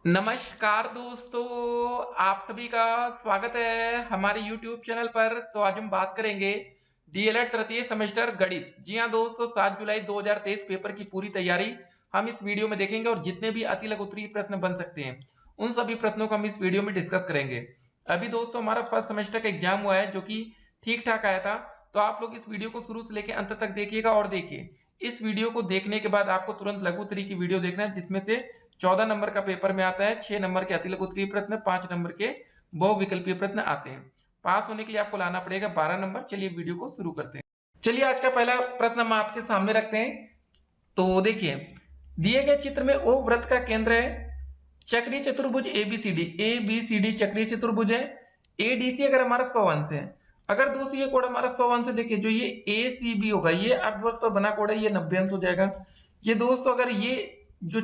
नमस्कार दोस्तों, आप सभी का स्वागत है हमारे YouTube चैनल पर। तो आज हम बात करेंगे डीएलएड तृतीय सेमेस्टर गणित। जी हाँ दोस्तों, 7 जुलाई 2023 पेपर की पूरी तैयारी हम इस वीडियो में देखेंगे और जितने भी अति लघु उत्तरीय प्रश्न बन सकते हैं उन सभी प्रश्नों को हम इस वीडियो में डिस्कस करेंगे। अभी दोस्तों हमारा फर्स्ट सेमेस्टर का एग्जाम हुआ है जो कि ठीक ठाक आया था। तो आप लोग इस वीडियो को शुरू से लेकर अंत तक देखिएगा और देखिए इस वीडियो को देखने के बाद आपको तुरंत लघु उत्तरीय की वीडियो देखना है जिसमें से 14 नंबर का पेपर में आता है, 6 नंबर के अति लघु उत्तरीय प्रश्न, 5 नंबर के बहुविकल्पीय प्रश्न आते हैं। पास होने के लिए आपको लाना पड़ेगा 12 नंबर। चलिए वीडियो को शुरू करते हैं। चलिए आज का पहला प्रश्न हम आपके सामने रखते हैं। तो देखिए, दिए गए चित्र में ओ वृत्त का केंद्र है, चक्रीय चतुर्भुज एबीसीडी चक्रीय चतुर्भुज है, एडीसी अगर हमारा 100 अंश है। अगर दोस्तों ये कोण हमारा 100 अंश है, देखिए जो ये एसीबी होगा ये अर्धवृत्त पर बना कोण है, ये 90 अंश हो जाएगा। ये दोस्तों अगर ये जो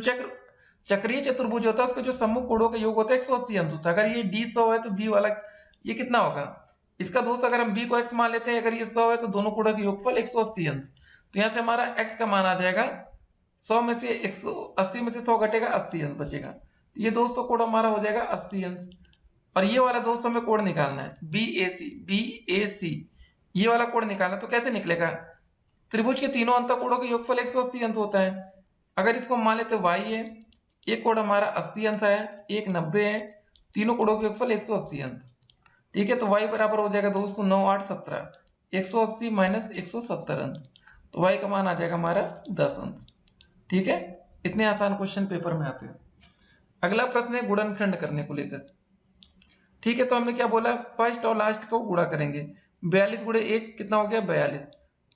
चक्रीय चतुर्भुज होता है उसके जो सम्मुख कोणों का योग होता है 180 अंश होता है। अगर ये डी 100 है तो बी वाला ये कितना होगा, इसका दोस्त अगर हम बी को x मान लेते हैं, अगर ये 100 है तो दोनों कोणों का योगफल 180 अंश। तो यहाँ से हमारा x का मान आ जाएगा 100 में से 180 में से 100 घटेगा, 80 अंश बचेगा। ये दोस्तों कोण हमारा हो जाएगा 80 अंश। और ये वाला दोस्तों हमें कोण निकालना है बी ए सी ये वाला कोण निकालना है। तो कैसे निकलेगा, त्रिभुज के तीनों अंतःकोणों के योगफल 180 अंश होता है। अगर इसको मान लेते y है, एक कोण हमारा 80 अंश है, एक 90 है, तीनों कोणों के योगफल 180 अंश। ठीक है, तो y बराबर हो जाएगा दोस्तों 9 8 17, 180 माइनस 170 अंश। तो y का मान आ जाएगा हमारा 10 अंश। ठीक है, इतने आसान क्वेश्चन पेपर में आते हैं। अगला प्रश्न है गुणनखंड करने को लेकर। ठीक है, तो हमने क्या बोला, फर्स्ट और लास्ट को गुणा करेंगे। 42 गुणे 1 कितना हो गया, 42।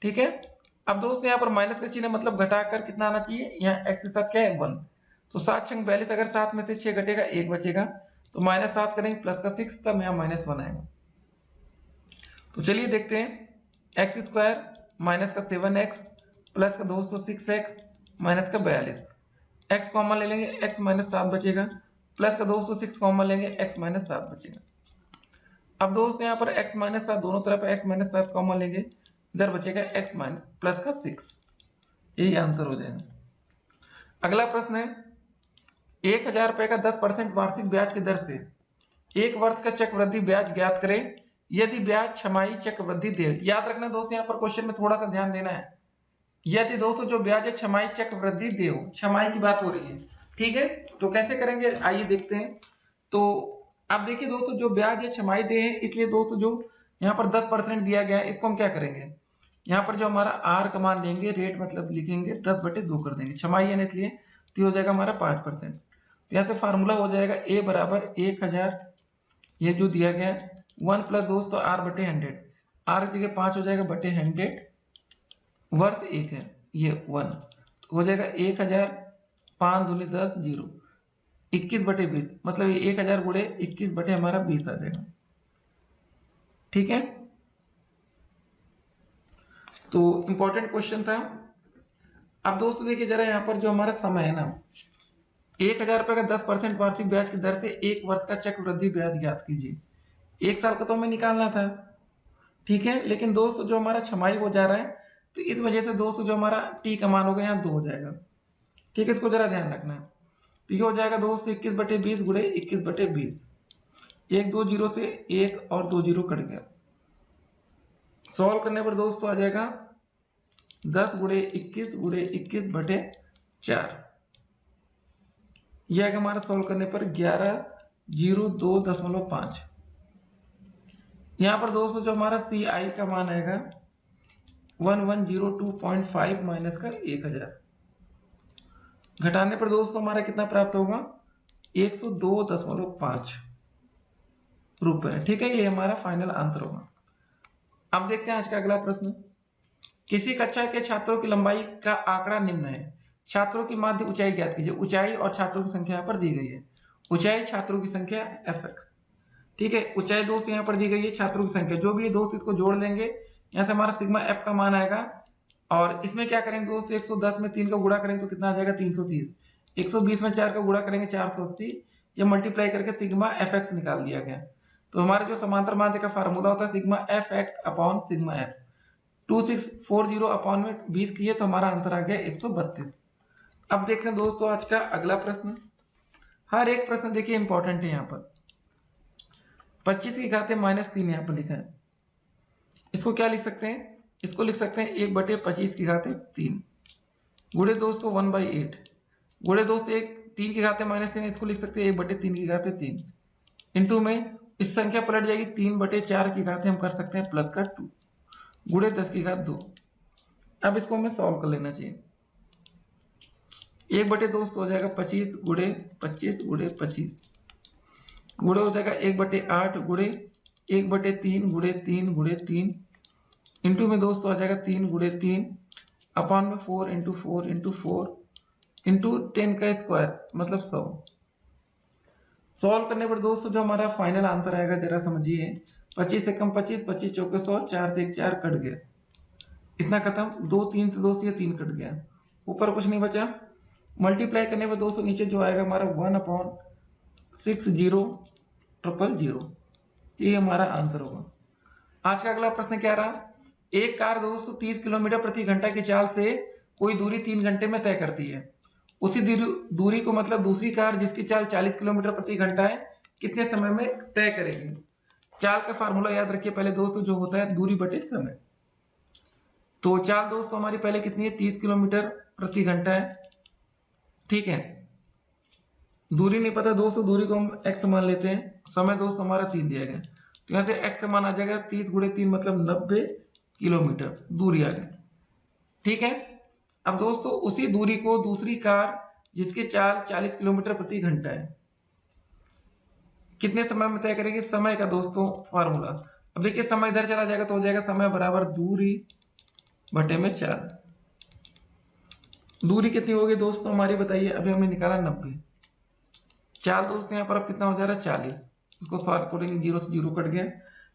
ठीक है, अब दोस्तों यहाँ पर माइनस का चिन्ह मतलब घटाकर कितना आना चाहिए, यहाँ x के साथ क्या है 1। तो 7 छंग 42, अगर 7 में से 6 घटेगा 1 बचेगा, तो -7 करेंगे प्लस का 6, तब यहाँ -1 आएगा। तो चलिए देखते हैं, एक्स स्क्वायर माइनस का 7x प्लस का 206x माइनस का 42, x कॉमन ले लेंगे, x -7 बचेगा, प्लस का 206 कॉमन लेंगे, x -7 बचेगा। अब दोस्तों यहाँ पर x -7 दोनों तरफ x -7 कॉमन लेंगे, इधर बचेगा x प्लस का 6, यही आंसर हो जाएगा। अगला प्रश्न है, 1000 रुपए का 10% वार्षिक ब्याज की दर से एक वर्ष का चक्रवृद्धि ब्याज ज्ञात करें यदि ब्याज छमाही चक्रवृद्धि दे। याद रखना दोस्तों, यहाँ पर क्वेश्चन में थोड़ा सा ध्यान देना है। यदि दोस्तों जो ब्याज है छमाही चक्रवृद्धि दे हो, छमाही की बात हो रही है। ठीक है, तो कैसे करेंगे आइए देखते हैं। तो अब देखिए दोस्तों, जो ब्याज है छमाही दे है, इसलिए दोस्तों जो यहाँ पर 10% दिया गया है, इसको हम क्या करेंगे, यहाँ पर जो हमारा आर का मान लेंगे, रेट मतलब लिखेंगे 10/2 कर देंगे, छमाही है इसलिए, तो हो जाएगा हमारा 5%। तो यहाँ से फार्मूला हो जाएगा ए बराबर 1000, ये जो दिया गया 1 प्लस दोस्तों आर बटे 100, आर की जगह 5 हो जाएगा बटे 100, वर्ष 1 है, ये 1 हो जाएगा 1000, 5 दूनी 10, 0, 21/20, मतलब ये 1000 गुणे 21 बटे हमारा 20 आ जाएगा। ठीक है, तो इंपॉर्टेंट क्वेश्चन था। अब दोस्तों देखिए जरा, यहाँ पर जो हमारा समय है ना, 1000 रुपए का 10% वार्षिक ब्याज की दर से एक वर्ष का चक्रवृद्धि ब्याज ज्ञात कीजिए। एक साल का तो हमें निकालना था। ठीक है, लेकिन दोस्तों जो हमारा छमाही हो जा रहा है, तो इस वजह से दोस्तों जो हमारा टी का मान होगा यहाँ 2 हो जाएगा। ठीक है, इसको जरा ध्यान रखना है। तो ये हो जाएगा दोस्तों 21/20 गुणे 21/20, 1 2 0 से 1 और 2 0 कट गया। सॉल्व करने पर दोस्तों आ जाएगा 10 गुणे 21 गुणे 21/4, यह आएगा हमारा सॉल्व करने पर 11,002.5। यहाँ पर दोस्तों जो हमारा सी आई का मान आएगा 1102.5 माइनस का 1000, घटाने पर दोस्तों हमारा कितना प्राप्त होगा, 102.5 रुपए। ठीक है, ये हमारा फाइनल आंसर होगा। अब देखते हैं आज का अगला प्रश्न। किसी कक्षा के छात्रों की लंबाई का आंकड़ा निम्न है, छात्रों की माध्य ऊंचाई ज्ञात कीजिए। ऊंचाई और छात्रों की संख्या यहाँ पर दी गई है। ऊंचाई छात्रों की संख्या fx। ठीक है, ऊंचाई दोस्त यहाँ पर दी गई है, छात्रों की संख्या जो भी है दोस्त इसको जोड़ लेंगे, यहाँ से हमारा सिग्मा f का मान आएगा। और इसमें क्या करेंगे दोस्त, 110 में 3 का गुणा करेंगे तो कितना आ जाएगा 330, 120 में 4 का गुणा करेंगे 480, ये मल्टीप्लाई करके सिग्मा fx निकाल दिया गया। तो हमारे जो समांतर माध्य का फार्मूला होता है sigma fx upon sigma f, 2640 upon में 20 किए तो हमारा आंसर आ गया 132। अब देखते हैं दोस्तों आज का अगला प्रश्न। हर एक प्रश्न देखिए इंपॉर्टेंट है। यहाँ पर 25 की घात -3 यहाँ पर लिखा है, इसको क्या लिख सकते हैं, इसको लिख सकते हैं 1/25 की घात 3 गुणे दोस्तों 1/8 गुणे दोस्तों 3 की घात -3, इसको लिख सकते हैं 1/3 की घात 3 इंटू में इस संख्या पलट जाएगी 3/4 की घात हम कर सकते हैं प्लस का 2 गुणे 10 की घात 2। अब इसको हमें सॉल्व कर लेना चाहिए। 1/2 हो जाएगा 25 गुणे 25 गुणे 25 गुणे हो जाएगा 1/8 गुणे 1/3 गुणे 3 गुणे 3 इंटू में दोस्तों आ जाएगा 3 गुणे 3 अपॉन में 4 इंटू 4 इंटू 4 इंटू 10 का स्क्वायर मतलब 100। सॉल्व करने पर दोस्तों जो हमारा फाइनल आंसर आएगा जरा समझिए, 25 से कम 25, 25 चौके 100, 4 से 1 4 कट गया, इतना खत्म। 2 3 से 2 से 3 कट गया, ऊपर कुछ नहीं बचा। मल्टीप्लाई करने पर दोस्तों नीचे जो आएगा हमारा 1/600000, ये हमारा आंसर होगा। आज का अगला प्रश्न क्या रहा, एक कार दोस्तों 30 किलोमीटर प्रति घंटा की चाल से कोई दूरी 3 घंटे में तय करती है, उसी दूरी को मतलब दूसरी कार जिसकी चाल 40 किलोमीटर प्रति घंटा है कितने समय में तय करेगी। चाल का फार्मूला याद रखिए पहले दोस्तों, जो होता है दूरी बटे समय। तो चाल दोस्तों हमारी पहले कितनी है, 30 किलोमीटर प्रति घंटा है, ठीक है। दूरी नहीं पता दोस्तों, दूरी को हम x मान लेते हैं, समय दोस्तों हमारा 3 दिया गया, तो यहाँ से x मान आ जाएगा 30 गुणे 3 मतलब 90 किलोमीटर दूरी आ गई, ठीक है। अब दोस्तों उसी दूरी को दूसरी कार जिसकी चाल 40 किलोमीटर प्रति घंटा है कितने समय में तय करेगी, समय का दोस्तों फार्मूला। अब देखिए समय इधर चला जाएगा तो हो जाएगा समय बराबर दूरी बटे में 4। दूरी कितनी होगी दोस्तों हमारी बताइए, अभी हमने निकाला 90, चाल दोस्तों यहाँ पर अब कितना हो जा रहा है 40, इसको सॉल्व करेंगे 0 से 0 कट गया,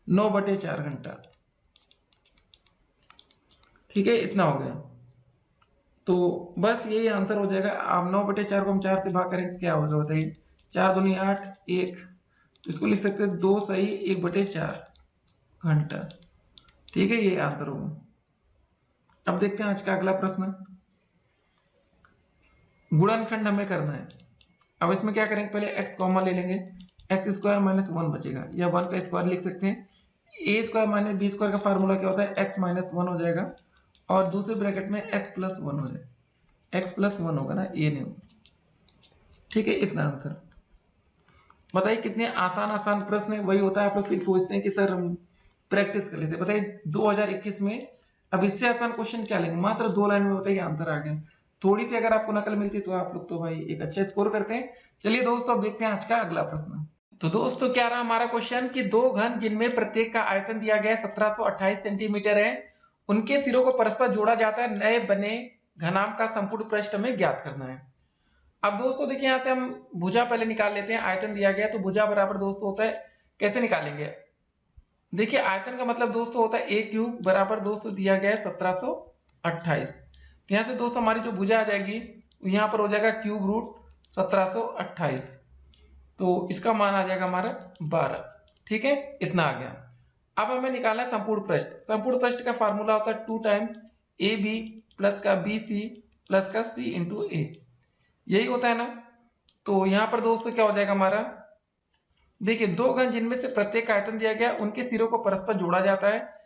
9/4 घंटा, ठीक है, इतना हो गया। तो बस यही आंसर हो जाएगा। आप 9/4 को हम 4 से भाग करेंगे क्या होगा बताइए, 4 दूनी 8 1, इसको लिख सकते हैं 2 सही 1/4 घंटा, ठीक है, ये आंसर होगा। अब देखते हैं आज का अगला प्रश्न, गुणनखंड हमें करना है। अब इसमें क्या करेंगे, पहले x कॉमन ले लेंगे, x स्क्वायर माइनस 1 बचेगा, या 1 का स्क्वायर लिख सकते हैं। a square minus b square का फार्मूला क्या होता है, x माइनस 1 हो जाएगा और दूसरे ब्रैकेट में x प्लस 1 हो जाएगा, x प्लस 1 होगा ना, ये नहीं होगा, ठीक है, इतना आंसर। बताइए कितने आसान आसान प्रश्न है, वही होता है आप लोग फिर सोचते हैं कि सर हम प्रैक्टिस कर लेते। बताइए 2021 में अब इससे आसान क्वेश्चन क्या लेंगे, मात्र 2 लाइन में बताइए आंसर आ गया। थोड़ी सी अगर आपको नकल मिलती तो आप लोग तो भाई एक अच्छा स्कोर करते हैं। चलिए दोस्तों अब देखते हैं आज का अगला प्रश्न। तो दोस्तों क्या रहा हमारा क्वेश्चन कि दो घन जिनमें प्रत्येक का आयतन दिया गया 1728 सेंटीमीटर है, उनके सिरों को परस्पर जोड़ा जाता है, नए बने घनाभ का संपूर्ण पृष्ठ में ज्ञात करना है। अब दोस्तों देखिए यहाँ से हम भुजा पहले निकाल लेते हैं, आयतन दिया गया तो भुजा बराबर दोस्तों होता है, कैसे निकालेंगे, देखिए आयतन का मतलब दोस्तों होता है a क्यूब बराबर दोस्तों दिया गया है 1728, यहाँ से दोस्तों हमारी जो भुजा आ जाएगी यहाँ पर हो जाएगा क्यूब रूट 1728, तो इसका मान आ जाएगा हमारा 12, ठीक है, इतना आ गया। अब हमें निकालना है संपूर्ण पृष्ठ। संपूर्ण पृष्ठ का फार्मूला होता है 2 टाइम्स ए बी प्लस का बी सी प्लस का सी इंटू ए, यही होता है ना। तो यहाँ पर दोस्तों क्या हो जाएगा हमारा, देखिए दो घन जिनमें से प्रत्येक आयतन दिया गया उनके सिरों को परस्पर जोड़ा जाता है,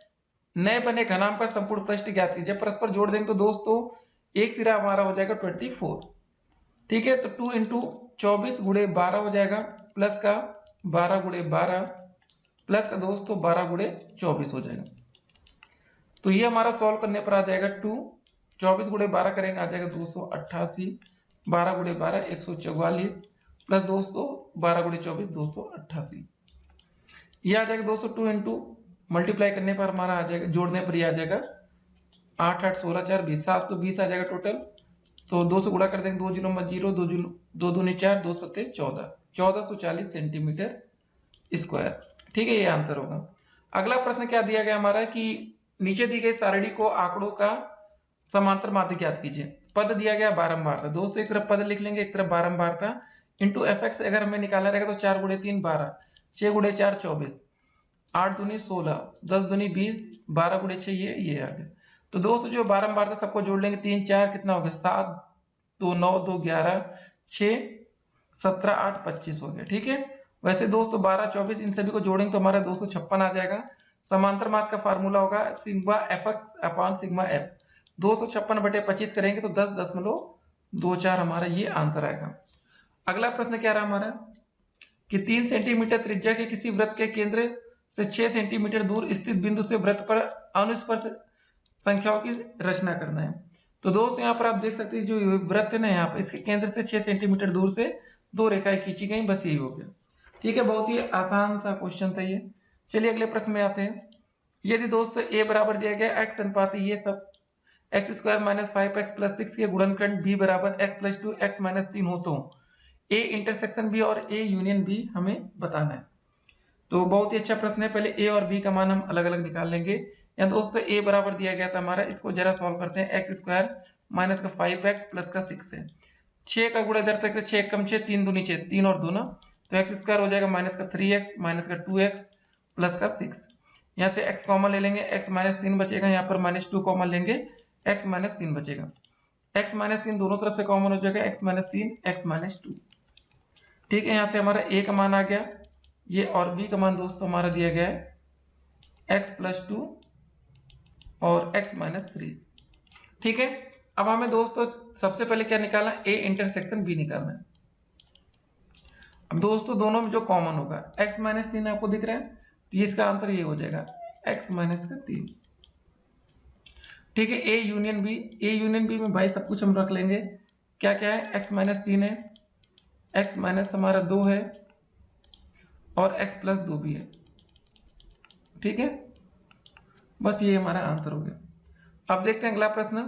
नए बने घनाभ का संपूर्ण पृष्ठ ज्ञात कीजिए। जब परस्पर जोड़ देंगे तो दोस्तों एक सिरा हमारा हो जाएगा 24, ठीक है, तो 2 इंटू 24 गुणे 12 हो जाएगा प्लस का 12 गुणे 12 प्लस का दोस्तों 12 गुणे 24 हो जाएगा। तो ये हमारा सॉल्व करने पर आ जाएगा 2, 24 गुणे 12 करेंगे आ जाएगा 288, 12 गुणे 12 144 प्लस दोस्तों 12 गुणे 24 288, ये आ जाएगा दोस्तों 2 इंटू मल्टीप्लाई करने पर हमारा आ जाएगा, जोड़ने पर ये आ जाएगा 8 8 16 4 20 720 आ जाएगा टोटल। तो 2 से गुणा कर देंगे, 2 जीरो मत जीरो, 2 दूनी 4 2 सत्ते 14, 1440 सेंटीमीटर स्क्वायर, ठीक है, ये आंसर होगा। अगला प्रश्न क्या दिया गया हमारा कि नीचे दी गई सारणी को आंकड़ों का समांतर माध्य ज्ञात कीजिए। पद दिया गया बारंबारता, दोस्तों एक तरफ पद लिख लेंगे एक तरफ बारंबारता इंटू एफ एक्स अगर हमें निकालना रहेगा तो 4 गुणे 3 12, 6 गुणे 4 24, 8 दूनी 16, 10 दूनी 20, 12 गुणे 6 ये आ गया। तो दोस्तों जो बारंबारता सबको जोड़ लेंगे 3 4 कितना हो गया 7, 2 9 2 11 6 17 8 25 हो गया। ठीक है, वैसे दोस्तों 12 24 इन सभी को जोड़ेंगे तो हमारा 256 आ जाएगा। समांतर मार्ग का फार्मूला होगा sigma F X upon sigma F. 256/25 करेंगे तो 10.24 हमारा ये आंसर आएगा। अगला प्रश्न क्या रहा हमारा कि 3 सेंटीमीटर त्रिज्या के किसी वृत्त के केंद्र से 6 सेंटीमीटर दूर स्थित बिंदु से वृत्त पर अनुस्पर्श संख्याओं की रचना करना है। तो दोस्त यहाँ पर आप देख सकते हैं जो वृत्त है ना, यहाँ पर इसके केंद्र से 6 सेंटीमीटर दूर से 2 रेखाएं खींची गई, बस यही हो गया। ठीक है, बहुत ही आसान सा क्वेश्चन था ये। चलिए अगले प्रश्न में आते हैं। यदि दोस्तों a बराबर दिया गया x अनुपात ये सब x² - 5x + 6 के गुणनखंड b बराबर x + 2 x - 3 हो तो a इंटरसेक्शन b और a यूनियन b हमें बताना है। तो बहुत ही अच्छा प्रश्न है। पहले a और b का मान हम अलग अलग निकाल लेंगे। या दोस्तों a बराबर दिया गया था हमारा, इसको जरा सॉल्व करते हैं। x² - 5x + 6 है। 6 का गुणा इधर तक 6 कम 6 3 दूनी 6 3 और 2 ना, तो x² हो जाएगा -3x - 2x + 6। यहाँ से x कॉमन ले लेंगे, x - 3 बचेगा, यहाँ पर -2 कॉमन लेंगे, x - 3 बचेगा। x - 3 दोनों तरफ से कॉमन हो जाएगा, x - 3 x - 2। ठीक है, यहाँ से हमारा a का मान आ गया ये, और b का मान दोस्तों हमारा दिया गया है x + 2 और x - 3। ठीक है, अब हमें दोस्तों सबसे पहले क्या निकालना है, a इंटरसेक्शन b निकालना है। अब दोस्तों दोनों में जो कॉमन होगा x - 3 आपको दिख रहा है, तो ये इसका आंसर ये हो जाएगा x - 3। ठीक है, a यूनियन b में भाई सब कुछ हम रख लेंगे। क्या क्या है, x - 3 है, x - हमारा 2 है और x + 2 भी है। ठीक है, बस ये हमारा आंसर हो गया। अब देखते हैं अगला प्रश्न।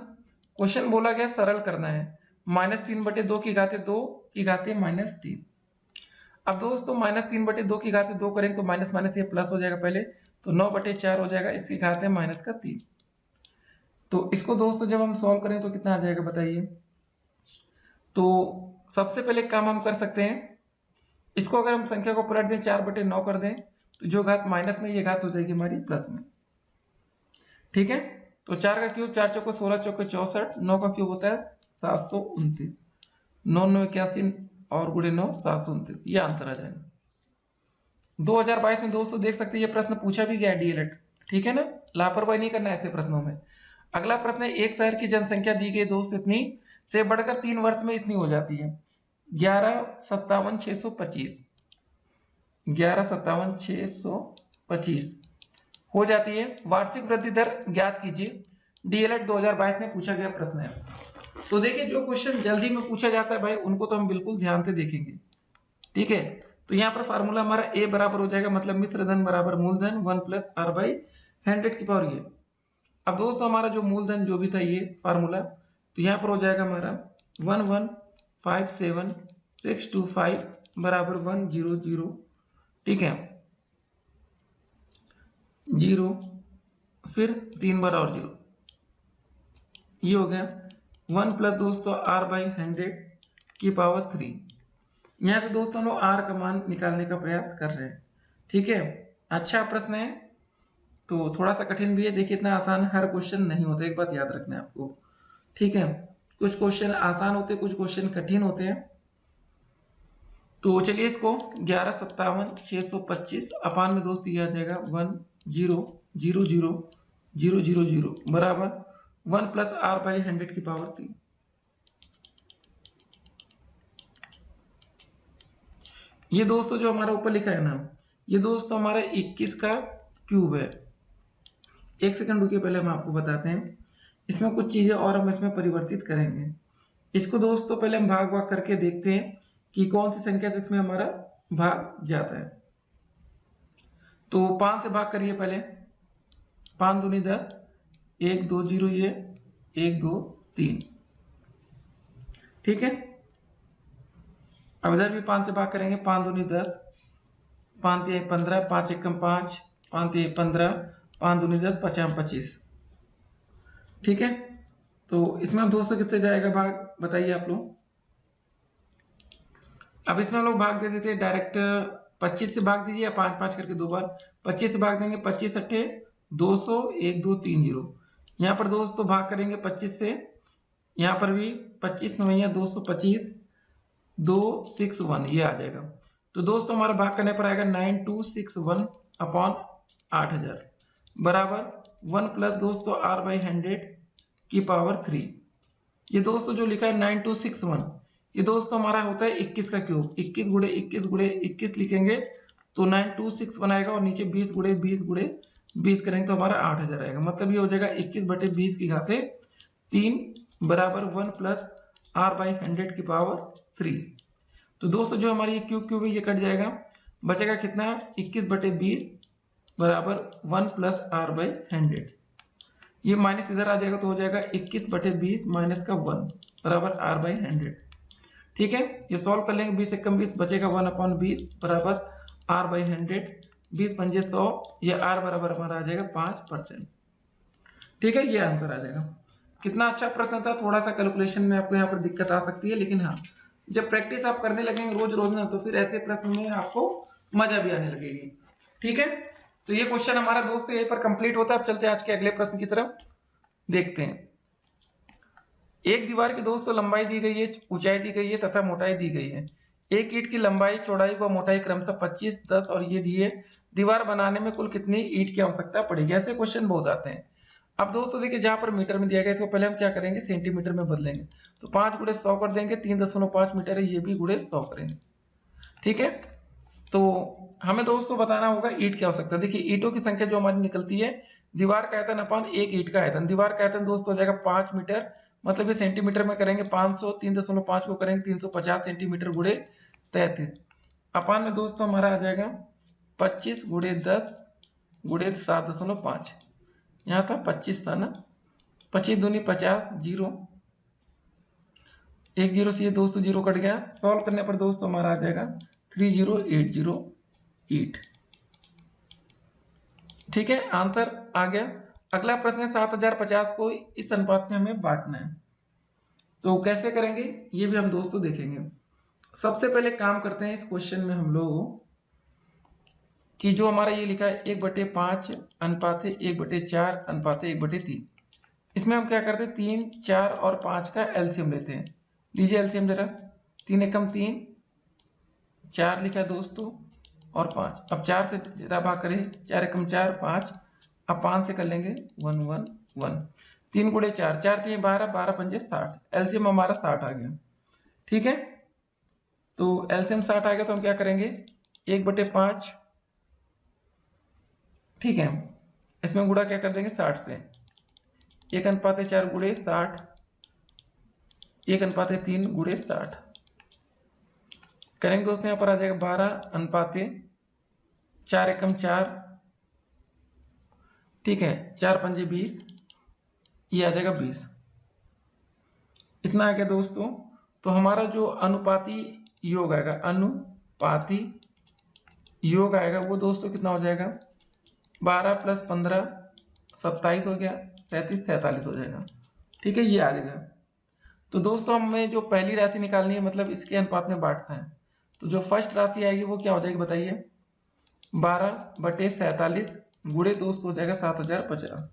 क्वेश्चन बोला गया सरल करना है, -3/2 की घाते 2 की घाते -3। अब दोस्तों -3/2 की घाते 2 करेंगे तो माइनस माइनस ये प्लस हो जाएगा पहले, तो 9/4 हो जाएगा, इसकी घाते -3। तो इसको दोस्तों जब हम सॉल्व करें तो कितना आ जाएगा बताइए। तो सबसे पहले काम हम कर सकते हैं, इसको अगर हम संख्या को पलट दें 4/9 कर दें तो जो घात माइनस में ये घात हो जाएगी हमारी प्लस में। ठीक है, तो 4 का क्यूब 4 चौको 16 चौको 64, 9 का क्यूब होता है 729, 9 9 81 और गुणे 9 729, ये आंसर आ जाएगा। 2022 में दोस्तों देख सकते हैं ये प्रश्न पूछा भी गया है डीएलएड। ठीक है ना, लापरवाही नहीं करना ऐसे प्रश्नों में। अगला प्रश्न है, एक शहर की जनसंख्या दी गई दोस्त इतनी से बढ़कर 3 वर्ष में इतनी हो जाती है, 1157,625 1157,625 हो जाती है। वार्षिक वृद्धि दर ज्ञात कीजिए। डीएलएड 2022 में पूछा गया प्रश्न है। तो देखिए जो क्वेश्चन जल्दी में पूछा जाता है भाई उनको तो हम बिल्कुल ध्यान से देखेंगे। ठीक है, तो यहाँ पर फार्मूला हमारा a बराबर हो जाएगा, मतलब मिश्र धन बराबर मूलधन 1 + r/100 की पावर ये। अब दोस्तों हमारा जो मूलधन जो भी था ये फार्मूला, तो यहाँ पर हो जाएगा हमारा 1157,625 बराबर 100। ठीक है, 0 फिर 3 बार और 0, ये हो गया 1 प्लस दोस्तों r/100 की पावर 3। यहाँ से दोस्तों लोग r का मान निकालने का प्रयास कर रहे हैं। ठीक है, अच्छा प्रश्न है, तो थोड़ा सा कठिन भी है। देखिए इतना आसान हर क्वेश्चन नहीं होता, एक बात याद रखना है आपको। ठीक है, कुछ क्वेश्चन आसान होते हैं, कुछ क्वेश्चन कठिन होते हैं। तो चलिए इसको 1157,625 अपान में दोस्त ये आ जाएगा 100,000,000 बराबर 1 + r/100 की पावर 3। ये दोस्तों जो हमारा ऊपर लिखा है ना, ये दोस्तों हमारा 21 का क्यूब है। एक सेकंड रुकिए, पहले हम आपको बताते हैं इसमें कुछ चीजें और हम इसमें परिवर्तित करेंगे। इसको दोस्तों पहले हम भाग भाग करके देखते हैं कि कौन सी संख्या से इसमें हमारा भाग जाता है। तो 5 से भाग करिए पहले, 5 दूनी 10, 1 2 0 ये 1 2 3। ठीक है, अब इधर भी 5 से भाग करेंगे, 5 दूनी 10, 5 3 15, 5 1 5, 5 3 15, 5 दूनी 10, 5 25। ठीक है, तो इसमें दोस्तों किससे जाएगा भाग बताइए आप लोग। अब इसमें हम लोग भाग दे देते हैं डायरेक्ट, 25 से भाग दीजिए या 5 5 करके 2 बार। 25 से भाग देंगे, 25 8 200, 1 2 3 0। यहाँ पर दोस्तों भाग करेंगे 25 से, यहाँ पर भी 25 9 225, 261 ये आ जाएगा। तो दोस्तों हमारा भाग करने पर आएगा 9261 अपॉन 8000 बराबर 1 प्लस दोस्तों r बाई 100 की पावर 3। ये दोस्तों जो लिखा है 9261 ये दोस्तों हमारा होता है 21 का क्यूब। 21 गुणे 21 गुणे 21 लिखेंगे तो 9261 आएगा और नीचे 20 गुणे 20 गुणे 20 करेंगे तो हमारा 8000 आएगा। मतलब ये हो जाएगा 21/20 की घाते 3 बराबर 1 प्लस r बाई 100 की पावर 3। तो दोस्तों जो हमारी ये क्यूब है ये कट जाएगा, बचेगा कितना 21/20 बराबर 1 प्लस r बाई 100। ये माइनस इधर आ जाएगा तो हो जाएगा 21/20 माइनस का 1 बराबर r बाई 100। ठीक है, ये सॉल्व कर लेंगे 20 एकम 20 बचेगा 1/20 बराबर r बाई 100। 20 पंजे 100 ये r बराबर हमारा आ जाएगा 5%। ठीक है, ये आंसर आ जाएगा। कितना अच्छा प्रश्न था। थोड़ा सा कैलकुलेशन में आपको यहाँ पर दिक्कत आ सकती है, लेकिन हाँ जब प्रैक्टिस आप करने लगेंगे रोज रोज ना तो फिर ऐसे प्रश्न में आपको मजा भी आने लगेगी। ठीक है, तो ये क्वेश्चन हमारा दोस्त यहीं पर कंप्लीट होता है। अब चलते हैं आज के अगले प्रश्न की तरफ, देखते हैं। एक दीवार की दोस्तों लंबाई दी गई है, ऊंचाई दी गई है तथा मोटाई दी गई है। एक ईंट की लंबाई चौड़ाई व मोटाई क्रमशः 25, 10 और ये दिए। दीवार बनाने में कुल कितनी ईंट की आवश्यकता पड़ेगी। ऐसे क्वेश्चन बहुत आते हैं। अब दोस्तों देखिए जहां पर मीटर में दिया गया इसको पहले हम क्या करेंगे सेंटीमीटर में बदलेंगे। तो 5 गुणे 100 कर देंगे, 3.5 मीटर है, ये भी गुणे 100 करेंगे। ठीक है, तो हमें दोस्तों बताना होगा ईंट की आवश्यकता। देखिए ईंटों की संख्या जो हमारी निकलती है दीवार का आयतन अपन एक ईंट का आयतन। दीवार का आयतन दोस्तों हो जाएगा 5 मीटर, मतलब ये सेंटीमीटर में करेंगे 500, 3.5 को करेंगे 350 सेंटीमीटर गुणे 33 अपान में दोस्तों हमारा आ जाएगा 25 गुणे 10 गुणे 7.5। यहाँ था 25 था ना, 25 दूनी 50, जीरो एक जीरो से ये दोस्तों जीरो कट गया। सॉल्व करने पर दोस्तों हमारा आ जाएगा 3080 ठीक है, आंसर आ गया। अगला प्रश्न है 7050 को इस अनुपात में हमें बांटना है। तो कैसे करेंगे ये भी हम दोस्तों देखेंगे। सबसे पहले काम करते हैं इस क्वेश्चन में हम लोग कि जो हमारा ये लिखा है 1/5 अनुपात है 1/4 अनुपात है 1/3। इसमें हम क्या करते हैं 3, 4 और 5 का एलसीएम लेते हैं। लीजिए एलसीएम जरा, 3 एकम 3, 4 लिखा है दोस्तों और 5। अब 4 से जरा भाग करें, 4 एकम 4, 5। अब 5 से कर लेंगे 1 1 1। 3 गुणे 4, 4 3 12, 12 पंजे 60। एलसीएम हमारा 60 आ गया। ठीक है, तो एलसीएम 60 आ गया तो हम क्या करेंगे 1/5। ठीक है, इसमें गुणा क्या कर देंगे 60 से। 1/4 गुणे 60, 1/3 गुणे 60 करेंगे दोस्तों। यहाँ पर आ जाएगा 12/4 एकम 4। ठीक है, 4 पंजे 20, ये आ जाएगा 20। इतना आ गया दोस्तों। तो हमारा जो अनुपाती योग आएगा, अनुपाती योग आएगा वो दोस्तों कितना हो जाएगा 12 + 15 27 हो गया, 37 43 हो जाएगा। ठीक है, ये आ जाएगा। तो दोस्तों हमें जो पहली राशि निकालनी है मतलब इसके अनुपात में बांटना है। तो जो फर्स्ट राशि आएगी वो क्या हो जाएगी बताइए 12/47 गुणे दोस्तों हो जाएगा 7050।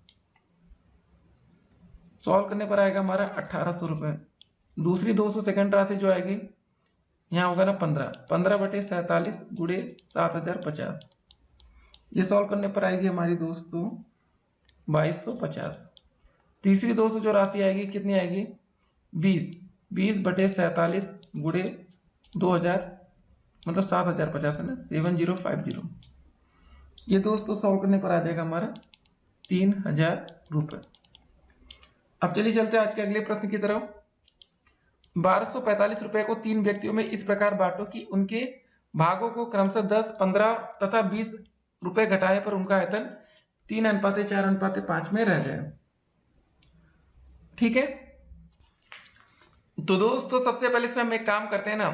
सॉल्व करने पर आएगा हमारा 1800 रुपये। दूसरी दोस्तों सेकंड राशि जो आएगी यहाँ होगा ना 15/47 गुणे 7050। ये सॉल्व करने पर आएगी हमारी दोस्तों 2250। तीसरी दोस्तों जो राशि आएगी कितनी आएगी 20/47 गुणे 2000 मतलब 7050 है ना 7050। ये दोस्तों सॉल्व करने पर आ जाएगा हमारा 3000 रुपये। अब चलिए चलते हैं आज के अगले प्रश्न की तरफ। 1245 रुपए को 3 व्यक्तियों में इस प्रकार बांटो कि उनके भागों को क्रमशः 10, 15 तथा 20 रुपए घटाने पर उनका आयतन 3:4:5 में रह जाए। ठीक है, तो दोस्तों सबसे पहले इसमें हम एक काम करते हैं ना,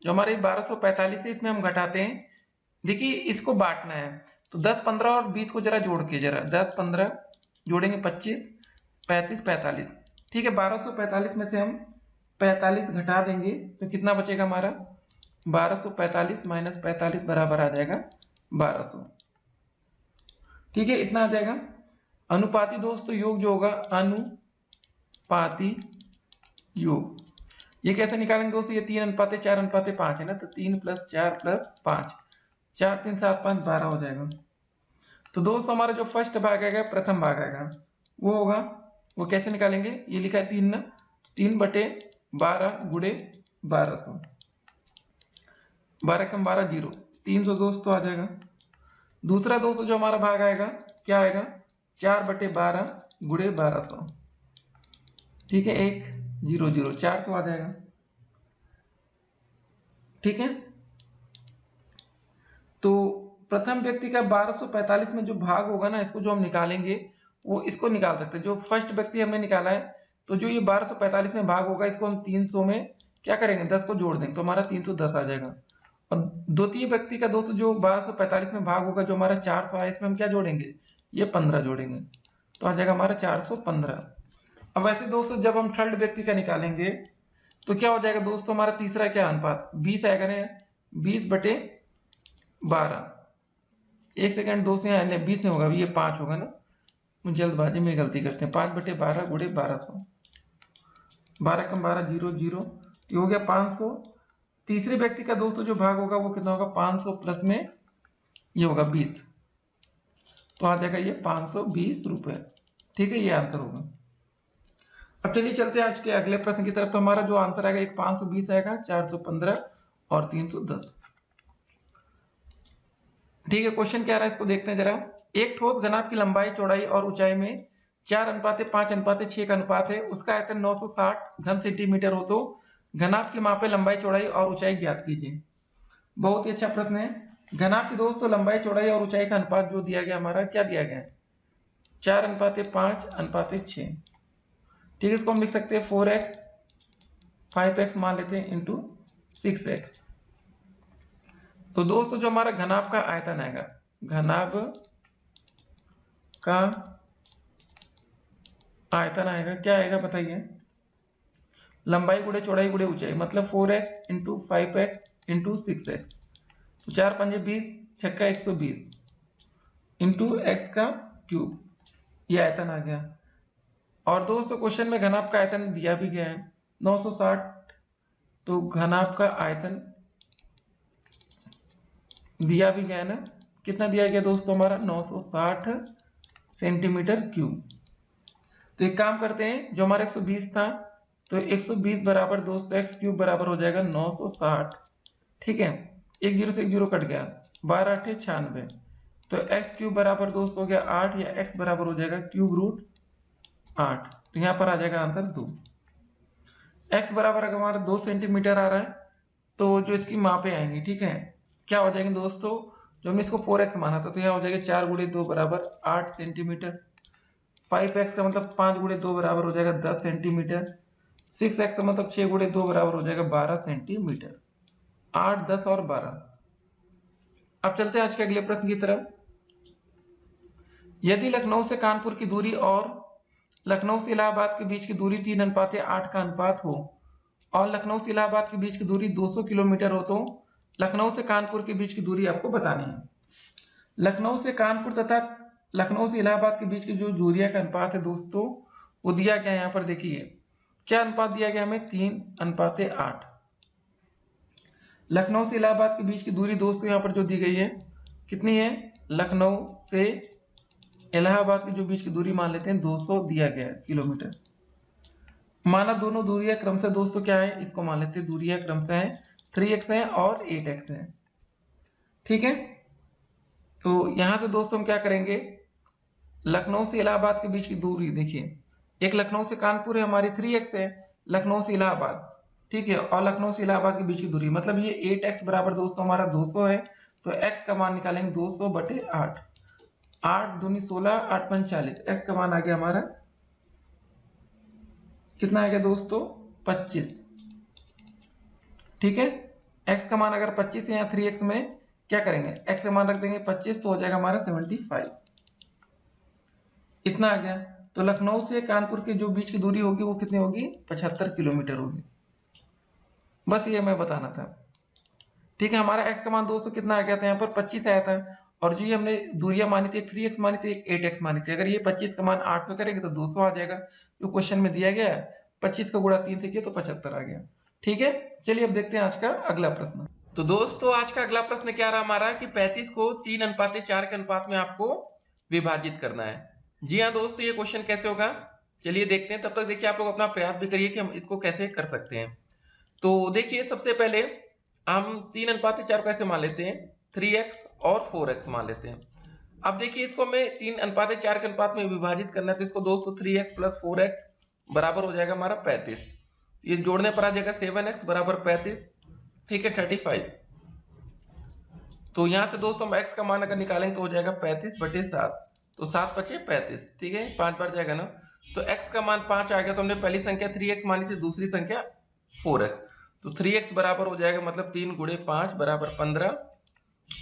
जो हमारे 1245 है इसमें हम घटाते हैं। देखिए इसको बांटना है तो 10, 15 और 20 को जरा जोड़ के जरा 10, 15 जोड़ेंगे 25, 35, 45। ठीक है, 1245 में से हम 45 घटा देंगे तो कितना बचेगा हमारा 1245 माइनस 45 बराबर आ जाएगा 1200। ठीक है, इतना आ जाएगा। अनुपाती दोस्तों योग जो होगा अनुपाती योग ये कैसे निकालेंगे दोस्तों, ये 3:4:5 है ना, तो 3 + 4 + 5, 4 3 7 5 12 हो जाएगा। तो दोस्तों हमारा जो फर्स्ट भाग आएगा, प्रथम भाग आएगा, वो होगा, वो कैसे निकालेंगे, ये लिखा है 3 ना, 3/12 गुणे 1200, 12 कम 12 0, 300 दोस्तों आ जाएगा। दूसरा दोस्तों जो हमारा भाग आएगा, क्या आएगा, 4/12 गुणे 1200, ठीक है, 1 0 0, 400 आ जाएगा, ठीक है। तो प्रथम व्यक्ति का 1245 में जो भाग होगा ना, इसको जो हम निकालेंगे वो इसको निकाल सकते हैं, जो फर्स्ट व्यक्ति हमने निकाला है, तो जो ये 1245 में भाग होगा, इसको हम 300 में क्या करेंगे, 10 को जोड़ देंगे, तो हमारा 310 आ जाएगा। और द्वितीय व्यक्ति का दोस्तों जो 1245 में भाग होगा, जो हमारा 400 आया, इसमें हम क्या जोड़ेंगे, ये 15 जोड़ेंगे, तो आ जाएगा हमारा 415। अब वैसे दोस्तों जब हम थर्ड व्यक्ति का निकालेंगे तो क्या हो जाएगा दोस्तों, हमारा तीसरा क्या अनुपात 20 आएगा ना, 20/12, एक सेकंड दोस्तों, यहाँ 20 नहीं होगा, ये 5 होगा ना, जल्दबाजी में गलती करते हैं, 5/12 गुणे 1200, 12 कम 12 0 0, ये हो गया 500। तीसरे व्यक्ति का दोस्तों जो भाग होगा वो कितना होगा, 500 प्लस में ये होगा 20, तो आ जाएगा ये 520 रुपए, ठीक है, ये आंसर होगा। अब चलिए चलते हैं आज के अगले प्रश्न की तरफ। तो हमारा जो आंसर आएगा, एक 520 आएगा, 415 और 310, ठीक है। क्वेश्चन क्या रहा है इसको देखते हैं जरा। एक ठोस घनाभ की लंबाई, चौड़ाई और ऊंचाई में 4:5:6 का अनुपात है, उसका आयतन 960 घन सेंटीमीटर हो, तो घनाभ की मापे, लंबाई, चौड़ाई और ऊंचाई ज्ञात कीजिए। बहुत ही अच्छा प्रश्न है। घनाभ की दोस्तों लंबाई, चौड़ाई और ऊंचाई का अनुपात जो दिया गया, हमारा क्या दिया गया है, 4:5:6, ठीक है। इसको हम लिख सकते हैं 4x 5x मान लेते हैं इंटू 6x। तो दोस्तों जो हमारा घनाभ का आयतन आएगा, घनाभ का आयतन आएगा, क्या आएगा बताइए, लंबाई गुणे चौड़ाई गुणे ऊंचाई, मतलब 4x into 5x into 6x, तो 4 पंजे 20, छक्का 120 इंटू x का क्यूब, ये आयतन आ गया। और दोस्तों क्वेश्चन में घनाभ का आयतन दिया भी गया है 960, तो घनाभ का आयतन दिया भी गया है ना, कितना दिया गया दोस्तों, हमारा 960 सेंटीमीटर क्यूब। तो एक काम करते हैं, जो हमारा 120 था, तो 120 बराबर दोस्तों x क्यूब बराबर हो जाएगा 960, ठीक है, एक जीरो से एक जीरो कट गया, 12 8 96, तो x क्यूब बराबर दोस्तों हो गया 8, या x बराबर हो जाएगा क्यूब रूट 8, तो यहाँ पर आ जाएगा आंसर 2। x बराबर अगर हमारा 2 सेंटीमीटर आ रहा है, तो जो इसकी मापे आएंगी, ठीक है, क्या हो जाएंगे दोस्तों, जो हमने इसको 4x माना था, तो यहाँ हो जाएगा 4 गुणे 2 बराबर 8 सेंटीमीटर, 5x का मतलब 5 गुणे 2 बराबर हो जाएगा 10 सेंटीमीटर, 6x का मतलब 6 गुणे 2 बराबर हो जाएगा 12 सेंटीमीटर, 8 10 और 12। अब चलते हैं आज के अगले प्रश्न की तरफ। यदि लखनऊ से कानपुर की दूरी और लखनऊ से इलाहाबाद के बीच की दूरी 3:8 का अनुपात हो, और लखनऊ से इलाहाबाद के बीच की दूरी 200 किलोमीटर हो, तो लखनऊ से कानपुर के बीच की दूरी आपको बतानी है। लखनऊ से कानपुर तथा लखनऊ से इलाहाबाद के बीच की जो दूरियां का अनुपात है दोस्तों, वो दिया गया है, यहाँ पर देखिए क्या अनुपात दिया गया हमें, 3:8। लखनऊ से इलाहाबाद के बीच की दूरी दोस्तों यहाँ पर जो दी गई है कितनी है, लखनऊ से इलाहाबाद की जो बीच की दूरी मान लेते हैं 200 दिया गया है किलोमीटर। माना दोनों दूरियां क्रमशः दोस्तों क्या है, इसको मान लेते हैं दूरियां क्रमशः है 3x है और 8x है, ठीक है। तो यहां से दोस्तों हम क्या करेंगे, लखनऊ से इलाहाबाद के बीच की दूरी देखिए, एक लखनऊ से कानपुर है हमारी 3x है, लखनऊ से इलाहाबाद, ठीक है, और लखनऊ से इलाहाबाद के बीच की दूरी मतलब ये 8x बराबर दोस्तों हमारा 200 है, तो x का मान निकालेंगे 200/8, 8 दूनी 16, 8 पंच 40, x का मान आ गया हमारा कितना आ गया दोस्तों, 25, ठीक है। x का मान अगर 25 है, यहाँ 3x में क्या करेंगे, x का मान रख देंगे 25, तो हो जाएगा हमारा 75, इतना आ गया। तो लखनऊ से कानपुर के जो बीच की दूरी होगी वो कितनी होगी, 75 किलोमीटर होगी, बस ये मैं बताना था, ठीक है। हमारा x का मान दोस्तों कितना आ गया था, यहाँ पर 25 आया था, और जो ये हमने दूरियां मानी थी, एक 3x मानी थी, एक 8x मानी थी, अगर ये 25 का मान 8 पे करेंगे तो 200 आ जाएगा, जो क्वेश्चन में दिया गया है 25 का गुणा 3 से किया तो 75 आ गया। ठीक है, चलिए अब देखते हैं आज का अगला प्रश्न। तो दोस्तों आज का अगला प्रश्न क्या रहा हमारा कि 35 को 3:4 के अनुपात में आपको विभाजित करना है। जी हाँ दोस्तों, ये क्वेश्चन कैसे होगा चलिए देखते हैं। तब तक देखिए आप लोग अपना प्रयास भी करिए कि हम इसको कैसे कर सकते हैं। तो देखिए सबसे पहले हम 3:4 कैसे मान लेते हैं, 3x और 4x मान लेते हैं। अब देखिए इसको हमें 3:4 के अनुपात में विभाजित करना है, तो इसको दोस्तों 3x प्लस 4x बराबर हो जाएगा हमारा 35। ये जोड़ने पर आ जाएगा 7x बराबर 35, ठीक है 35। तो यहां से दोस्तों हम x का मान अगर निकालेंगे तो हो जाएगा 35/7, तो 7 बचे 35, ठीक है 5 बार जाएगा ना। तो x का मान 5 आ गया, तो हमने पहली संख्या 3x मानी थी, दूसरी संख्या 4x, तो 3x बराबर हो जाएगा मतलब 3 गुणे 5 बराबर 15,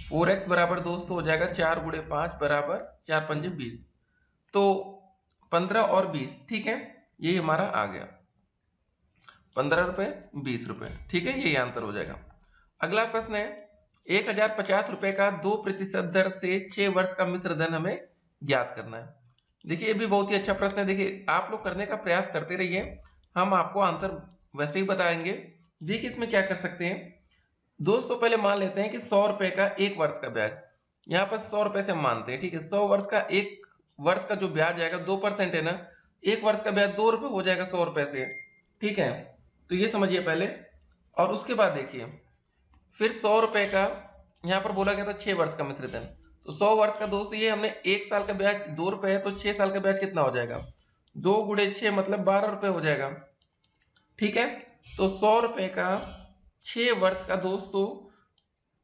4x बराबर दोस्तों हो जाएगा 4 गुणे 5 बराबर 4 पंजे 20, तो 15 और 20, ठीक है यही हमारा आ गया 15 रुपए 20 रुपए, ठीक है यही आंसर हो जाएगा। अगला प्रश्न है 1050 रुपए का 2% दर से 6 वर्ष का मिश्र धन हमें ज्ञात करना है। देखिए ये भी बहुत ही अच्छा प्रश्न है, देखिए आप लोग करने का प्रयास करते रहिए, हम आपको आंसर वैसे ही बताएंगे। देखिए इसमें क्या कर सकते हैं दोस्तों, पहले मान लेते हैं कि 100 रुपए का 1 वर्ष का ब्याज, यहाँ पर 100 रुपए से हम मानते हैं, ठीक है 100 वर्ष का 1 वर्ष का जो ब्याज आएगा 2% है ना, 1 वर्ष का ब्याज 2 रुपए हो जाएगा 100 रुपए से, ठीक है तो ये समझिए पहले। और उसके बाद देखिए फिर 100 रुपए का यहाँ पर बोला गया था 6 वर्ष का मिश्र धन, तो 100 वर्ष का दोस्त ये हमने 1 साल का ब्याज 2 रुपए है, तो 6 साल का ब्याज कितना हो जाएगा 2 गुणे 6 मतलब 12 रुपए हो जाएगा, ठीक है। तो 100 रुपए का 6 वर्ष का दोस्तों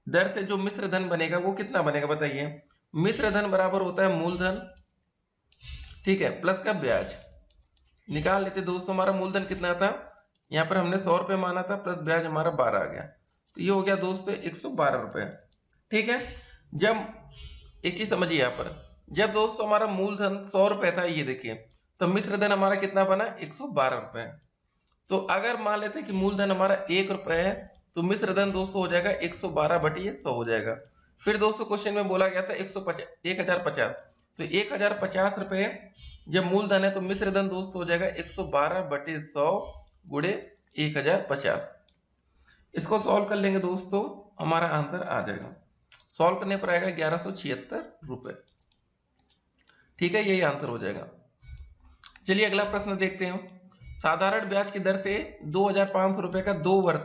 दर से जो मिश्र धन बनेगा वो कितना बनेगा बताइए। मिश्र धन बराबर होता है मूलधन, ठीक है प्लस का ब्याज, निकाल लेते दोस्तों। हमारा मूलधन कितना था, यहाँ पर हमने 100 रुपए माना था, प्लस ब्याज हमारा 12 आ गया, तो ये हो गया दोस्तों 112 रुपए, ठीक है। जब एक चीज समझिए यहाँ पर, जब दोस्तों हमारा मूलधन 100 रुपए था, ये देखिए तो मिश्र धन हमारा कितना बना 112 रुपए। तो अगर मान लेते हैं कि मूलधन हमारा 1 रुपए है, तो मिश्र धन दोस्तों हो जाएगा 112/100 हो जाएगा। फिर दोस्तों क्वेश्चन में बोला गया था 1050, तो 1050 रुपए जब मूलधन है तो मिश्र धन दोस्तों हो जाएगा 112/100 गुणे 1050। इसको सॉल्व कर लेंगे दोस्तों, हमारा आंसर आ जाएगा, सॉल्व करने पर आएगा 1176 रुपए, ठीक है यही आंसर हो जाएगा। चलिए अगला प्रश्न देखते हैं। साधारण ब्याज की दर से 2500 रुपए का 2 वर्ष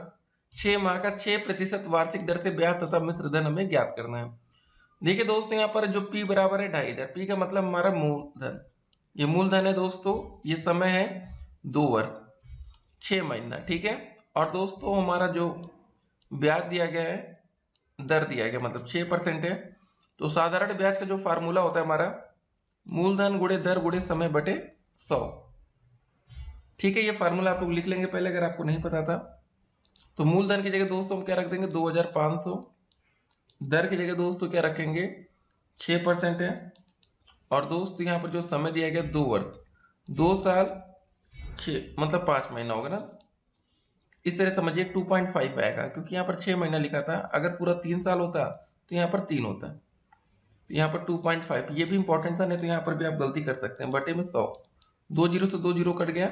6 माह का 6% वार्षिक दर से ब्याज तथा मिश्र धन हमें ज्ञात करना है। देखिए दोस्तों यहाँ पर जो P बराबर है 2500, P का मतलब हमारा मूलधन, ये मूलधन है दोस्तों, ये समय है 2 वर्ष 6 महीना, ठीक है। और दोस्तों हमारा जो ब्याज दिया गया है, दर दिया गया मतलब 6% है। तो साधारण ब्याज का जो फार्मूला होता है हमारा मूलधन गुणे दर गुणे समय बटे 100, ठीक है। ये फार्मूला आप लोग लिख लेंगे पहले अगर आपको नहीं पता था। तो मूलधन की जगह दोस्तों हम क्या रख देंगे 2500, दर की जगह दोस्तों क्या रखेंगे 6% है, और दोस्तों यहाँ पर जो समय दिया गया 2 वर्ष, 2 साल 6 मतलब 5 महीना होगा ना, इस तरह समझिए 2.5 आएगा, क्योंकि यहाँ पर 6 महीना लिखा था, अगर पूरा 3 साल होता तो यहाँ पर 3 होता, तो यहाँ पर 2.5 ये भी इंपॉर्टेंट था, नहीं तो यहाँ पर भी आप गलती कर सकते हैं। बटे में 100, 2 जीरो से 2 जीरो कट गया,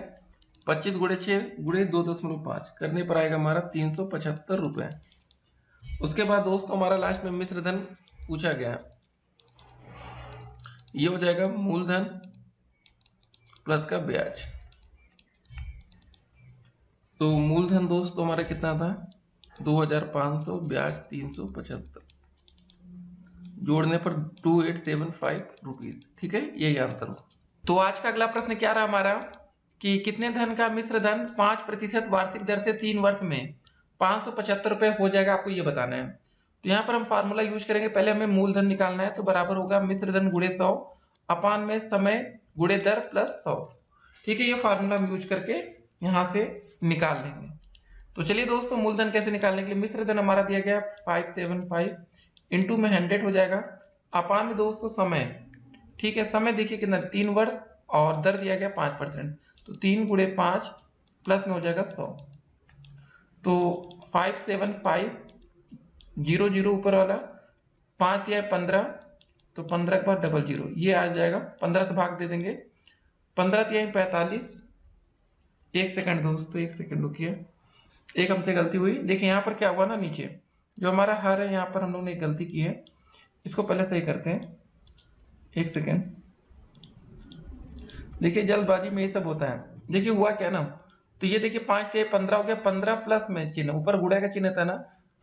25 गुणे 6 गुणे 2.5 करने पर आएगा हमारा 375 रुपए। उसके बाद दोस्तों हमारा लास्ट में मिश्र धन पूछा गया, ये हो जाएगा मूलधन प्लस का ब्याज। तो मूलधन दोस्तों हमारा कितना था 2500, ब्याज 375, जोड़ने पर 2875 रुपीज, ठीक है यही आंसर हो। तो आज का अगला प्रश्न क्या रहा हमारा कि कितने धन का मिश्र धन 5% वार्षिक दर से 3 वर्ष में 575 रुपए हो जाएगा, आपको ये बताना है। तो यहाँ पर हम फार्मूला यूज करेंगे, पहले हमें मूलधन निकालना है, तो बराबर होगा मिश्र धन गुणे 100 अपान में समय गुणे दर प्लस 100, ठीक है। ये फार्मूला हम यूज करके यहाँ से निकाल लेंगे। तो चलिए दोस्तों मूलधन कैसे निकालने के लिए, मिश्र धन हमारा दिया गया 575, इंटू में 100 हो जाएगा, अपान में दोस्तों समय, ठीक है समय देखिए कितना 3 वर्ष, और दर दिया गया 5%, तो 3 गुणे 5 प्लस में हो जाएगा 100, तो 575 जीरो जीरो ऊपर वाला 5 या 15, तो 15 के बाद 00 ये आ जाएगा, 15 से भाग दे देंगे, 15 या 45, 1 सेकंड दोस्तों 1 सेकंड रुकिए, एक हमसे गलती हुई। देखिए यहाँ पर क्या हुआ ना, नीचे जो हमारा हर है यहाँ पर हम लोग ने एक गलती की है, इसको पहले सही करते हैं। एक सेकेंड, देखिए जल्दबाजी में ये सब होता है। देखिए हुआ क्या ना, तो ये देखिए 5 थे 15 हो गया, 15 प्लस में चिन्ह ऊपर गुणा का चिन्ह था ना,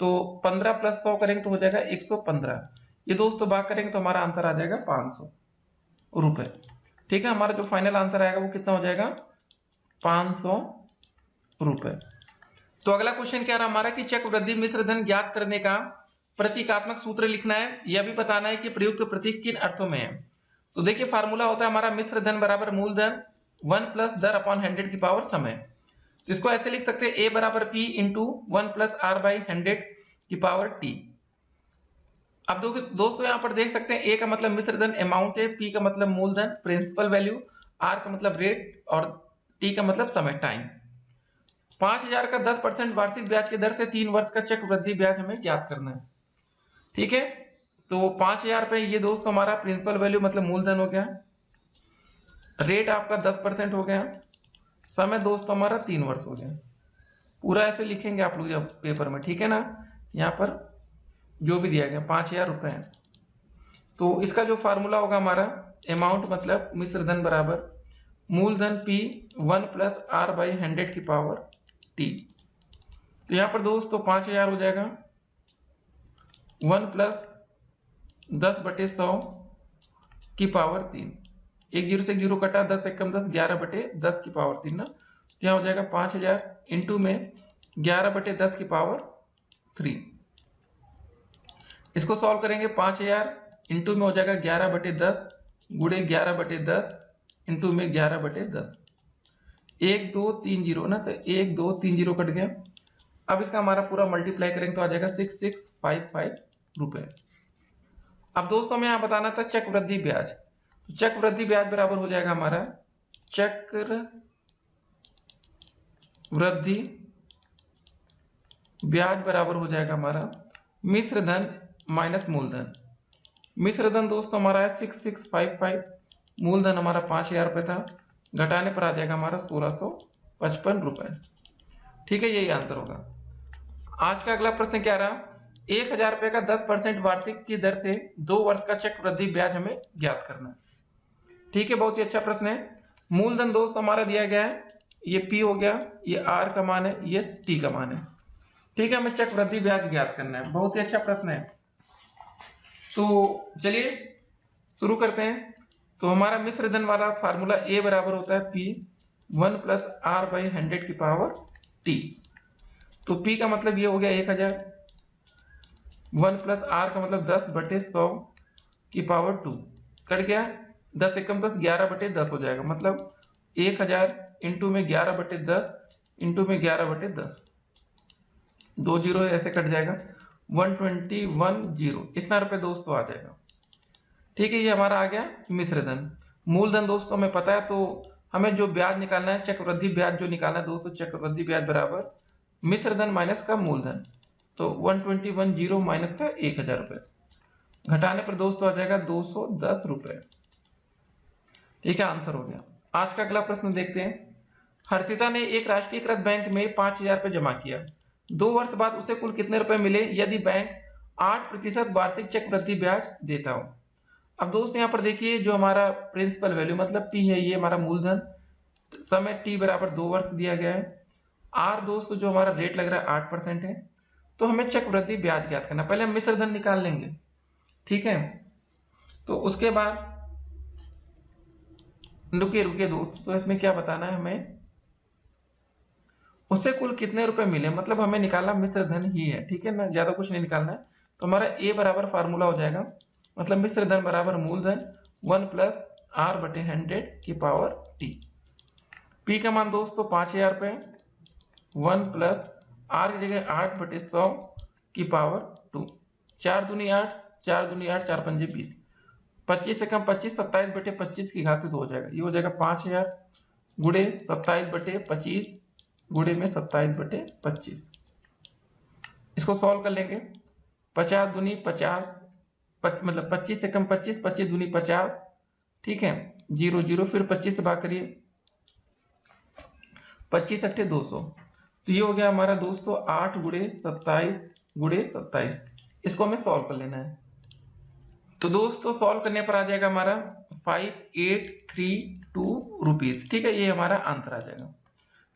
तो 15 प्लस 100 करेंगे तो हो जाएगा 115। ये दोस्तों भाग करेंगे तो हमारा आंसर आ जाएगा 500 रुपए। ठीक है, हमारा जो फाइनल आंसर आएगा वो कितना हो जाएगा, 500 रुपए। तो अगला क्वेश्चन क्या रहा हमारा कि चक्रवृद्धि मिश्र धन ज्ञात करने का प्रतीकात्मक सूत्र लिखना है, यह भी बताना है कि प्रयुक्त प्रतीक किन अर्थों में है। तो देखिए फार्मूला होता है हमारा मिश्र धन बराबर मूलधन 1 प्लस दर अपॉन 100 की पावर समय। तो इसको ऐसे लिख सकते हैं, ए बराबर P into 1 plus R by 100 की पावर टी। अब दोस्तों यहाँ पर देख सकते हैं, ए का मतलब मिश्र धन अमाउंट है, पी का मतलब मूलधन प्रिंसिपल वैल्यू, आर का मतलब रेट और टी का मतलब समय टाइम। 5000 का 10% वार्षिक ब्याज की दर से 3 वर्ष का चक्रवृद्धि ब्याज हमें ज्ञात करना है। ठीक है, तो 5000 पे ये दोस्त हमारा प्रिंसिपल वैल्यू मतलब मूलधन हो गया, रेट आपका 10% हो गया, समय दोस्तों हमारा 3 वर्ष हो गया। पूरा ऐसे लिखेंगे आप लोग जब पेपर में, ठीक है ना। यहाँ पर जो भी दिया गया 5000 रुपये है, तो इसका जो फार्मूला होगा हमारा अमाउंट मतलब मिश्र धन बराबर मूलधन P 1 प्लस आर बाई 100 की पावर T। तो यहाँ पर दोस्तों 5000 हो जाएगा 1 प्लस 10/100 की पावर 3, एक जीरो से एक जीरो कटा, 10 एक कम 10, 11/10 की पावर 3 ना। तो यहाँ हो जाएगा 5000 इंटू में 11/10 की पावर 3। इसको सॉल्व करेंगे, 5000 इंटू में हो जाएगा 11/10 गुणे 11/10 इंटू में 11/10, 1 2 3 जीरो ना, तो 1 2 3 जीरो कट गया। अब इसका हमारा पूरा मल्टीप्लाई करेंगे तो आ जाएगा 6655 रुपए। अब दोस्तों मैं यहाँ बताना था चक्रवृद्धि ब्याज, तो चक्रवृद्धि ब्याज बराबर हो जाएगा हमारा चक्रवृद्धि ब्याज बराबर हो जाएगा हमारा मिश्र धन माइनस मूलधन। मिश्र धन दोस्तों हमारा है 6655, मूलधन हमारा 5000 रुपये था, घटाने पर आ जाएगा हमारा 1655 रुपए। ठीक है, यही आंसर होगा। आज का अगला प्रश्न क्या रहा, 1000 रुपये का 10% वार्षिक की दर से 2 वर्ष का चक्रवृद्धि ब्याज हमें ज्ञात करना है। ठीक है, बहुत ही अच्छा प्रश्न है। मूलधन दोस्त हमारा दिया गया है, ये P हो गया, ये R का मान है, ये T का मान है। ठीक है, हमें चक्रवृद्धि ब्याज ज्ञात करना है, बहुत ही अच्छा प्रश्न है। तो चलिए शुरू करते हैं। तो हमारा मिश्र धन वाला फार्मूला A बराबर होता है P 1 प्लस आर बाई 100 की पावर T। तो P का मतलब ये हो गया 1000, 1 प्लस आर का मतलब 10/100 की पावर 2, कट गया 10 एकम 10, 11/10 हो जाएगा, मतलब 1000 इंटू में 11/10 इंटू में 11/10, 2 जीरो ऐसे कट जाएगा, 121 इतना रुपए दोस्तों आ जाएगा। ठीक है, ये हमारा आ गया मिश्र धन। मूलधन दोस्तों हमें पता है, तो हमें जो ब्याज निकालना है चक्रवृद्धि ब्याज जो निकालना है दोस्तों, चक्रवृद्धि ब्याज बराबर मिश्र धन माइनस का मूलधन, तो 121 माइनस का 1000 रुपये, घटाने पर दोस्तों आ जाएगा 210 रुपये। ठीक है, आंसर हो गया। आज का अगला प्रश्न देखते हैं। हर्षिता ने एक राष्ट्रीयकृत बैंक में 5000 रुपये जमा किया, 2 वर्ष बाद उसे कुल कितने रुपए मिले यदि बैंक 8% वार्षिक चक्रवृद्धि ब्याज देता हो। अब दोस्त यहाँ पर देखिए जो हमारा प्रिंसिपल वैल्यू मतलब P है, ये हमारा मूलधन, समय T बराबर 2 वर्ष दिया गया है, R दोस्त जो हमारा रेट लग रहा है 8% है, तो हमें चक्रवृद्धि ब्याज ज्ञात करना। पहले हम मिश्र धन निकाल लेंगे, ठीक है। तो उसके बाद रुकिए दोस्त, तो इसमें क्या बताना है हमें, उससे कुल कितने रुपए मिले, मतलब हमें निकालना मिश्र धन ही है, ठीक है ना, ज्यादा कुछ नहीं निकालना है। तो हमारा A बराबर फार्मूला हो जाएगा, मतलब मिश्र धन बराबर मूलधन 1 प्लस आर बटे 100 की पावर T। P का मान दोस्तों 5000 रुपये, 1 प्लस आर की जगह 8/100 की पावर 2, 4 दूनी 8, 4 दूनी 8, 4 पंजे 20, 25 से कम 25, 27/25 की घात 2 हो जाएगा, ये हो जाएगा 5000 गुणे 27/25 गुणे में 27/25। इसको सॉल्व कर लेंगे, 50 दूनी 50, मतलब 25 से कम 25, 25 दूनी 50, ठीक है, 0 0, फिर 25 से भाग करिए, 25 अट्ठे 200, तो ये हो गया हमारा दोस्तों 8 गुणे 27 गुणे 27। इसको हमें सॉल्व कर लेना है। तो दोस्तों सॉल्व करने पर आ जाएगा हमारा 5832 रुपीज। ठीक है, ये हमारा आंसर आ जाएगा।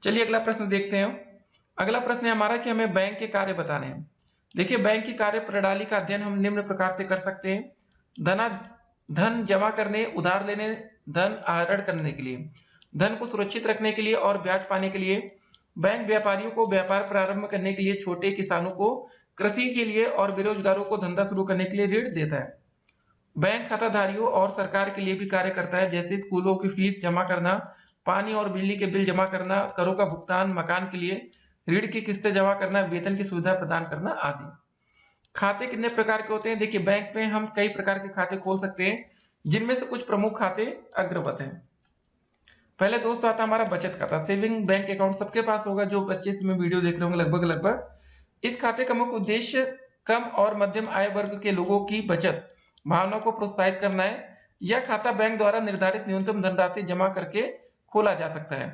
चलिए अगला प्रश्न देखते हैं। अगला प्रश्न है हमारा कि हमें बैंक के कार्य बताने हैं। देखिए, बैंक की कार्य प्रणाली का अध्ययन हम निम्न प्रकार से कर सकते हैं। धन जमा करने, उधार लेने, धन आहरण करने के लिए, धन को सुरक्षित रखने के लिए और ब्याज पाने के लिए। बैंक व्यापारियों को व्यापार प्रारंभ करने के लिए, छोटे किसानों को कृषि के लिए और बेरोजगारों को धंधा शुरू करने के लिए ऋण देता है। बैंक खाताधारियों और सरकार के लिए भी कार्य करता है, जैसे स्कूलों की फीस जमा करना, पानी और बिजली के बिल जमा करना, करों का भुगतान, मकान के लिए ऋण की किस्तें जमा करना, वेतन की सुविधा प्रदान करना आदि। खाते कितने प्रकार के होते हैं? देखिए, बैंक में हम कई प्रकार के खाते खोल सकते हैं, जिनमें से कुछ प्रमुख खाते अग्रवत हैं। पहले दोस्तों आता है हमारा बचत खाता, सेविंग बैंक अकाउंट। सबके पास होगा, जो बच्चे इसमें वीडियो देख रहे होंगे लगभग। इस खाते का मुख्य उद्देश्य कम और मध्यम आय वर्ग के लोगों की बचत भावना को प्रोत्साहित करना है। यह खाता बैंक द्वारा निर्धारित न्यूनतम धनराशि जमा करके खोला जा सकता है।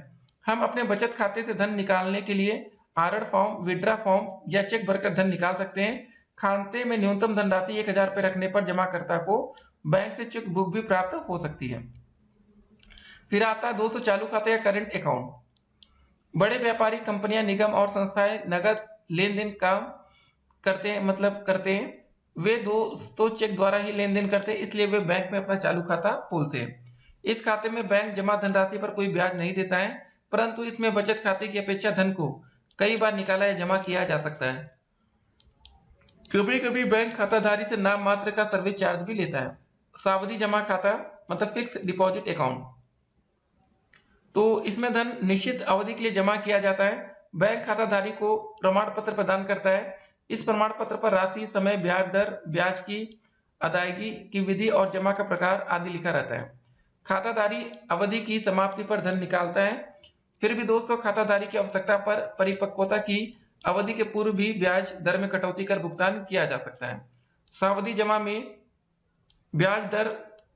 हम अपने बचत खाते से धन निकालने के लिए आहरण फॉर्म, विड्रा फॉर्म या चेक भरकर धन निकाल सकते हैं। खाते में न्यूनतम धनराशि 1000 रुपये रखने पर जमाकर्ता को बैंक से चेक बुक भी प्राप्त हो सकती है। फिर आता है दोस्तों चालू खाता या करंट अकाउंट। बड़े व्यापारी, कंपनियां, निगम और संस्थाएं नगद लेन देन काम करते हैं। वे दोस्तों चेक द्वारा ही लेन देन करते हैं, इसलिए वे बैंक में अपना चालू खाता खोलते हैं। इस खाते में बैंक जमा धनराशि पर कोई ब्याज नहीं देता है, परंतु इसमें बचत खाते की अपेक्षा धन को कई बार निकाला या जमा किया जा सकता है। कभी कभी बैंक खाताधारी से नाम मात्र का सर्विस चार्ज भी लेता है। सावधि जमा खाता मतलब फिक्स डिपॉजिट अकाउंट, तो इसमें धन निश्चित अवधि के लिए जमा किया जाता है। बैंक खाताधारी को प्रमाण पत्र प्रदान करता है। इस प्रमाण पत्र पर राशि, समय, ब्याज दर, ब्याज की अदायगी की विधि और जमा का प्रकार आदि लिखा रहता है। खाताधारी अवधि की समाप्ति पर धन निकालता है। फिर भी दोस्तों खाताधारी की आवश्यकता पर परिपक्वता की अवधि के पूर्व भी ब्याज दर में कटौती कर भुगतान किया जा सकता है। सावधि जमा में ब्याज दर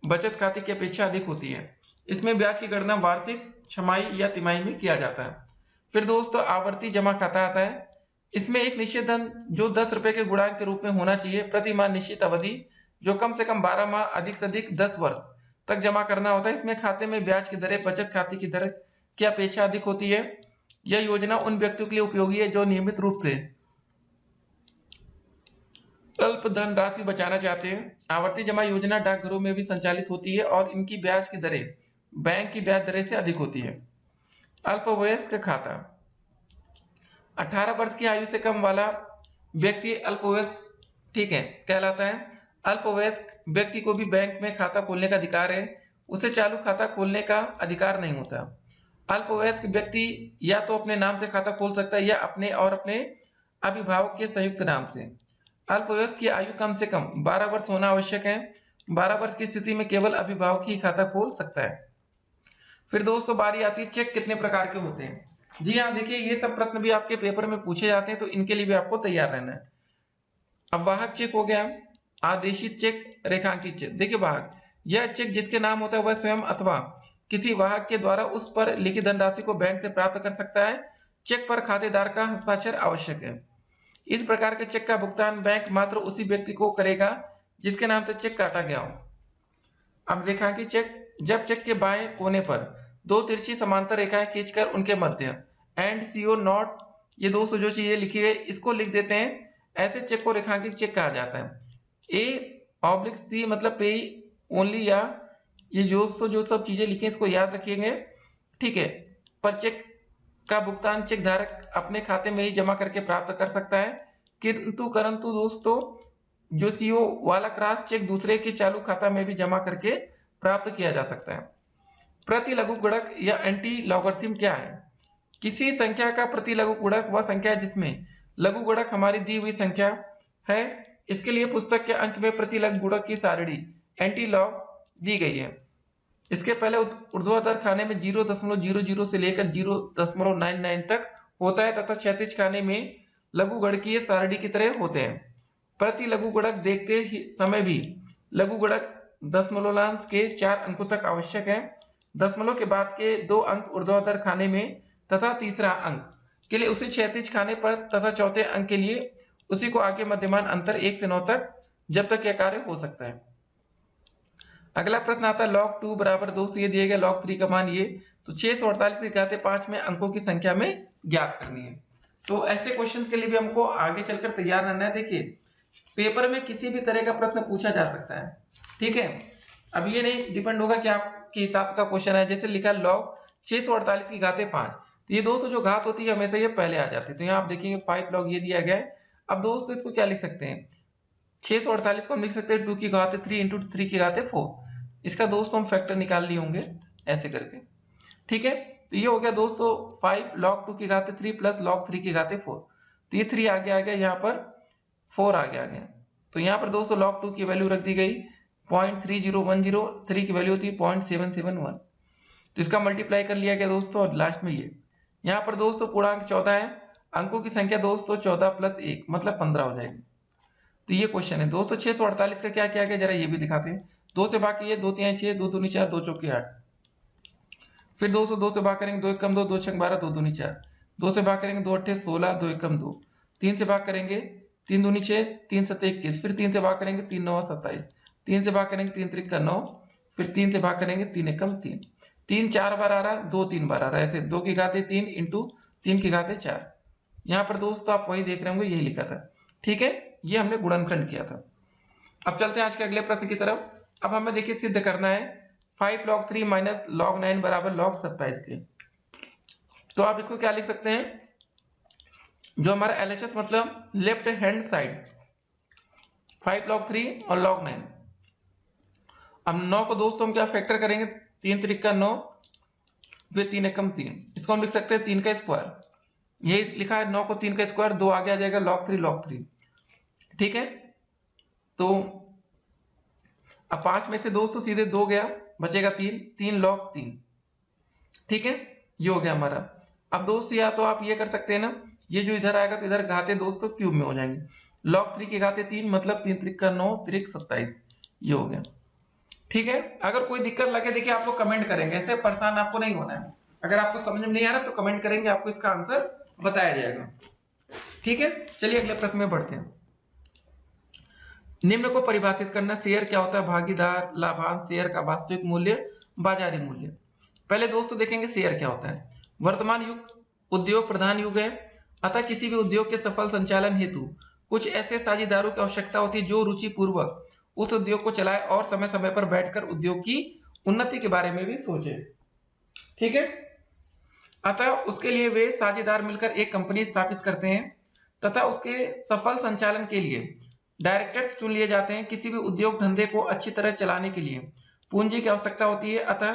बचत खाते की अपेक्षा अधिक होती है। इसमें ब्याज की गणना वार्षिक, छमाही या तिमाही में किया जाता है। फिर दोस्तों आवर्ती जमा खाता आता है। इसमें एक निश्चित धन जो 10 रुपए के गुणांक के रूप में होना चाहिए, प्रति माह निश्चित अवधि जो कम से कम 12 माह, अधिक से अधिक 10 वर्ष तक जमा करना होता है। इसमें खाते में ब्याज की दरें बचत खाते की दर की अपेक्षा अधिक होती है। यह योजना उन व्यक्तियों के लिए उपयोगी है जो नियमित रूप से अल्प धन राशि बचाना चाहते हैं। आवर्ती जमा योजना डाकघरों में भी संचालित होती है और इनकी ब्याज की दरें बैंक की ब्याज दरें से अधिक होती है। अल्पवयस्क खाता, 18 वर्ष की आयु से कम वाला व्यक्ति अल्पवयस्क ठीक है कहलाता है। अल्पवयस्क व्यक्ति को भी बैंक में खाता खोलने का अधिकार है, उसे चालू खाता खोलने का अधिकार नहीं होता। अल्पवयस्क व्यक्ति या तो अपने नाम से खाता खोल सकता है या अपने और अपने अभिभावक के संयुक्त नाम से। अल्पवयस्क की आयु कम से कम 12 वर्ष होना आवश्यक है। 12 वर्ष की स्थिति में केवल अभिभावक ही खाता खोल सकता है। फिर दोस्तों बारी आती है चेक कितने प्रकार के होते हैं। जी हाँ, देखिए ये सब प्रश्न भी आपके पेपर में पूछे जाते हैं, तो इनके लिए भी आपको तैयार रहना है। अब वाहक चेक हो गया, आदेशित चेक, रेखांकित चेक। देखिए वाहक, यह चेक जिसके नाम होता है वह स्वयं अथवा किसी वाहक के द्वारा उस पर लिखित धनराशि को बैंक से प्राप्त कर सकता है। चेक पर खातेदार का हस्ताक्षर आवश्यक है। इस प्रकार के चेक का भुगतान बैंक मात्र उसी व्यक्ति को करेगा जिसके नाम से चेक काटा गया हो। अब रेखांकित चेक, जब चेक के बाएं कोने पर दो तिरछी समांतर रेखाएं खींचकर उनके मध्य एंड सीओ नॉट, ये दोस्तों जो चीजें लिखी है इसको लिख देते हैं, ऐसे चेक को रेखांकित चेक कहा जाता है। A/C मतलब पे ओनली, या ये दोस्तों जो सब चीजें लिखी हैं इसको याद रखिएगा, ठीक है। पर चेक का भुगतान चेक धारक अपने खाते में ही जमा करके प्राप्त कर सकता है, परंतु दोस्तों जो सीओ वाला क्रॉस चेक दूसरे के चालू खाता में भी जमा करके प्राप्त किया जा सकता है। प्रति लघु गुणक या एंटी लॉगरिथम क्या है? किसी संख्या का प्रति लघु गुणक वह संख्या है जिसमें लघु गुणक हमारी दी हुई संख्या है। इसके लिए पुस्तक के अंक में प्रति लघु गुणक की सारणी एंटी लॉग दी गई है। इसके पहले ऊर्ध्वाधर खाने में 0.00 से लेकर 0.99 तक होता है तथा क्षैतिज खाने में लघु गणकीय सारणी की तरह होते हैं। प्रति लघु गुणक देखते समय भी लघु गुणक दशमलवांश के 4 अंकों तक आवश्यक है। दशमलव के बाद के 2 अंक ऊर्ध्वाधर खाने में तथा तीसरा अंक के लिए उसी क्षैतिज खाने पर तथा चौथे अंक के लिए उसी को आगे मध्यमान अंतर 1 से 9 तक जब तक यह कार्य हो सकता है। अगला प्रश्न आता है log 2 बराबर 2 से ये दिया गया log 3 का मान ये, तो 648 की घात 5 में अंकों की संख्या में ज्ञात करनी है। तो ऐसे क्वेश्चन के लिए भी हमको आगे चलकर तैयार रहना है। देखिए पेपर में किसी भी तरह का प्रश्न पूछा जा सकता है, ठीक है। अब ये नहीं डिपेंड होगा कि आपके हिसाब का क्वेश्चन है। जैसे लिखा log 648 की घात 5, तो ये दोस्तों जो घात होती है हमेशा ये पहले आ जाती है। तो यहाँ आप देखेंगे 5 log ये दिया गया है। अब दोस्तों इसको क्या लिख सकते हैं, 648 को हम लिख सकते हैं 2 की घात 3 इंटू 3 की घात 4। इसका दोस्तों हम फैक्टर निकाल लिए होंगे ऐसे करके, ठीक है। तो ये हो गया दोस्तों 5 log 2 की घात 3 प्लस log 3 की घात 4। तो ये 3 आगे आ गया, यहाँ पर 4 आगे आ गया। तो यहाँ पर दोस्तों log 2 की वैल्यू रख दी गई 0.3010, 3 की वैल्यू होती है 0.771। तो इसका मल्टीप्लाई कर लिया गया दोस्तों, और लास्ट में ये यहाँ पर दोस्तों पूर्णांक 14 है, अंकों की संख्या दोस्तों 14 प्लस 1 मतलब 15 हो जाएगी। तो ये क्वेश्चन है दोस्तों। 648 का क्या किया गया जरा ये भी दिखाते हैं। 2 से भाग किए 2 3 6, 2 दूनी 4, 2 चौके 8। फिर दोस्तों 2 से भाग करेंगे 2 एकम 2, 2 छक 12, 2 दूनी 4। 2 से भाग करेंगे 2 अट्ठे 16, 2 एकम 2। 3 से भाग करेंगे 3 दूनी 6, 3 सत्ते 21। फिर 3 से भाग करेंगे 3 9 27। 3 से भाग करेंगे 3 त्रिक 9। फिर 3 से भाग करेंगे 3 एकम 3। 3 4 बार आ रहा है, 2 3 बार आ रहा है, ऐसे 2 की घाते 3 इंटू 3 की घाते 4। यहाँ पर दोस्तों आप वही देख रहे होंगे, यही लिखा था, ठीक है। ये हमने गुणनखंड किया था। अब चलते हैं आज के अगले प्रश्न की तरफ। अब हमें देखिए सिद्ध करना है 5 log 3 माइनस log 9 बराबर log 27 के। तो आप इसको क्या लिख सकते हैं, जो हमारा LHS मतलब लेफ्ट हैंड साइड 5 log 3 और log 9। अब 9 को दोस्तों हम क्या फैक्टर करेंगे, 3 त्रिक का 9, फिर 3 एकम 3। इसको हम लिख सकते हैं 3 का स्क्वायर। यही लिखा है 9 को 3 का स्क्वायर, 2 आगे आ जाएगा log 3, ठीक है। तो अब 5 में से दोस्तों सीधे 2 गया, बचेगा 3 log 3, ठीक है। ये हो गया हमारा। अब दोस्तों या तो आप ये कर सकते हैं ना, ये जो इधर आएगा तो इधर घाते दोस्तों क्यूब में हो जाएंगे। log 3 की घाते 3 मतलब 3 त्रिक का 9, त्रिक 27। ये हो गया, ठीक है। अगर कोई दिक्कत लगे देखिए आप लोग कमेंट करेंगे, ऐसे परेशान आपको नहीं होना है। अगर आपको समझ में नहीं आ रहा तो कमेंट करेंगे, आपको इसका आंसर बताया जाएगा, ठीक है। चलिए अगले प्रश्न में बढ़ते हैं। निम्न को परिभाषित करना, शेयर क्या होता है, भागीदार, लाभांश, शेयर का वास्तविक मूल्य, बाजारी मूल्य। पहले दोस्तों देखेंगे शेयर क्या होता है। वर्तमान युग उद्योग प्रधान युग है, अतः किसी भी उद्योग के सफल संचालन हेतु कुछ ऐसे साझेदारों की आवश्यकता होती है जो रुचि पूर्वक उस उद्योग को चलाए और समय समय पर बैठकर उद्योग की उन्नति के बारे में भी सोचे, ठीक है। अतः उसके लिए वे साझेदार मिलकर एक कंपनी स्थापित करते हैं तथा उसके सफल संचालन के लिए डायरेक्टर्स चुन लिए जाते हैं। किसी भी उद्योग धंधे को अच्छी तरह चलाने के लिए पूंजी की आवश्यकता होती है, अतः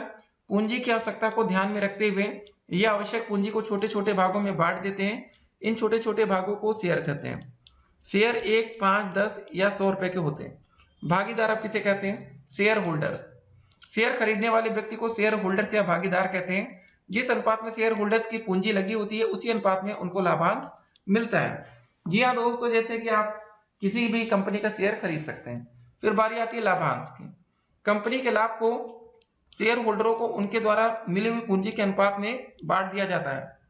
पूंजी की आवश्यकता को ध्यान में रखते हुए यह आवश्यक पूंजी को छोटे छोटे भागों में बांट देते हैं। इन छोटे छोटे भागों को शेयर कहते हैं। शेयर 1, 5, 10 या 100 रुपए के होते हैं। भागीदार आप किसे कहते हैं, शेयर होल्डर। शेयर खरीदने वाले व्यक्ति को शेयर होल्डर्स या भागीदार कहते हैं। जिस अनुपात में शेयर होल्डर्स की पूंजी लगी होती है उसी अनुपात में उनको लाभांश मिलता है। जी हाँ दोस्तों, जैसे कि आप किसी भी कंपनी का शेयर खरीद सकते हैं। फिर बारी आती है लाभांश की। कंपनी के लाभ को शेयर होल्डरों को उनके द्वारा मिली हुई पूंजी के अनुपात में बांट दिया जाता है।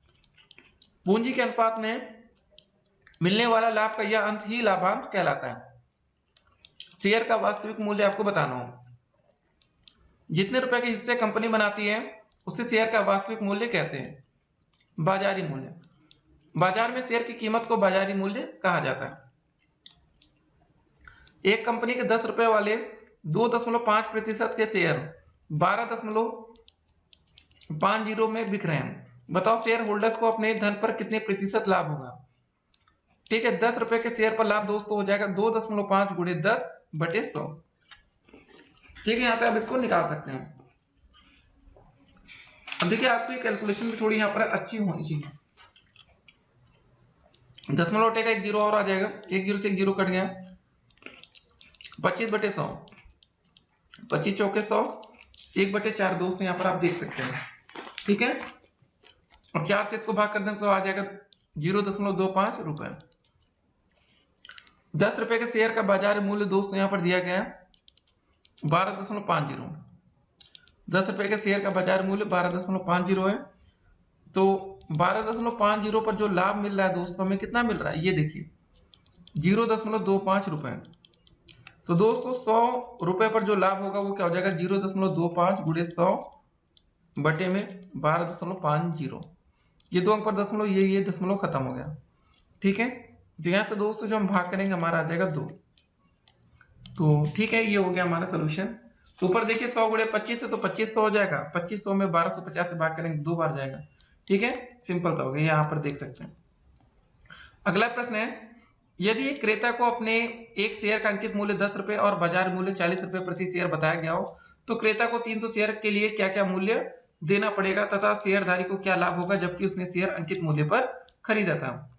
पूंजी के अनुपात में मिलने वाला लाभ का यह अंत ही लाभांश कहलाता है। शेयर का वास्तविक मूल्य आपको बताना हो, जितने रुपए के हिस्से कंपनी बनाती है उसे शेयर का वास्तविक मूल्य कहते हैं। बाजारी मूल्य, बाजार में शेयर की कीमत को बाजारी मूल्य कहा जाता है। एक कंपनी के 10 रुपए वाले 2.5% के शेयर 12.50 में बिक रहे हैं। बताओ शेयर होल्डर्स को अपने धन पर कितने प्रतिशत लाभ होगा, ठीक है। 10 रुपए के शेयर पर लाभ दोस्तों हो जाएगा 2.5 गुणे 10/100, ठीक है। यहाँ पे आप इसको निकाल सकते हैं। अब देखिए आपकी कैलकुलेशन भी थोड़ी यहाँ पर अच्छी होनी चाहिए। 10 हटेगा 1 जीरो और आ जाएगा, 1 जीरो से 1 जीरो कट गया, 25/100, 25 चौके 100, 1/4 दोस्तों यहाँ पर आप देख सकते हैं, ठीक है। और 4 से इसको भाग कर दें तो आ जाएगा 0.25 रुपए। 10 रुपए के शेयर का बाजार मूल्य दोस्तों यहाँ पर दिया गया है 12.50। 10 रुपए के शेयर का बाजार मूल्य 12.50 है। तो 12.50 पर जो लाभ मिल रहा है दोस्तों हमें कितना मिल रहा है, ये देखिए 0.25 रुपए। तो दोस्तों 100 रुपए पर जो लाभ होगा वो क्या हो जाएगा, 0.25 गुणे 100 बटे में 12.50। ये दो अंक पर दशमलव, ये दशमलव खत्म हो गया। ठीक है, तो यहाँ तो दोस्तों जो हम भाग करेंगे हमारा आ जाएगा 2। तो ठीक है, ये हो गया हमारा सोल्यूशन। तो ऊपर देखिए 100 गुणे 25 है तो 2500 हो जाएगा। 2500 में 1250 से भाग करेंगे 2 बार जाएगा। ठीक है, सिंपल तो हो गया, यहाँ पर देख सकते हैं। अगला प्रश्न है, यदि एक क्रेता को अपने एक शेयर का अंकित मूल्य 10 रुपए और बाजार मूल्य 40 रुपए प्रति शेयर बताया गया हो, तो क्रेता को 300 शेयर के लिए क्या क्या मूल्य देना पड़ेगा तथा शेयरधारी को क्या लाभ होगा जबकि उसने शेयर अंकित मूल्य पर खरीदा था।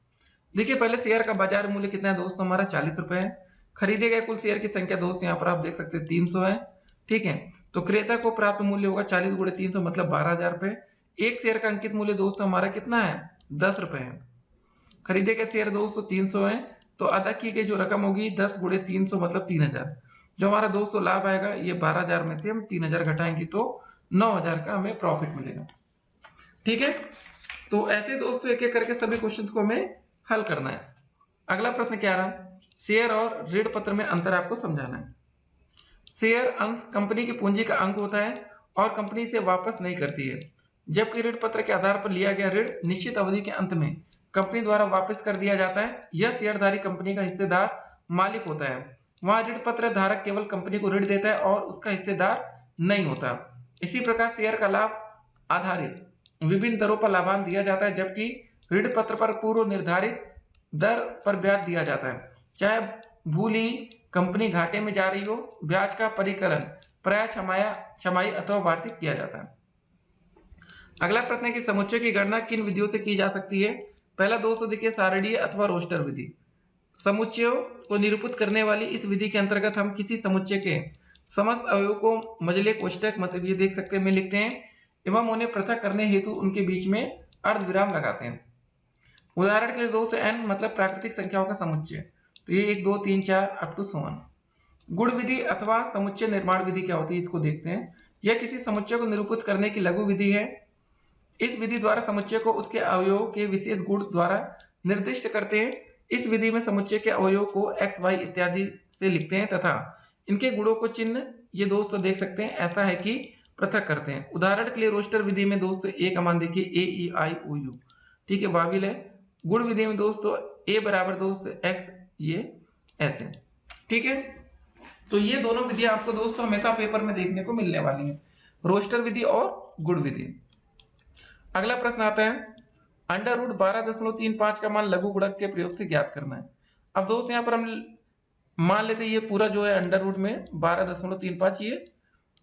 देखिए पहले शेयर का बाजार मूल्य कितना है दोस्तों, हमारा 40 रुपए है। खरीदे गए कुल शेयर की संख्या दोस्तों यहाँ पर आप देख सकते हैं 300 है। ठीक है, तो क्रेता को प्राप्त मूल्य होगा 40 गुणे 300 मतलब 12,000 रुपए। एक शेयर का अंकित मूल्य दोस्तों हमारा कितना है, 10 रुपए है। खरीदे गए शेयर दोस्तों 300 है, तो अदा की गई जो रकम होगी 10 गुणे 300 मतलब 3000। जो हमारा दोस्तों लाभ आएगा ये 12,000 में से हम 3000 घटाएंगे तो 9,000 का हमें प्रॉफिट मिलेगा। ठीक है, तो ऐसे दोस्तों एक एक करके सभी क्वेश्चंस को हमें हल करना है। अगला प्रश्न क्या रहा, शेयर और ऋण पत्र में अंतर आपको समझाना है। शेयर अंश कंपनी की पूंजी का अंग होता है और कंपनी से वापस नहीं करती है, जबकि ऋण पत्र के आधार पर लिया गया ऋण निश्चित अवधि के अंत में कंपनी द्वारा वापस कर दिया जाता है। यह शेयरधारी कंपनी का हिस्सेदार मालिक होता है। वहां ऋण पत्र धारक केवल कंपनी को ऋण देता है और उसका हिस्सेदार नहीं होता। इसी प्रकार शेयर का लाभ आधारित विभिन्न दरों पर लाभांश दिया जाता है, जबकि ऋण पत्र पर पूर्व निर्धारित दर पर ब्याज दिया जाता है। चाहे भूल ही कंपनी घाटे में जा रही हो, ब्याज का परिकलन प्राय छमाही अथवा वार्षिक किया जाता है। अगला प्रश्न है कि समुच्चय की गणना किन विधियों से की जा सकती है। पहला दोस्तों देखिए सारणीय अथवा रोस्टर विधि। समुच्चयों को निरूपित करने वाली इस विधि के अंतर्गत हम किसी समुच्चय के समस्त अवयवों को मजले कोष्ठक मतलब ये देख सकते हैं में लिखते हैं एवं उन्हें पृथक करने हेतु उनके बीच में अर्धविराम लगाते हैं। उदाहरण के लिए 2 से n मतलब प्राकृतिक संख्याओं का समुच्चय, तो ये 1 2 3 4 अप टू 1। गुण विधि अथवा समुच्चय निर्माण विधि क्या होती है इसको देखते हैं। यह किसी समुच्चय को निरूपित करने की लघु विधि है। इस विधि द्वारा समुच्चय को उसके अवयवों के विशेष गुण द्वारा निर्दिष्ट करते हैं। इस विधि में समुच्चय के अवयवों को x y इत्यादि से लिखते हैं तथा इनके गुणों को चिन्ह ये दोस्तों देख सकते हैं ऐसा है कि पृथक करते हैं। उदाहरण के लिए रोस्टर विधि में दोस्तों a का मान देखिए a e i o u, ठीक है, बाबिल है। गुण विधि में दोस्तों a बराबर दोस्तों x ये ऐसे, ठीक है। तो ये दोनों विधियां आपको दोस्तों हमेशा पेपर में देखने को मिलने वाली है, रोस्टर विधि और गुण विधि। अगला प्रश्न आता है, अंडर रूट 12.35 का मान लघु गुणक के प्रयोग से ज्ञात करना है। अब दोस्त यहाँ पर हम मान लेते हैं ये पूरा जो है अंडर रूट में 12.35 ये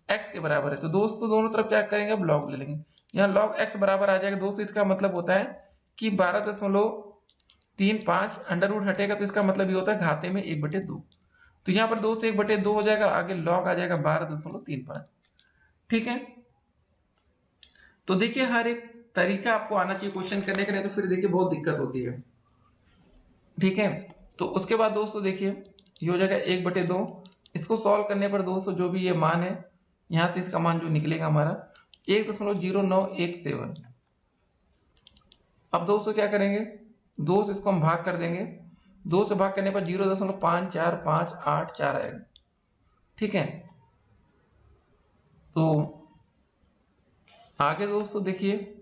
x के बराबर है, तो दोस्तों दोनों तरफ क्या करेंगे अब लॉग ले लेंगे। यहाँ लॉग x बराबर आ जाएगा दोस्तों, इसका मतलब होता है कि 12.35 अंडर रूट हटेगा तो इसका मतलब ये होता है घाते में 1/2। तो यहाँ पर दोस्तों 1/2 हो जाएगा, आगे लॉग आ जाएगा 12.35, ठीक है। तो देखिए हर एक तरीका आपको आना चाहिए क्वेश्चन करने का, नहीं तो फिर देखिए बहुत दिक्कत होती है, ठीक है। तो उसके बाद दोस्तों देखिए ये हो जाएगा 1/2। इसको सॉल्व करने पर दोस्तों जो भी ये मान है यहाँ से इसका मान जो निकलेगा हमारा 1.0917। अब दोस्तों क्या करेंगे, 2 से इसको हम भाग कर देंगे, 2 से भाग करने पर 0.5458 आएगा, ठीक है। तो आगे दोस्तों देखिए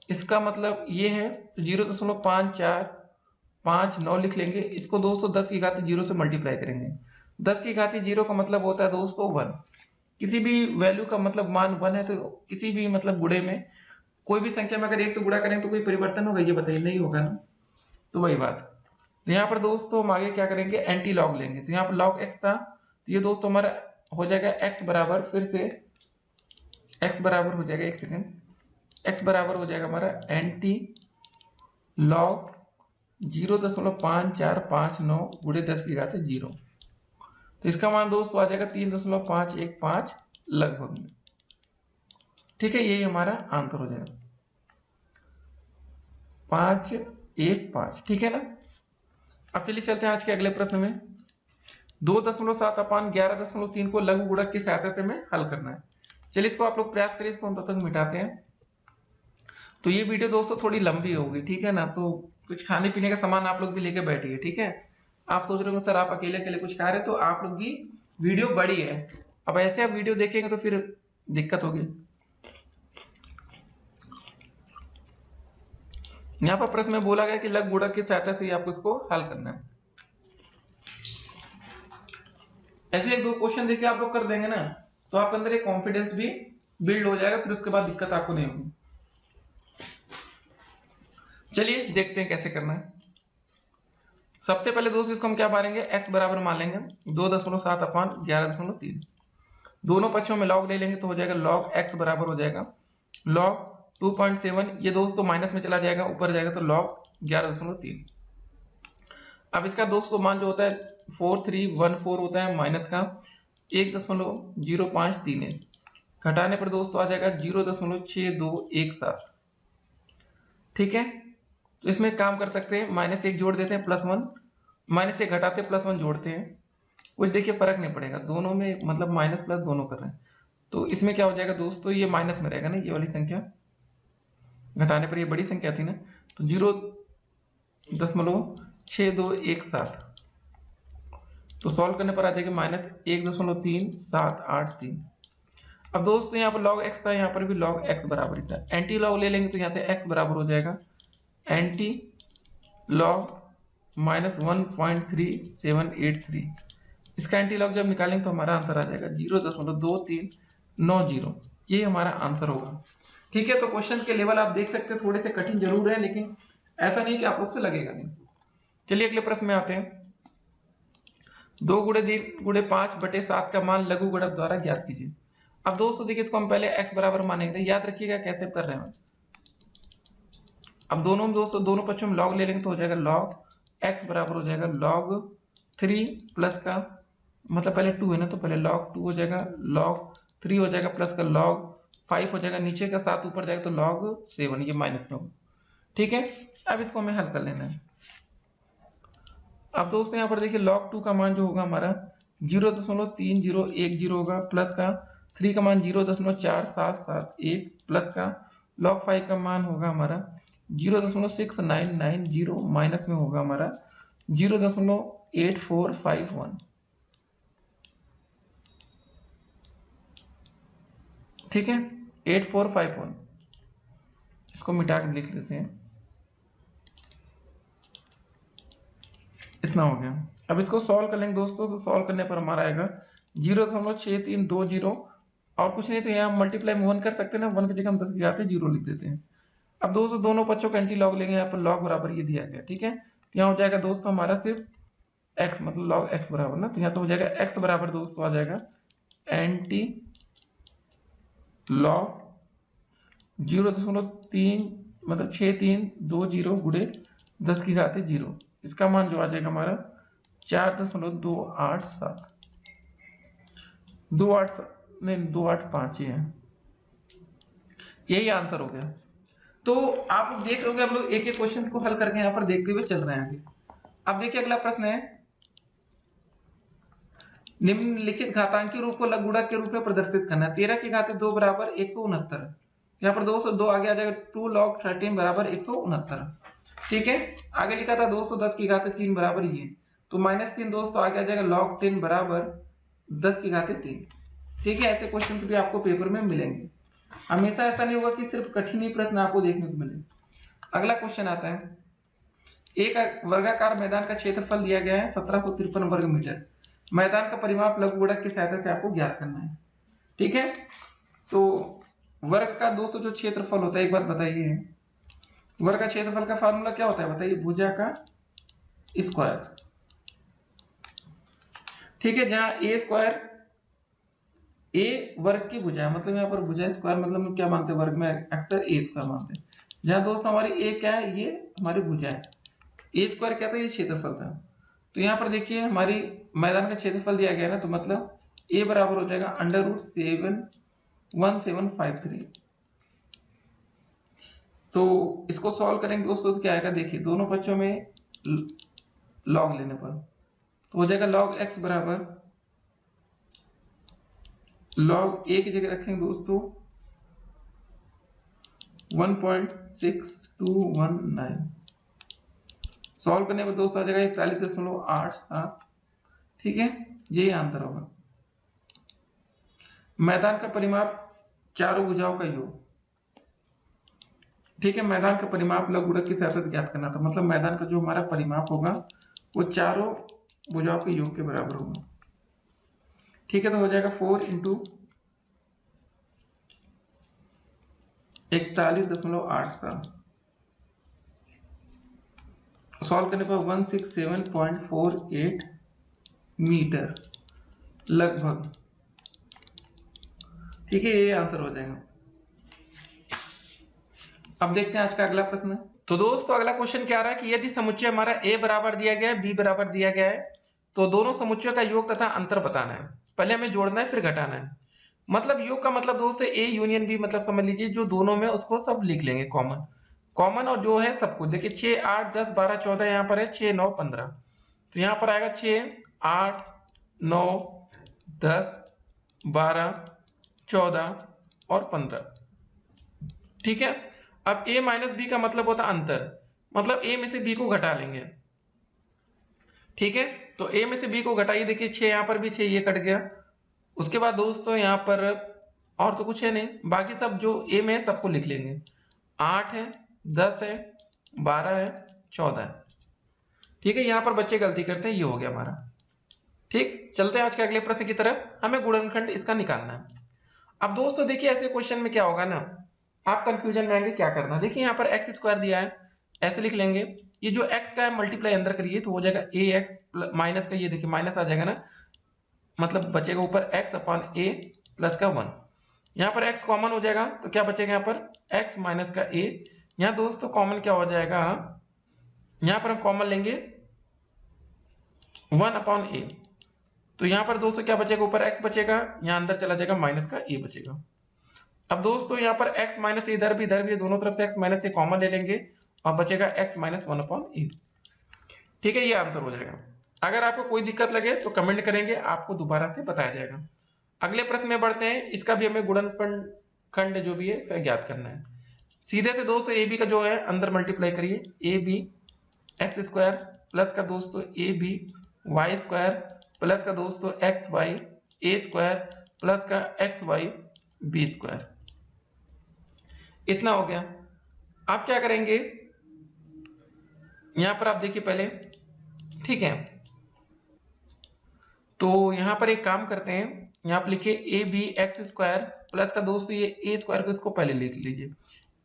इसका मतलब ये है 0.5459 लिख लेंगे। इसको दोस्तों 10 की घात 0 से मल्टीप्लाई करेंगे। 10 की घात 0 का मतलब होता है दोस्तों 1। किसी भी वैल्यू का मतलब मान 1 है तो किसी भी मतलब गुणे में कोई भी संख्या में अगर 1 से गुणा करें तो कोई परिवर्तन होगा, ये बताइए, नहीं होगा ना। तो वही बात, तो यहाँ पर दोस्तों हम आगे क्या करेंगे एंटी लॉग लेंगे। तो यहाँ पर लॉग x था, तो ये दोस्तों हमारा हो जाएगा x बराबर, फिर से x बराबर हो जाएगा, एक सेकेंड, x बराबर हो जाएगा हमारा एंटी लॉग 0.5459 गुणे 10 की घात 0। तो इसका मान दोस्तों आ जाएगा 3.515 लगभग में, ठीक है। यही हमारा आंसर हो जाएगा 515, ठीक है ना। अब चलिए चलते हैं आज के अगले प्रश्न में। 2.7/11.3 को लघु गुणक की सहायता से हमें हल करना है। चलिए इसको आप लोग प्रयास करिए, इसको हम तब तक मिटाते हैं। तो ये वीडियो दोस्तों थोड़ी लंबी होगी, ठीक है ना। तो कुछ खाने पीने का सामान आप लोग भी लेके बैठिए, ठीक है। आप सोच रहे हो सर आप अकेले अकेले कुछ खा रहे, तो आप लोग की वीडियो बड़ी है। अब ऐसे आप वीडियो देखेंगे तो फिर दिक्कत होगी। यहाँ पर प्रश्न में बोला गया कि लघु गुणक की सहायता से आपको इसको हल करना है। ऐसे एक दो क्वेश्चन देखिए आप लोग कर देंगे ना, तो आपके अंदर एक कॉन्फिडेंस भी बिल्ड हो जाएगा, फिर उसके बाद दिक्कत आपको नहीं होगी। चलिए देखते हैं कैसे करना है। सबसे पहले दोस्तों इसको हम क्या मानेंगे, x बराबर मान लेंगे 2.7 अपान 11.3। दोनों पक्षों में लॉग ले लेंगे तो हो जाएगा लॉग x बराबर हो जाएगा लॉग 2.7। ये दोस्तों माइनस में चला जाएगा, ऊपर जाएगा तो लॉग 11.3। अब इसका दोस्तों मान जो होता है 4314 होता है, माइनस का 1.0531 है, घटाने पर दोस्तों आ जाएगा 0.6217। ठीक है, तो इसमें काम कर सकते हैं, माइनस एक जोड़ देते हैं प्लस वन, माइनस एक घटाते प्लस वन जोड़ते हैं, कुछ देखिए फर्क नहीं पड़ेगा, दोनों में मतलब माइनस प्लस दोनों कर रहे हैं। तो इसमें क्या हो जाएगा दोस्तों, ये माइनस में रहेगा ना, ये वाली संख्या घटाने पर ये बड़ी संख्या थी ना, तो 0.6217। तो सॉल्व करने पर आ जाएगा माइनस 1.3783। अब दोस्तों यहाँ पर log x था, यहाँ पर भी log x बराबर ही था। एंटी लॉग ले लेंगे तो यहाँ से x बराबर हो जाएगा एंटी लॉग माइनस 1.3783। इसका एंटी लॉग जब निकालेंगे तो हमारा आंसर आ जाएगा 0.2390। ये हमारा आंसर होगा। ठीक है, तो क्वेश्चन के लेवल आप देख सकते हैं थोड़े से कठिन जरूर है, लेकिन ऐसा नहीं कि आप लोग से लगेगा नहीं। चलिए अगले प्रश्न में आते हैं। 2 गुणे 3 गुणे 5/7 का मान लघु गुणक द्वारा ज्ञात कीजिए। अब दोस्तों देखिए इसको हम पहले x बराबर मानेंगे, याद रखिएगा कैसे कर रहे हैं। अब दोनों दोस्तों दोनों पक्षों में log ले लेंगे तो हो जाएगा log x बराबर हो जाएगा log 3 प्लस का मतलब पहले 2 है ना, तो पहले log 2 हो जाएगा, log 3 हो जाएगा, प्लस का log 5 हो जाएगा, नीचे का 7 ऊपर जाएगा तो log 7, ये माइनस में होगा। ठीक है, अब इसको हमें हल कर लेना है। अब दोस्तों यहाँ पर देखिए log 2 का मान जो होगा हमारा 0.3010 होगा, प्लस का 3 का मान 0.4771, प्लस का log 5 का मान होगा हमारा 0.6990, माइनस में होगा हमारा 0.8451। ठीक है, 8451, इसको मिटा के लिख लेते हैं, इतना हो गया। अब इसको सॉल्व कर लेंगे दोस्तों, तो सॉल्व करने पर हमारा आएगा 0.6320, और कुछ नहीं तो यहाँ मल्टीप्लाई में 1 कर सकते हैं ना, 1 की जगह हम 10 की घात 0 लिख देते हैं। अब दोस्तों दोनों पक्षों का एंटी लॉग लेंगे, यहाँ पर लॉग बराबर ये दिया गया। ठीक है, तो यहाँ हो जाएगा दोस्तों हमारा सिर्फ x मतलब लॉग x बराबर ना, तो यहाँ तो हो जाएगा x बराबर दोस्तों आ जाएगा एंटी लॉग 0.3 मतलब 6320 गुणे 10 की घात 0, इसका मान जो आ जाएगा हमारा 4.287, 285 है, यही आंसर हो गया। तो आप लोग देख रहे होंगे, हम लोग एक एक क्वेश्चन को हल करके यहाँ पर देखते हुए चल रहे हैं आगे। अब देखिए अगला प्रश्न है, निम्नलिखित घातांकीय रूप को लघु गुणक के रूप में प्रदर्शित करना है। 13 की घात 2 बराबर 169, यहाँ पर 2 आगे आ जाएगा 2 log 13 बराबर 169। ठीक है, आगे लिखा था 210 की घात 3 बराबर ये, तो -3 दोस्तों आगे आ जाएगा log 10 बराबर 10 की घात 3। ठीक है, ऐसे क्वेश्चन भी आपको पेपर में मिलेंगे, हमेशा ऐसा नहीं होगा कि सिर्फ कठिन ही प्रश्न आपको देखने को मिले। अगला क्वेश्चन आता है, एक वर्गाकार मैदान का क्षेत्रफल दिया गया है 1753 वर्ग मीटर, मैदान का परिमाप लघु गुणक की सहायता से आपको ज्ञात करना है। ठीक है, तो वर्ग का दोस्तों जो क्षेत्रफल होता है, एक बात बताइए, वर्ग का क्षेत्रफल का फार्मूला क्या होता है बताइए, भुजा का स्क्वायर। ठीक है, जहां ए स्क्वायर ए वर्ग की भुजा है, मतलब यहाँ पर भुजा स्क्वायर मतलब क्या मानते हैं, वर्ग में अक्सर ए स्क्वायर मानते हैं। जहां दोस्तों हमारी ए क्या है, ये हमारी भुजा है, ए स्क्वायर क्या था, ये क्षेत्रफल था। तो यहाँ पर देखिए हमारी मैदान का क्षेत्रफल दिया गया ना, तो मतलब ए बराबर हो जाएगा √71753। तो इसको सॉल्व करेंगे दोस्तों तो क्या आएगा, देखिए दोनों पक्षों में लॉग लेने पर तो हो जाएगा log x बराबर log a की जगह रखेंगे दोस्तों 1.6219। सॉल्व करने पर दोस्तों आ जाएगा 41.87। ठीक है, यही आंसर होगा। मैदान का परिमाप चारों भुजाओं का योग। ठीक है, मैदान का परिमाप लघु गुणक की सहायता से ज्ञात करना था। मतलब मैदान का जो हमारा परिमाप होगा वो चारों भुजाओं के योग के बराबर होगा। ठीक है, तो हो जाएगा 4 इंटू 41.87। सॉल्व करने पर 167.48 मीटर लगभग। ठीक है, ये आंसर हो जाएगा। अब देखते हैं आज का अगला प्रश्न। तो दोस्तों अगला क्वेश्चन क्या आ रहा है कि यदि समुच्चय हमारा a बराबर दिया गया है, b बराबर दिया गया है, तो दोनों समुच्चयों का योग तथा अंतर बताना है। पहले हमें जोड़ना है फिर घटाना है। मतलब योग का मतलब दोस्तों a यूनियन b, मतलब समझ लीजिए जो दोनों में उसको सब लिख लेंगे कॉमन। कॉमन और जो है सब कुछ देखिए 6 8 10 12 14 यहाँ पर है 6 9 15। तो यहाँ पर आएगा 6 8 9 10 12 14 और 15। ठीक है, अब a माइनस बी का मतलब होता है अंतर, मतलब a में से b को घटा लेंगे। ठीक है, तो a में से b को घटाइए, देखिए 6 यहाँ पर भी 6 ये कट गया। उसके बाद दोस्तों यहाँ पर और तो कुछ है नहीं, बाकी सब जो a में है सबको लिख लेंगे। 8 है 10 है 12 है 14 है। ठीक है, यहाँ पर बच्चे गलती करते हैं, ये हो गया हमारा। ठीक, चलते हैं आज के अगले प्रश्न की तरफ। हमें गुणनखंड इसका निकालना है। अब दोस्तों देखिए ऐसे क्वेश्चन में क्या होगा ना, आप कंफ्यूजन में आएंगे क्या करना। देखिए यहाँ पर एक्स स्क्वायर दिया है, ऐसे लिख लेंगे। ये जो एक्स का है मल्टीप्लाई अंदर करिए तो हो जाएगा ए एक्स माइनस का, ये देखिए माइनस आ जाएगा ना, मतलब बचेगा ऊपर एक्स अपॉन ए प्लस का 1। यहाँ पर एक्स कॉमन हो जाएगा तो क्या बचेगा यहाँ पर एक्स माइनस का ए। यहाँ दोस्तों कॉमन क्या हो जाएगा, यहाँ पर हम कॉमन लेंगे 1 अपॉन ए। तो यहाँ पर दोस्तों क्या बचेगा, ऊपर एक्स बचेगा, यहाँ अंदर चला जाएगा माइनस का ए बचेगा। अब दोस्तों यहाँ पर x माइनस इधर भी दोनों तरफ से x माइनस ए कॉमन ले लेंगे और बचेगा x माइनस 1 अपॉन ए। ठीक है, ये आंसर हो जाएगा। अगर आपको कोई दिक्कत लगे तो कमेंट करेंगे, आपको दोबारा से बताया जाएगा। अगले प्रश्न में बढ़ते हैं। इसका भी हमें गुणनखंड जो भी है इसका ज्ञात करना है। सीधे से दोस्तों ए बी का जो है अंदर मल्टीप्लाई करिए, A B X square plus का दोस्तों A B Y square plus का दोस्तों X Y A square plus का एक्स वाई बी स्क्वायर। इतना हो गया। आप क्या करेंगे, यहां पर आप देखिए पहले। ठीक है, तो यहां पर एक काम करते हैं, यहां पर लिखिए A B X square plus का दोस्तों ये ए स्क्वायर को इसको पहले लिख लीजिए,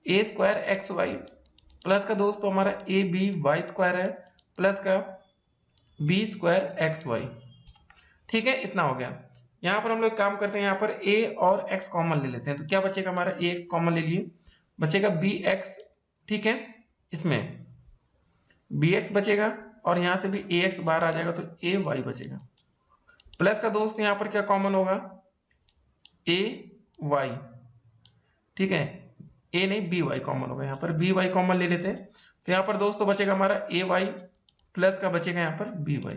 ए स्क्वायर एक्स वाई प्लस का दोस्तों हमारा ए बी वाई स्क्वायर है प्लस का बी स्क्वायर एक्स वाई। ठीक है, इतना हो गया। यहां पर हम लोग काम करते हैं, यहां पर a और x कॉमन ले लेते हैं। तो क्या बचेगा हमारा a x कॉमन ले लिए, बचेगा bx। ठीक है, इसमें bx बचेगा और यहां से भी ax बाहर आ जाएगा तो ay बचेगा प्लस का दोस्त यहां पर क्या कॉमन होगा ay। ठीक है, a नहीं by कॉमन होगा, यहां पर by कॉमन ले लेते हैं। तो यहां पर दोस्तों बचेगा हमारा ay प्लस का बचेगा यहां पर by।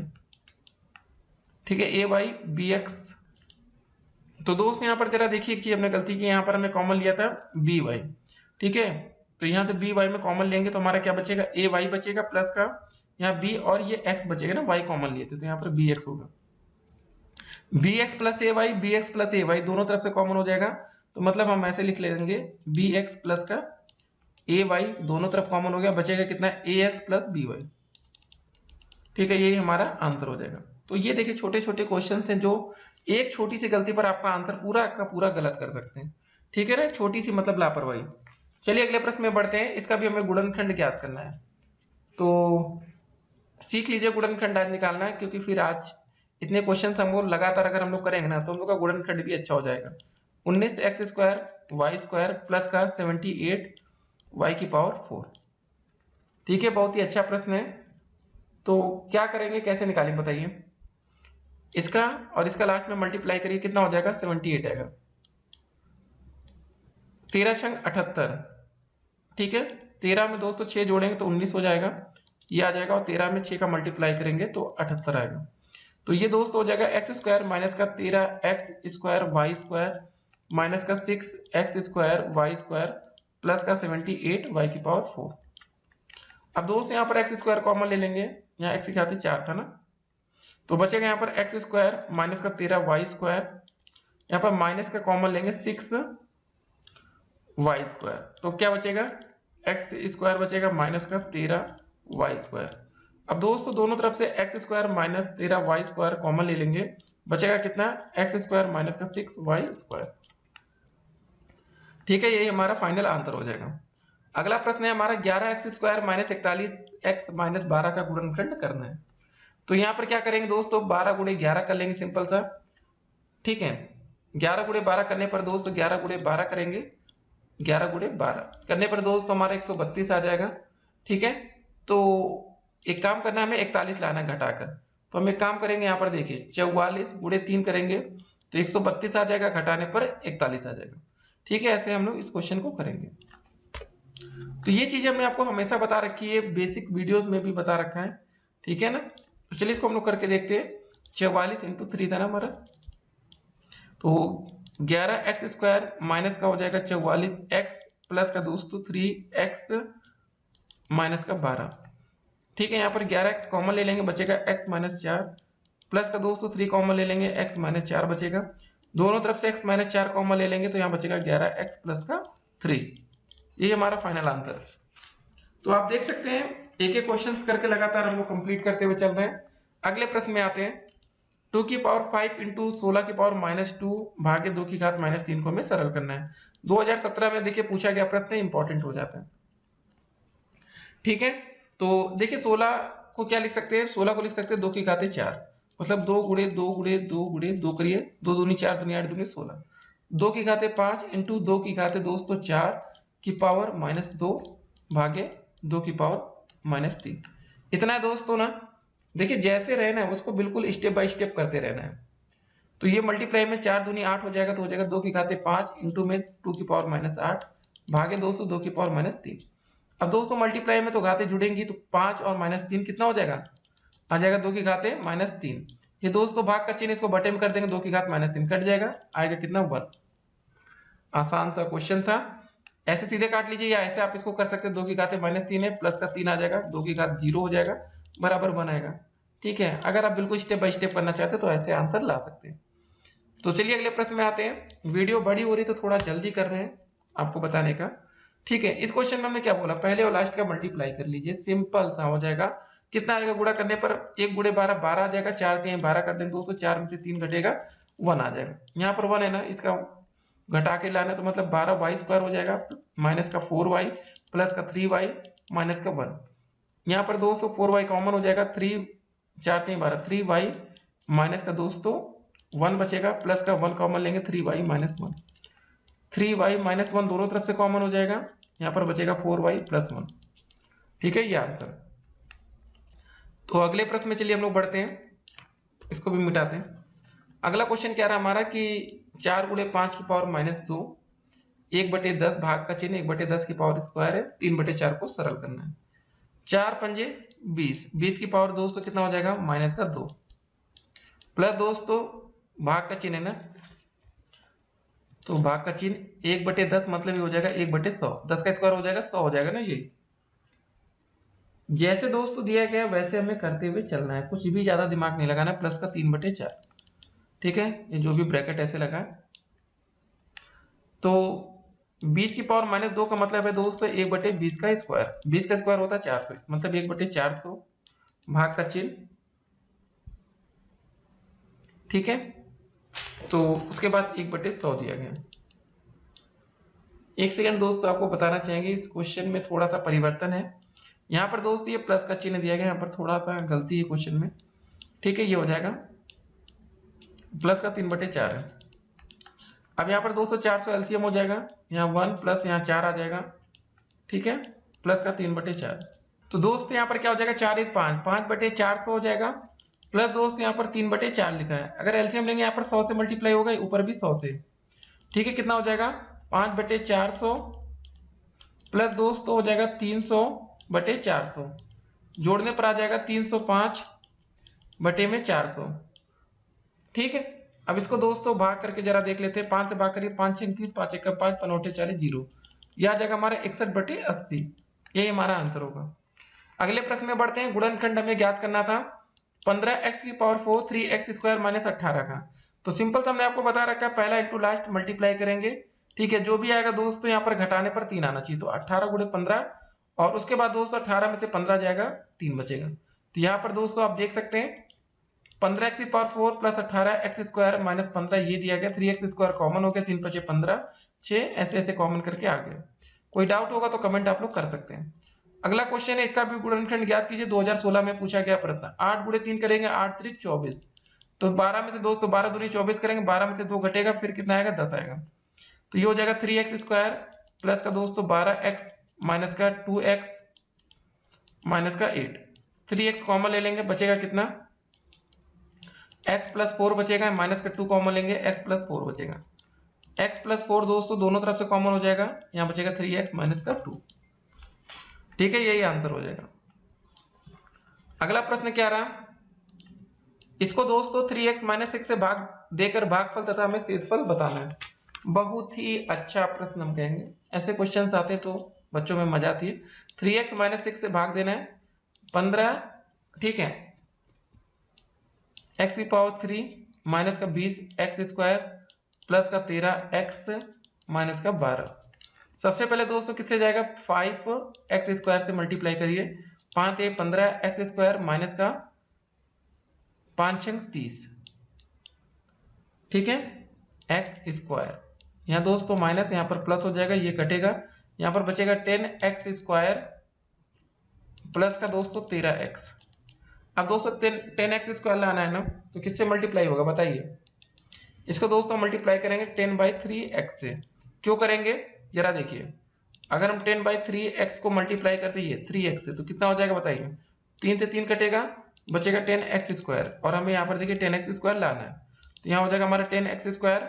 ठीक है, ay bx। तो दोस्त यहाँ पर जरा देखिए कि हमने गलती की, यहाँ पर हमने कॉमन लिया था बी वाई। ठीक है, तो यहाँ से बी वाई में कॉमन लेंगे तो हमारा क्या बचेगा ए वाई बचेगा प्लस का यहाँ बी और ये एक्स बचेगा ना, वाई कॉमन लिए थे तो यहाँ पर बी एक्स होगा। बी एक्स प्लस ए वाई, बी एक्स प्लस ए वाई दोनों तरफ से कॉमन हो जाएगा। तो मतलब हम ऐसे लिख लेंगे बी एक्स प्लस का ए वाई दोनों तरफ कॉमन हो गया, बचेगा कितना ए एक्स प्लस बी वाई। ठीक है, यही हमारा आंसर हो जाएगा। तो ये देखिए छोटे छोटे क्वेश्चन हैं जो एक छोटी सी गलती पर आपका आंसर पूरा का पूरा गलत कर सकते हैं। ठीक है ना, छोटी सी मतलब लापरवाही। चलिए अगले प्रश्न में बढ़ते हैं। इसका भी हमें गुणनखंड ज्ञात करना है, तो सीख लीजिए गुणनखंड आज निकालना है, क्योंकि फिर आज इतने क्वेश्चन हमको लगातार अगर हम लोग करेंगे ना तो हम लोग का गुणनखंड भी अच्छा हो जाएगा। 19 X square Y square plus का 78 वाई की पावर 4। ठीक है, बहुत ही अच्छा प्रश्न है। तो क्या करेंगे, कैसे निकालेंगे बताइए। इसका और इसका लास्ट में मल्टीप्लाई करिए, कितना हो जाएगा 78 आएगा। 13 छंग 78। ठीक है, 13 में दोस्तों 6 जोड़ेंगे तो 19 हो जाएगा, ये आ जाएगा। और 13 में 6 का मल्टीप्लाई करेंगे तो 78 आएगा। तो ये दोस्त हो जाएगा एक्स स्क्वायर माइनस का 13 X square Y square minus का 6 X square Y square plus का 78 वाई की पावर 4। अब दोस्त यहाँ पर एक्स स्क्वायर कॉमन ले लेंगे, यहाँ एक्स की घात 4 था ना, तो बचेगा यहाँ पर एक्स स्क्वायर माइनस का 13 वाई स्क्वायर, यहाँ पर माइनस का कॉमन लेंगे 6 वाई स्क्वायर, तो क्या बचेगा एक्स स्क्वायर बचेगा माइनस का 13 वाई स्क्वायर। अब दोस्तों दोनों तरफ से X square minus 13 Y square common ले लेंगे, बचेगा कितना एक्स स्क्वायर माइनस का 6 वाई स्क्वायर। ठीक है, यही हमारा फाइनल आंसर हो जाएगा। अगला प्रश्न है हमारा 11 x square minus 41 x minus 12 का गुणनखंड करना है। तो यहाँ पर क्या करेंगे दोस्तों, 12 गुणे 11 कर लेंगे सिंपल सा। ठीक है, 11 गुणे 12 करने पर दोस्तों 11 गुणे 12 करेंगे, 11 गुणे 12 करने पर दोस्तों हमारा 132 आ जाएगा। ठीक है, तो एक काम करना है, हमें 41 लाना घटाकर, तो हम एक काम करेंगे यहाँ पर देखिए 44 गुणे 3 करेंगे तो 132 आ जाएगा, घटाने पर 41 आ जाएगा। ठीक है, ऐसे हम लोग इस क्वेश्चन को करेंगे। तो ये चीज हमने आपको हमेशा बता रखी है, बेसिक वीडियोस में भी बता रखा है। ठीक है ना, तो चलिए इसको हम लोग करके देखते हैं। 44 इंटू 3 था ना हमारा, तो 11 एक्स स्क्वायर माइनस का हो जाएगा 44 एक्स प्लस का दोस्तों 3 एक्स माइनस का 12। ठीक है, यहाँ पर 11 एक्स कॉमन ले लेंगे, बचेगा एक्स माइनस 4 प्लस का दोस्तों 3 कॉमन ले लेंगे, एक्स माइनस 4 बचेगा। दोनों तरफ से एक्स माइनस 4 कॉमन ले लेंगे तो यहाँ बचेगा 11 एक्स प्लस का 3। ये हमारा फाइनल आंसर है। तो आप देख सकते हैं एक एक क्वेश्चंस करके लगातार हम लोग कंप्लीट करते हुए चल रहे हैं। अगले प्रश्न में आते हैं। 2 की पावर 5 इंटू 16 की पावर -2 भागे 2 की घात -3 को हमें सरल करना है। 2017 में देखिए पूछा गया प्रश्न, इंपॉर्टेंट हो जाता है। ठीक है, तो देखिए 16 को क्या लिख सकते हैं, 16 को लिख सकते हैं 2 की घात 4, मतलब 2 गुणे 2 गुणे 2 गुणे 2 करिए, 2 दूनी 4 दूनी 8 दूनी 16, 2 की घात 5 इंटू 2 की घात दोस्तों 4 की पावर -2 भागे 2 की पावर -3। इतना है दोस्तों ना। देखिए जैसे रहना है उसको बिल्कुल स्टेप बाय स्टेप करते रहना है। तो ये मल्टीप्लाई में 4 दूनी 8 हो जाएगा, तो हो जाएगा 2 की घात 5 इंटू में 2 की पावर -8 भागे दोस्तों 2 की पावर -3। अब दोस्तों मल्टीप्लाई में तो घातें जुड़ेंगी, तो 5 और -3 कितना हो जाएगा, आ जाएगा 2 की घात -3। ये दोस्तों भाग का चिन्ह इसको बटे में कर देंगे, 2 की घात -3 कट जाएगा, आएगा कितना 1। आसान सा क्वेश्चन था, ऐसे सीधे काट लीजिए या ऐसे आप इसको कर सकते हैं। 2 की घात -3 है, प्लस का 3 आ जाएगा, 2 की घात 0 हो जाएगा, बराबर 1 आएगा। ठीक है, अगर आप बिल्कुल स्टेप बाय स्टेप करना चाहते हैं तो ऐसे आंसर ला सकते हैं। तो चलिए अगले प्रश्न में आते हैं। वीडियो बड़ी हो रही तो थोड़ा जल्दी कर रहे हैं आपको बताने का। ठीक है, इस क्वेश्चन में हमने क्या बोला, पहले और लास्ट का मल्टीप्लाई कर लीजिए, सिंपल सा हो जाएगा। कितना आएगा गुणा करने पर, 1 गुणे 12 12 आ जाएगा, 4 3 12 कर देंगे दोस्तों, 4 में से 3 घटेगा 1 आ जाएगा। यहाँ पर 1 है ना, इसका घटा के लाना, तो मतलब 12 वाई स्क्वायर हो जाएगा, माइनस का 4 वाई प्लस का 3 वाई माइनस का 1। यहाँ पर दोस्तों 4 वाई कॉमन हो जाएगा, 3 4 3 12 3 वाई माइनस का दोस्तों 1 बचेगा, प्लस का 1 कॉमन लेंगे 3 वाई माइनस 1, 3 वाई माइनस 1 दोनों तरफ से कॉमन हो जाएगा, यहाँ पर बचेगा 4 वाई प्लस 1। ठीक है, ये आंसर। तो अगले प्रश्न में चलिए हम लोग बढ़ते हैं, इसको भी मिटाते हैं। अगला क्वेश्चन क्या रहा हमारा कि 4 गुणे 5 की पावर -2 1/10 भाग का चिन्ह 1/10 की पावर स्क्वायर है, 3/4 को सरल करना है। 4 पंजे 20, 20 की पावर दोस्तों कितना हो जाएगा -2 प्लस दोस्तों भाग का चिन्ह है ना, तो भाग का चिन्ह 1/10 मतलब ये हो जाएगा 1/100, 10 का स्क्वायर हो जाएगा 100 हो जाएगा ना। ये जैसे दोस्तों दिया गया वैसे हमें करते हुए चलना है, कुछ भी ज्यादा दिमाग नहीं लगाना है। प्लस का 3/4। ठीक है, ये जो भी ब्रैकेट ऐसे लगा, तो 20 की पावर -2 का मतलब है दोस्तों 1/20 का स्क्वायर, 20 का स्क्वायर होता है 400, मतलब 1/400 भाग का चिन्ह। ठीक है, तो उसके बाद 1/100 दिया गया। एक सेकंड दोस्तों, आपको बताना चाहेंगे इस क्वेश्चन में थोड़ा सा परिवर्तन है। यहाँ पर दोस्तों ये प्लस का चिन्ह दिया गया, यहाँ पर थोड़ा सा गलती है क्वेश्चन में। ठीक है, ये हो जाएगा प्लस का 3/4 है। अब यहाँ पर दोस्तों 400 एलसीएम हो जाएगा, यहाँ 1 प्लस यहाँ 4 आ जाएगा। ठीक है, प्लस का 3/4। तो दोस्त यहाँ पर क्या हो जाएगा, 4 1 5, 5/400 हो जाएगा, प्लस दोस्त यहाँ पर 3/4 लिखा है। अगर एलसीएम लेंगे यहाँ पर 100 से मल्टीप्लाई होगा, ऊपर भी 100 से। ठीक है, कितना हो जाएगा 5/400 प्लस दोस्तों हो जाएगा 300/400, जोड़ने पर आ जाएगा 305/400। ठीक है, अब इसको दोस्तों भाग करके जरा देख लेते हैं। 5 से भाग करिए, 5 6 30, 5 1 5 5 8 40 0, यह आ जाएगा हमारा 61/80, यही हमारा आंसर होगा। अगले प्रश्न में बढ़ते हैं। गुणनखंड हमें ज्ञात करना था 15x⁴ 3x² - 18 का। तो सिंपल तो हमने आपको बता रखा है, पहला इंटू लास्ट मल्टीप्लाई करेंगे, ठीक है। जो भी आएगा दोस्तों यहाँ पर घटाने पर 3 आना चाहिए, तो 18 × 15 और उसके बाद दोस्तों 18 में से 15 जाएगा, 3 बचेगा। तो यहाँ पर दोस्तों आप देख सकते हैं 15x⁴ + 18x² - 15 ये दिया गया, 3x² कॉमन हो गया, 3 × 5 = 15, 6 ऐसे ऐसे कॉमन करके आ गया। कोई डाउट होगा तो कमेंट आप लोग कर सकते हैं। अगला क्वेश्चन है, इसका भी गुणनखंड ज्ञात कीजिए। 2016 में पूछा गया प्रश्न। 8 × 3 करेंगे, 8 × 3 = 24, तो 12 में से दोस्तों 12 दूनी 24 करेंगे, 12 में से 2 घटेगा, फिर कितना आएगा, 10 आएगा। तो ये हो जाएगा 3x² प्लस का दोस्तों 12x माइनस का 2x माइनस का 8, 3x कॉमन ले लेंगे, बचेगा कितना, x + 4 बचेगा, माइनस का 2 कॉमन लेंगे, x + 4 बचेगा। x + 4 दोस्तों दोनों तरफ से कॉमन हो जाएगा, यहाँ बचेगा 3x माइनस का 2, ठीक है, यही आंसर हो जाएगा। अगला प्रश्न क्या रहा, इसको दोस्तों 3x - 6 से भाग देकर भागफल तथा हमें शेषफल बताना है। बहुत ही अच्छा प्रश्न हम कहेंगे, ऐसे क्वेश्चन आते तो बच्चों में मजा आती है। 3x - 6 से भाग देना है 15, ठीक है, x³ माइनस का 20x² प्लस का 13x माइनस का 12। सबसे पहले दोस्तों किससे जाएगा, 5x² से मल्टीप्लाई करिए, 5 × 15x² माइनस का 5 × 30, ठीक है, x²। यहाँ दोस्तों माइनस, यहाँ पर प्लस हो जाएगा, ये कटेगा, यहाँ पर बचेगा 10x² प्लस का दोस्तों 13x। अब दोस्तों 10x² लाना है ना, तो किससे मल्टीप्लाई होगा बताइए। इसको दोस्तों मल्टीप्लाई करेंगे 10/3x से। क्यों करेंगे जरा देखिए, अगर हम 10/3x को मल्टीप्लाई करते हैं 3x से, तो कितना हो जाएगा बताइए, 3 से 3 कटेगा, बचेगा 10x², और हमें यहाँ पर देखिए 10x² लाना है, तो यहाँ हो जाएगा हमारा 10x²।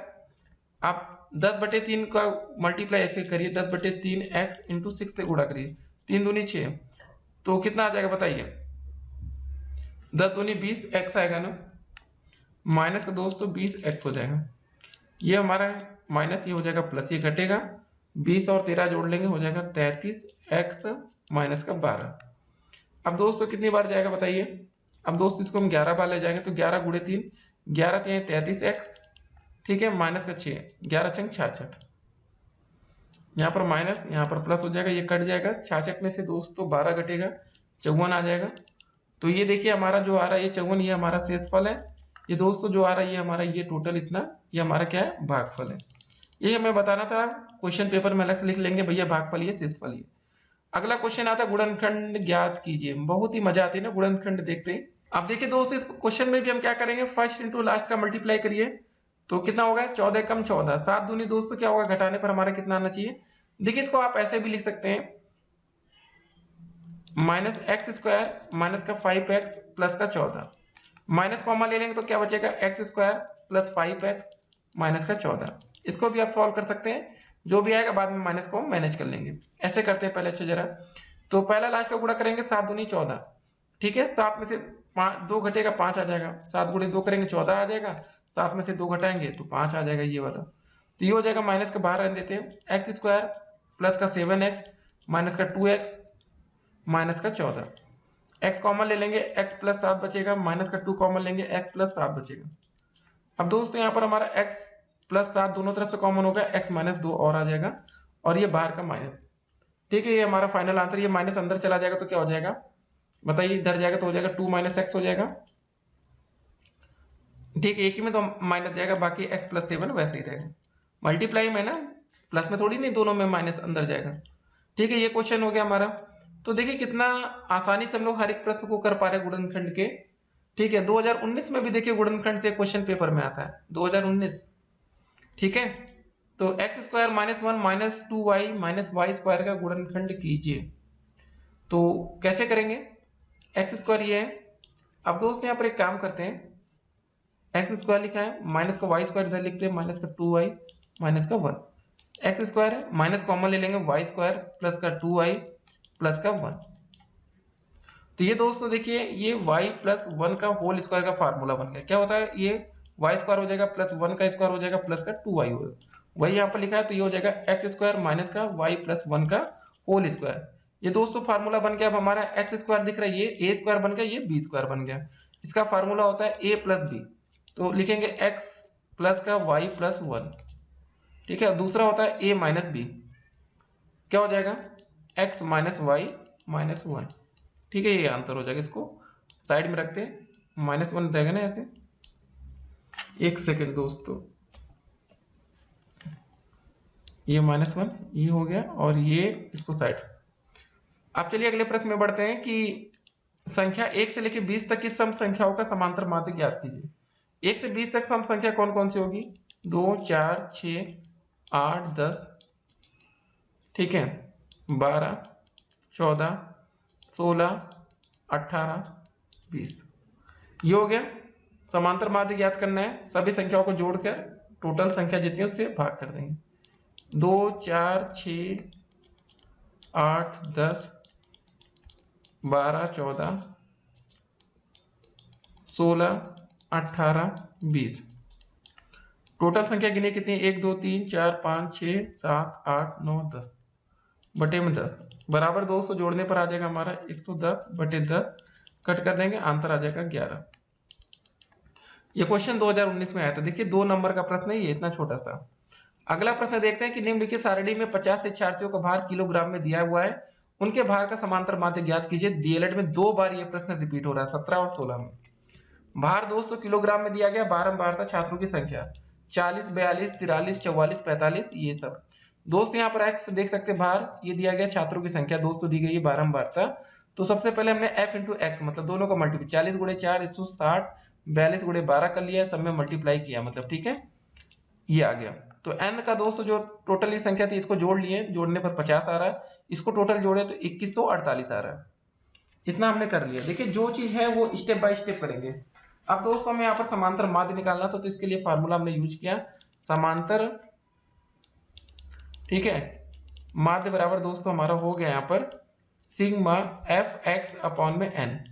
आप 10/3 का मल्टीप्लाई ऐसे करिए, 10/3x × 6 से गुणा करिए, 3 दूनी 6, तो कितना आ जाएगा बताइए, 10 दूनी 20x आएगा ना, माइनस का दोस्तों 20x हो जाएगा, ये हमारा माइनस, ये हो जाएगा प्लस, ये घटेगा, 20 और 13 जोड़ लेंगे, हो जाएगा 33x माइनस का 12। अब दोस्तों कितनी बार जाएगा बताइए, अब दोस्तों इसको हम 11 बार ले जाएंगे, तो 11 × 3 11 × 33x, ठीक है, माइनस का 6, 11 × 6 = 66, यहाँ पर माइनस, यहाँ पर प्लस हो जाएगा, ये कट जाएगा, 66 में से दोस्तों 12 घटेगा, 54 आ जाएगा। तो ये देखिए हमारा जो आ रहा है ये 54, ये हमारा शेषफल है। ये दोस्तों जो आ रहा है ये हमारा, ये टोटल इतना, ये हमारा क्या है, भागफल है। ये हमें बताना था, क्वेश्चन पेपर में अलग से लिख लेंगे भैया भागफल ये शेषफल ये। अगला क्वेश्चन आता है गुणनखंड ज्ञात कीजिए। बहुत ही मजा आती है ना गुणनखंड देखते ही। अब देखिए दोस्तों इस क्वेश्चन में भी हम क्या करेंगे, फर्स्ट इंटू लास्ट का मल्टीप्लाई करिए, तो कितना होगा, 14 कम 14, 7 दूनी दोस्तों क्या होगा, घटाने पर हमारा कितना आना चाहिए। देखिए इसको आप ऐसे भी लिख सकते हैं, -x² माइनस का 5x प्लस का 14, माइनस कॉमन ले लेंगे तो क्या बचेगा, x² प्लस 5x माइनस का 14। इसको भी आप सॉल्व कर सकते हैं, जो भी आएगा बाद में माइनस को मैनेज कर लेंगे। ऐसे करते हैं पहले, अच्छा जरा, तो पहला लास्ट का गुणा करेंगे, 7 दूनी 14, ठीक है, 7 में से 2 घटेगा, 5 आ जाएगा, 7 × 2 करेंगे 14 आ जाएगा, 7 में से 2 घटाएंगे तो 5 आ जाएगा, ये वाला। तो ये हो जाएगा, माइनस के बाहर रहने देते हैं, x² प्लस का 7x माइनस का 2x माइनस का 14, x कॉमन ले लेंगे, x + 7 बचेगा, माइनस का 2 कॉमन लेंगे, x + 7 बचेगा। अब दोस्तों यहाँ पर हमारा x + 7 दोनों तरफ से कॉमन होगा, x - 2 और आ जाएगा, और ये बाहर का माइनस, ठीक है, ये हमारा फाइनल आंसर। ये माइनस अंदर चला जाएगा तो क्या हो जाएगा बताइए, इधर जाएगा तो हो जाएगा 2 - x हो जाएगा, ठीक है, एक ही में तो माइनस जाएगा, बाकी x + 7 वैसे ही रहेगा, मल्टीप्लाई में ना, प्लस में थोड़ी नहीं, दोनों में माइनस अंदर जाएगा, ठीक है। ये क्वेश्चन हो गया हमारा। तो देखिए कितना आसानी से हम लोग हर एक प्रश्न को कर पा रहे हैं गुणनखंड के, ठीक है। 2019 में भी देखिए गुणनखंड से क्वेश्चन पेपर में आता है, 2019, ठीक है। तो x² - 1 - 2y - y² का गुणनखंड कीजिए। तो कैसे करेंगे, x² ये है। अब दोस्तों यहाँ पर एक काम करते हैं, x² लिखा है, माइनस का y² इधर लिखते हैं, माइनस का 2y माइनस का 1, x² है, माइनस कॉमन ले लेंगे, y² प्लस का 2y प्लस का 1। तो ये दोस्तों देखिए ये y + 1 का होल स्क्वायर का फार्मूला बन गया। क्या होता है, ये y² हो जाएगा प्लस 1 का स्क्वायर हो जाएगा प्लस का 2y होगा, वही यहाँ पर लिखा है, तो ये हो जाएगा एक्स स्क्वायर माइनस का वाई प्लस 1 का होल स्क्वायर। ये दोस्तों फार्मूला बन गया। अब हमारा एक्स स्क्वायर दिख रहा है, ये ए स्क्वायर बन गया, ये बी स्क्वायर बन गया। इसका फार्मूला होता है ए प्लस बी, तो लिखेंगे एक्स प्लस का वाई प्लस 1। ठीक है, दूसरा होता है ए माइनस बी, क्या हो जाएगा एक्स माइनस वाई माइनस 1। ठीक है, ये आंसर हो जाएगा। इसको साइड में रखते हैं, -1 रहेगा ना ऐसे। एक सेकेंड दोस्तों, ये -1 ये हो गया और ये इसको साइड। अब चलिए अगले प्रश्न में बढ़ते हैं कि संख्या 1 से लेकर 20 तक की सम संख्याओं का समांतर माध्य ज्ञात कीजिए। 1 से 20 तक सम संख्या कौन कौन सी होगी? 2, 4, 6, 8, 10, ठीक है, 12, 14, 16, 18, 20। ये हो गया। समांतर माध्य ज्ञात करना है, सभी संख्याओं को जोड़कर टोटल संख्या जितनी उससे भाग कर देंगे। 2, 4, 6, 8, 10, 12, 14, 16, 18, 20। टोटल संख्या गिने कितनी? 1, 2, 3, 4, 5, 6, 7, 8, 9, 10 बटे में 10 बराबर 200 जोड़ने पर आ जाएगा हमारा 110 बटे 10, कट कर देंगे, आंसर आ जाएगा 11। ये क्वेश्चन 2019 में आया था। देखिए 2 नंबर का प्रश्न है ये, इतना छोटा सा। अगला प्रश्न देखते हैं कि निम्नलिखित सारणी में 50 शिक्षार्थियों का भार किलोग्राम में दिया हुआ है, उनके भार का समांतर माध्य ज्ञात कीजिए। डीएलएड में 2 बार ये प्रश्न रिपीट हो रहा है, 17 और 16 में। भार दोस्तों किलोग्राम में दिया गया, बारंबार था, छात्रों की संख्या 40, 42, 43, 44, 45, ये सब। दोस्त यहाँ पर एक्स देख सकते हैं, भार ये दिया गया, छात्रों की संख्या दोस्तों दी गई है, बारंबार था। तो सबसे पहले हमने f इंटू एक्स मतलब दोनों का मल्टीप्लाई, 40 गुणे 4 160, 42 गुणे 12 कर लिया, सब में मल्टीप्लाई किया, मतलब ठीक है, ये आ गया। तो n का दोस्तों जो टोटल ये संख्या थी इसको जोड़ लिए, जोड़ने पर 50 आ रहा है, इसको टोटल जोड़े तो 2148 आ रहा है। इतना हमने कर लिया। देखिए जो चीज है वो स्टेप बाय स्टेप करेंगे। अब दोस्तों हमें यहाँ पर समांतर माध्य निकालना था, तो इसके लिए फार्मूला हमने यूज किया समांतर, ठीक है, माध्य बराबर दोस्तों हमारा हो गया यहाँ पर सिग्मा एफ एक्स अपॉन में एन।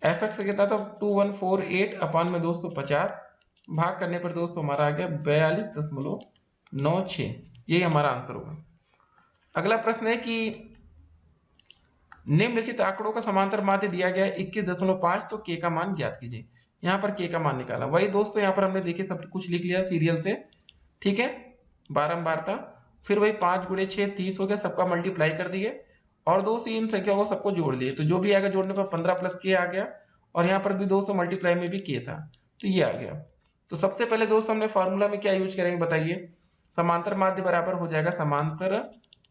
एफ एक्स कितना था? 2148 अपॉन में दोस्तों 50, भाग करने पर दोस्तों हमारा आ गया 42.96। यही हमारा आंसर होगा। अगला प्रश्न है कि निम्नलिखित आंकड़ों का समांतर माध्य दिया गया 21.5, तो के का मान ज्ञात कीजिए। यहाँ पर के का मान निकाला, वही दोस्तों यहाँ पर हमने देखिए सब कुछ लिख लिया सीरियल से, ठीक है, बारंबार था। फिर वही 5 गुणे 6 30 हो गया, सबका मल्टीप्लाई कर दिए और दोस्तों इन संख्याओं को सबको जोड़ लिए, तो जो भी आएगा जोड़ने पर 15 प्लस के आ गया, और यहाँ पर भी दोस्तों मल्टीप्लाई में भी के था, तो ये आ गया। तो सबसे पहले दोस्तों हमने फार्मूला में क्या यूज करेंगे बताइए? समांतर माध्य बराबर हो जाएगा, समांतर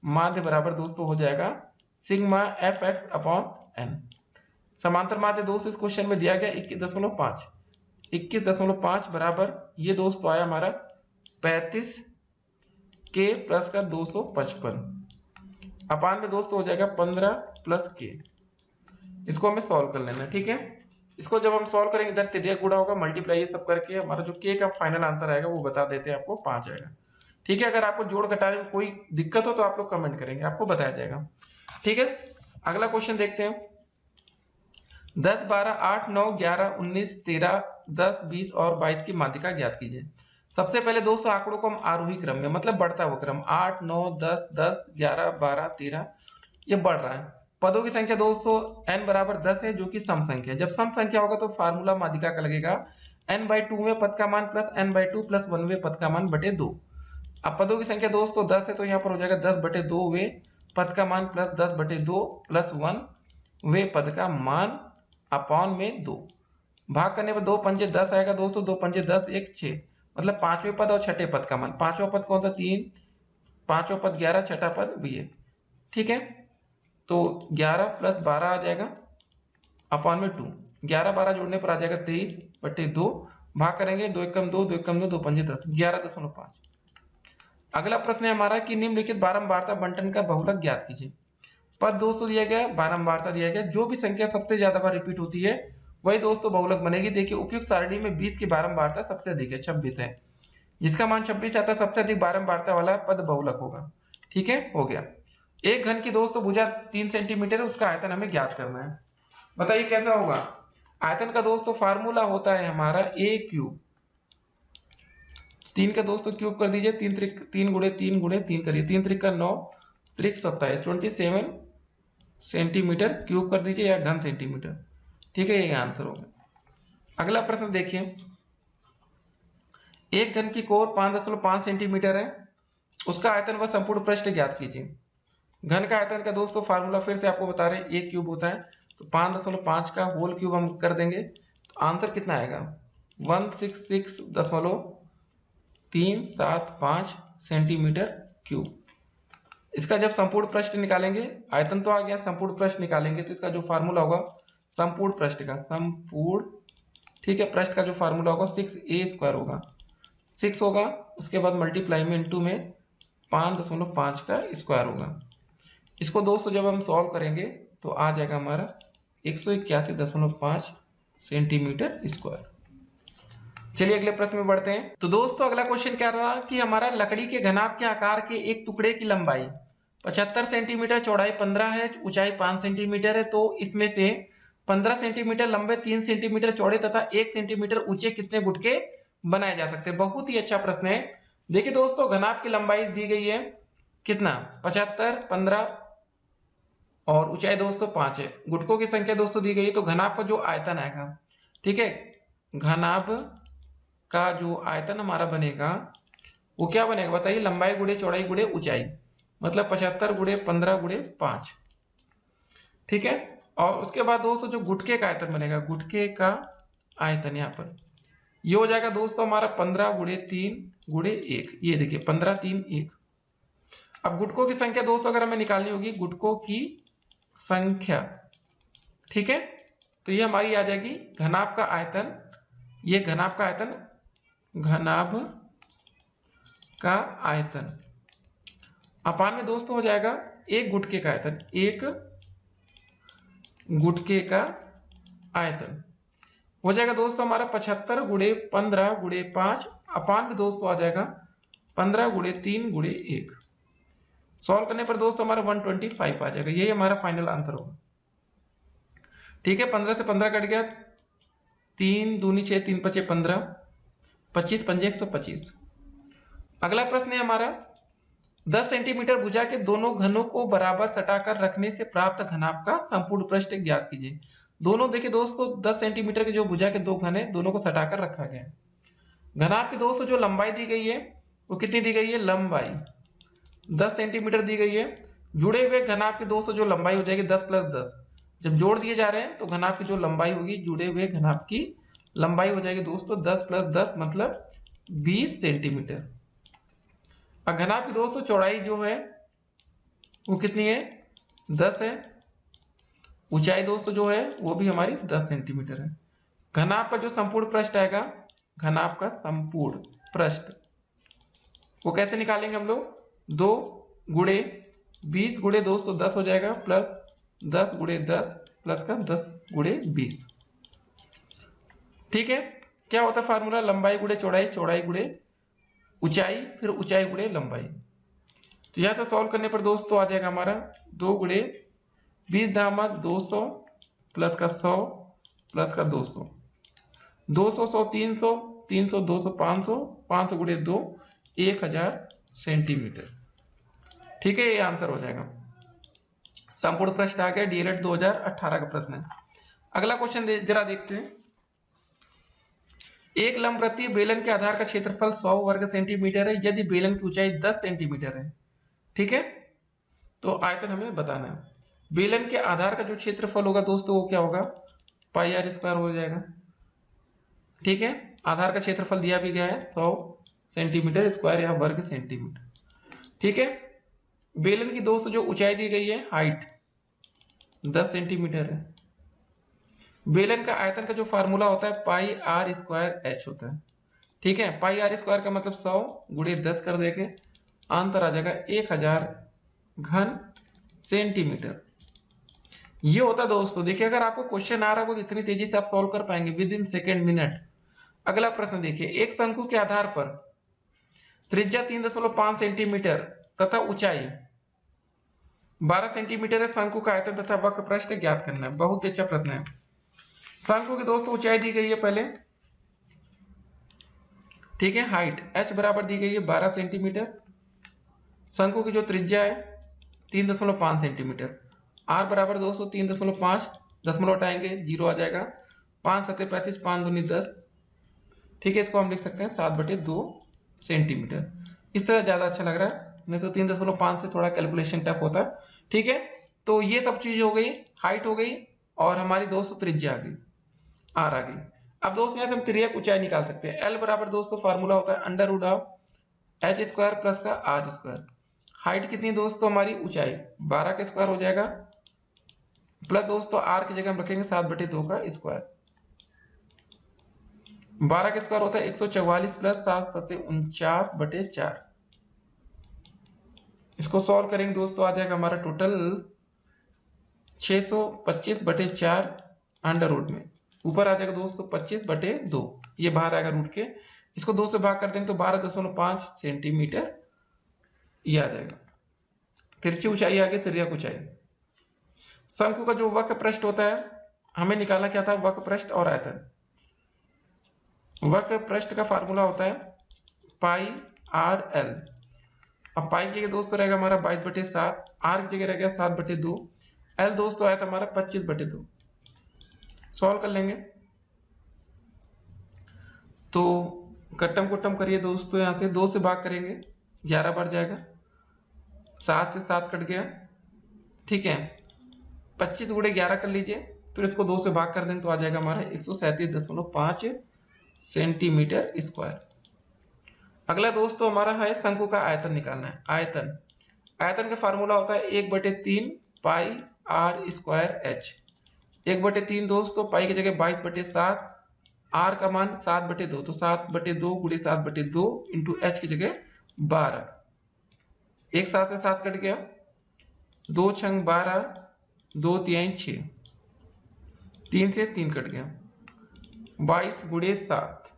माध्य बराबर दोस्तों हो जाएगा sigma F X upon N. समांतर माध्य दोस्तों इस क्वेश्चन में दिया गया 21.5, 21.5 बराबर ये दोस्तों आया हमारा 35 के प्लस का 255 अपान में दोस्तों हो जाएगा 15 प्लस के। इसको हमें सॉल्व कर लेना है, ठीक है। इसको जब हम सॉल्व करेंगे इधर तिरिया गुणा होगा, मल्टीप्लाई ये सब करके हमारा जो के का फाइनल आंसर आएगा वो बता देते हैं आपको, 5 आएगा, ठीक है। अगर आपको जोड़ घटाने में कोई दिक्कत हो तो आप लोग कमेंट करेंगे, आपको बताया जाएगा, ठीक है। अगला क्वेश्चन देखते हैं। 10, 12, 8, 9, 11, 19, 13, 10, 20 और 22 की माध्यिका ज्ञात कीजिए। सबसे पहले दोस्तों आंकड़ों को हम आरोही क्रम में, मतलब बढ़ता हुआ क्रम, 8, 9, 10, 10, 11, 12, 13 ये बढ़ रहा है। पदों की संख्या दोस्तों n बराबर 10 है, जो कि सम संख्या है। जब सम संख्या होगा तो फार्मूला माध्यिका का लगेगा n/2वें पद का मान प्लस n/2 प्लस 1वें पद का मान बटे 2। अब पदों की संख्या दोस्तों 10 है, तो यहाँ पर हो जाएगा 10/2वें पद का मान प्लस 10/2 प्लस 1वें पद का मान अपॉन में 2। भाग करने पर 2 पंजे 10 आएगा दोस्तों, 2 पंजे 10, 1 6, मतलब 5वें पद और छठे पद का मान। 5वां पद कौन था? 3, 5वां पद 11, छठा पद भी है, ठीक है। तो 11 प्लस 12 आ जाएगा अपॉन में 2, 11 12 जोड़ने पर आ जाएगा 23/2। भाग करेंगे 2 एकम 2, 2 एकम 2, 2 पंजे 10, 11.5। अगला प्रश्न है हमारा कि निम्नलिखित बारंबारता बंटन का बहुलक ज्ञात कीजिए। पद दोस्तों दिया गया, बारंबारता दिया गया, जो भी संख्या सबसे ज्यादा बार रिपीट होती है वही दोस्तों बहुलक बनेगी। देखिए उपयुक्त सारणी में 20 की बारंबारता सबसे अधिक है, 26 है, जिसका मान 26 आता है, सबसे अधिक बारंबारता वाला पद बहुलक होगा, ठीक है, हो गया। एक घन की दोस्तों भुजा 3 सेंटीमीटर है, उसका आयतन हमें ज्ञात करना है, बताइए कैसा होगा? आयतन का दोस्तों फार्मूला होता है हमारा a क्यूब 3 का दोस्तों क्यूब कर दीजिए, 3 गुणे 3 गुणे 3 करिए, 3 त्रिक का 9, त्रिक 27, 27 सेंटीमीटर क्यूब कर दीजिए या घन सेंटीमीटर। ठीक है, ये आंसर होगा। अगला प्रश्न देखिए, एक घन की कोर 5.5 सेंटीमीटर है, उसका आयतन व संपूर्ण पृष्ठ ज्ञात कीजिए। घन का आयतन का दोस्तों फार्मूला फिर से आपको बता रहे हैं, एक क्यूब होता है, तो 5.5 का होल क्यूब हम कर देंगे तो आंसर कितना आएगा 166.375 सेंटीमीटर क्यूब। इसका जब संपूर्ण पृष्ठ निकालेंगे, आयतन तो आ गया, संपूर्ण पृष्ठ निकालेंगे तो इसका जो फार्मूला होगा संपूर्ण पृष्ठ का, संपूर्ण, ठीक है, पृष्ठ का जो फार्मूला होगा 6a² होगा, 6 होगा, उसके बाद मल्टीप्लाई में इंटू में 5.5 का स्क्वायर होगा। इसको दोस्तों जब हम सॉल्व करेंगे तो आ जाएगा हमारा 181.5 सेंटीमीटर स्क्वायर। चलिए अगले प्रश्न में बढ़ते हैं। तो दोस्तों अगला क्वेश्चन क्या रहा कि हमारा लकड़ी के घनाभ के आकार के एक टुकड़े की लंबाई 75 सेंटीमीटर, चौड़ाई 15 है, ऊंचाई 5 सेंटीमीटर है, तो इसमें से 15 सेंटीमीटर लंबे, 3 सेंटीमीटर चौड़े तथा 1 सेंटीमीटर ऊंचे कितने गुटके बनाए जा सकते हैं। बहुत ही अच्छा प्रश्न है। देखिए दोस्तों, घनाभ की लंबाई दी गई है कितना 75, 15 और ऊंचाई दोस्तों 5 है, गुटकों की संख्या दोस्तों दी गई है, तो घनाभ का जो आयतन आएगा, ठीक है, घनाभ का जो आयतन हमारा बनेगा वो क्या बनेगा बताइए, लंबाई गुणे चौड़ाई गुणे ऊंचाई, मतलब 75 गुणे 15 गुणे 5, ठीक है। और उसके बाद दोस्तों जो गुटके का आयतन बनेगा, गुटके का आयतन यहाँ पर ये हो जाएगा दोस्तों हमारा 15 गुणे 3 गुणे 1, ये देखिए 15 3 1। अब गुटकों की संख्या दोस्तों अगर हमें निकालनी होगी, गुटकों की संख्या, ठीक है, तो ये हमारी आ जाएगी घनाभ का आयतन, ये घनाभ का आयतन, घनाभ का आयतन अपान में दोस्तों हो जाएगा एक गुटके का आयतन, एक गुटके का आयतन हो जाएगा दोस्तों हमारा 75 गुणे 15 गुणे 5 अपान में दोस्तों आ जाएगा 15 गुणे 3 गुणे 1। सॉल्व करने पर दोस्तों हमारा 125 आ जाएगा, यही हमारा फाइनल आंसर होगा। ठीक है, 15 से 15 कट गया, 3 दूनी 6, 3 5 15, 25 पंजे 125। अगला प्रश्न है हमारा 10 सेंटीमीटर भुजा के दोनों घनों को बराबर सटाकर रखने से प्राप्त घनाभ का संपूर्ण पृष्ठ ज्ञात कीजिए। दोनों देखिए दोस्तों 10 सेंटीमीटर के जो भुजा के दो घन है, दोनों को सटाकर रखा गया है। घनाभ की दोस्तों जो लंबाई दी गई है वो कितनी दी गई है, लंबाई 10 सेंटीमीटर दी गई है। जुड़े हुए घनाभ की दोस्तों जो लंबाई हो जाएगी 10 + 10, जब जोड़ दिए जा रहे हैं तो घनाभ की जो लंबाई होगी, जुड़े हुए घनाभ की लंबाई हो जाएगी दोस्तों 10 + 10 मतलब 20 सेंटीमीटर। और घनाभ की दोस्तों चौड़ाई जो है वो कितनी है, 10 है, ऊंचाई दोस्तों जो है वो भी हमारी 10 सेंटीमीटर है। घनाभ का जो संपूर्ण पृष्ठ आएगा, घनाभ का संपूर्ण पृष्ठ वो कैसे निकालेंगे हम लोग, 2 गुणे 20 गुणे दोस्तों 10 हो जाएगा, प्लस 10 गुणे 10 प्लस का 10 गुणे 20। ठीक है, क्या होता है फार्मूला, लंबाई गुणे चौड़ाई, चौड़ाई गुणे ऊंचाई, फिर ऊंचाई गुणे लंबाई। तो यहां से सॉल्व करने पर दोस्तों आ जाएगा हमारा 2 गुणे 20 दामा 200 प्लस का 100 प्लस का 200, 200 100 300, 300 200 500, 500 गुणे 2 1000 सेंटीमीटर। ठीक है, ये आंसर हो जाएगा। संपूर्ण पृष्ठ आ गया, डीएलएड 2018 का प्रश्न है। अगला क्वेश्चन जरा देखते हैं। एक लंबवृत्तीय बेलन के आधार का क्षेत्रफल 100 वर्ग सेंटीमीटर है यदि बेलन की ऊंचाई 10 सेंटीमीटर है। ठीक है, तो आयतन हमें बताना है। बेलन के आधार का जो क्षेत्रफल होगा दोस्तों वो क्या होगा, πr² हो जाएगा। ठीक है, आधार का क्षेत्रफल दिया भी गया है 100 सेंटीमीटर स्क्वायर या वर्ग सेंटीमीटर। ठीक है, बेलन की दोस्तों जो ऊंचाई दी गई है, हाइट 10 सेंटीमीटर है। बेलन का आयतन का जो फार्मूला होता है πr² होता है। ठीक है, πr² का मतलब 100 गुणे 10 कर देंगे, आंसर आ जाएगा 1000 घन सेंटीमीटर। ये होता दोस्तों। देखिए अगर आपको क्वेश्चन आ रहा हो तो इतनी तेजी से आप सॉल्व कर पाएंगे विद इन सेकेंड मिनट। अगला प्रश्न देखिए, एक शंकु के आधार पर त्रिज्या 3.5 सेंटीमीटर तथा ऊंचाई 12 सेंटीमीटर है। शंकु का आयतन तथा वक्र पृष्ठ ज्ञात करना है। बहुत अच्छा प्रश्न है। शंकु की दोस्तों ऊंचाई दी गई है पहले, ठीक है। हाइट h बराबर दी गई है 12 सेंटीमीटर। शंकु की जो त्रिज्या है 3.5 सेंटीमीटर। r बराबर दोस्तों 3.5, दशमलव हटाएंगे 0 आ जाएगा। 5 7 35, 5 दूनी 10। ठीक है, इसको हम लिख सकते हैं 7/2 सेंटीमीटर। इस तरह ज़्यादा अच्छा लग रहा है, नहीं तो 3.5 से थोड़ा कैलकुलेशन टफ होता है। ठीक है, तो ये सब चीज़ हो गई, हाइट हो गई और हमारी दोस्तों त्रिज्या आ गई, आर आ गई। अब दोस्तों यहाँ से हम त्रिज्या ऊंचाई निकाल सकते हैं। एल बराबर दोस्तों फार्मूला होता है √h² प्लस का r²। हाइट कितनी है दोस्तों हमारी, ऊंचाई 12 का स्क्वायर हो जाएगा, प्लस दोस्तों r की जगह हम रखेंगे 7/2 का स्क्वायर। 12 का स्क्वायर होता है 144 प्लस 7 7 49/4। इसको सॉल्व करेंगे दोस्तों, आ जाएगा हमारा टोटल 625/4 अंडर रूट में। ऊपर आ जाएगा दोस्तों 25/2, ये बाहर आएगा रूट के। इसको 2 से भाग कर देंगे तो 12.5 सेंटीमीटर ये आ जाएगा। तिरछी ऊंचाई आ गई, तिर्यक ऊंचाई। शंकु का जो वक्र पृष्ठ होता है हमें निकालना क्या था, वक्र पृष्ठ और आयतन। वक्र पृष्ठ का फार्मूला होता है πr/l। अब पाई की जगह दोस्तों रहेगा हमारा 22/7, r की जगह रहेगा 7/2, l दोस्तों आया था हमारा 25/2। सॉल्व कर लेंगे तो कट्टम कुट्टम करिए दोस्तों, यहाँ से 2 से भाग करेंगे 11 बढ़ जाएगा, 7 से 7 कट गया। ठीक है, 25 गुणे 11 कर लीजिए, फिर इसको 2 से भाग कर देंगे तो आ जाएगा हमारा 137.5 सेंटीमीटर स्क्वायर। अगला दोस्तों हमारा है शंकु का आयतन निकालना है। आयतन का फार्मूला होता है 1/3 पाई r²h। 1/3 दोस्तों पाई की जगह 22/7, r का मान 7/2, तो 7/2 गुणे 7/2 इंटू h की जगह 12। 1 7 से 7 कट गया, 2 छंग 12, 2 तिहाई 6, 3 से 3 कट गया, 22 गुणे 7,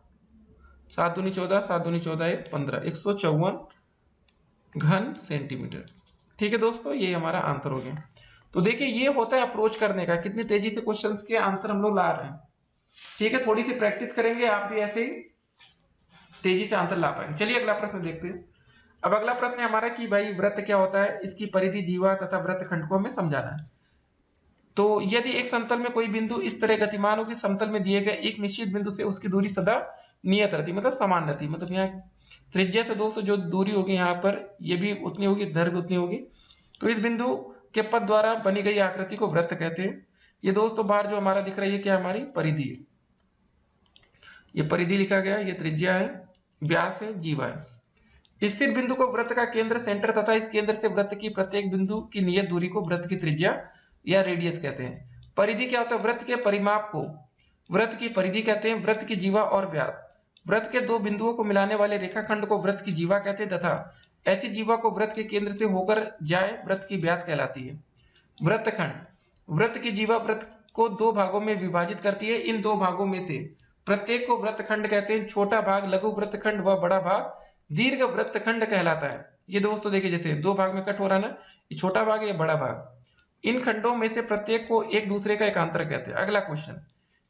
7 दूनी 14, 7 दूनी 14 15, 154 घन सेंटीमीटर। ठीक है दोस्तों, ये हमारा आंसर हो गया। तो देखिए ये होता है अप्रोच करने का, कितनी तेजी से क्वेश्चंस के आंसर हम लोग ला रहे हैं। ठीक है, थोड़ी सी प्रैक्टिस करेंगे आप भी ऐसे ही तेजी से आंसर ला पाएंगे। चलिए अगला प्रश्न देखते हैं। अब अगला प्रश्न है हमारा कि भाई वृत्त क्या होता है, इसकी परिधि, जीवा तथा वृत्तखंड को हमें समझाना है। तो यदि एक समतल में कोई बिंदु इस तरह गतिमान हो कि समतल में दिए गए एक निश्चित बिंदु से उसकी दूरी सदा नियत रहती, मतलब समान रहती, मतलब यहाँ त्रिज्या से दोस्तों जो दूरी होगी यहाँ पर ये भी उतनी होगी, इधर भी उतनी होगी। तो इस बिंदु के पथ द्वारा बनी गई आकृति को वृत्त कहते हैं। ये दोस्तों बाहर जो हमारा दिख रहा है ये क्या, हमारी परिधि है। ये परिधि लिखा गया, ये त्रिज्या है, व्यास है, जीवा है। स्थिर बिंदु को वृत्त का केंद्र, सेंटर तथा इस केंद्र से वृत्त की प्रत्येक बिंदु की नियत दूरी को वृत्त की त्रिज्या या रेडियस कहते हैं। परिधि क्या होता है, वृत्त के परिमाप को वृत्त की परिधि कहते हैं। वृत्त की जीवा और व्यास, वृत्त के दो बिंदुओं को मिलाने वाले रेखाखंड को वृत्त की जीवा कहते हैं तथा ऐसी जीवा को वृत्त के केंद्र से होकर जाए वृत्त की व्यास कहलाती है। वृत्तखंड, वृत्त की जीवा वृत्त को दो भागों में विभाजित करती है। इन दो भागों में से प्रत्येक को वृत्तखंड कहते हैं। छोटा भाग लघु वृत्तखंड व बड़ा भाग दीर्घ वृत्तखंड कहलाता है। ये दोस्तों देखिए जैसे दो भाग में कट हो रहा है ना, ये छोटा भाग है, ये बड़ा भाग। इन खंडों में से प्रत्येक को एक दूसरे का एकांतर कहते हैं। अगला क्वेश्चन,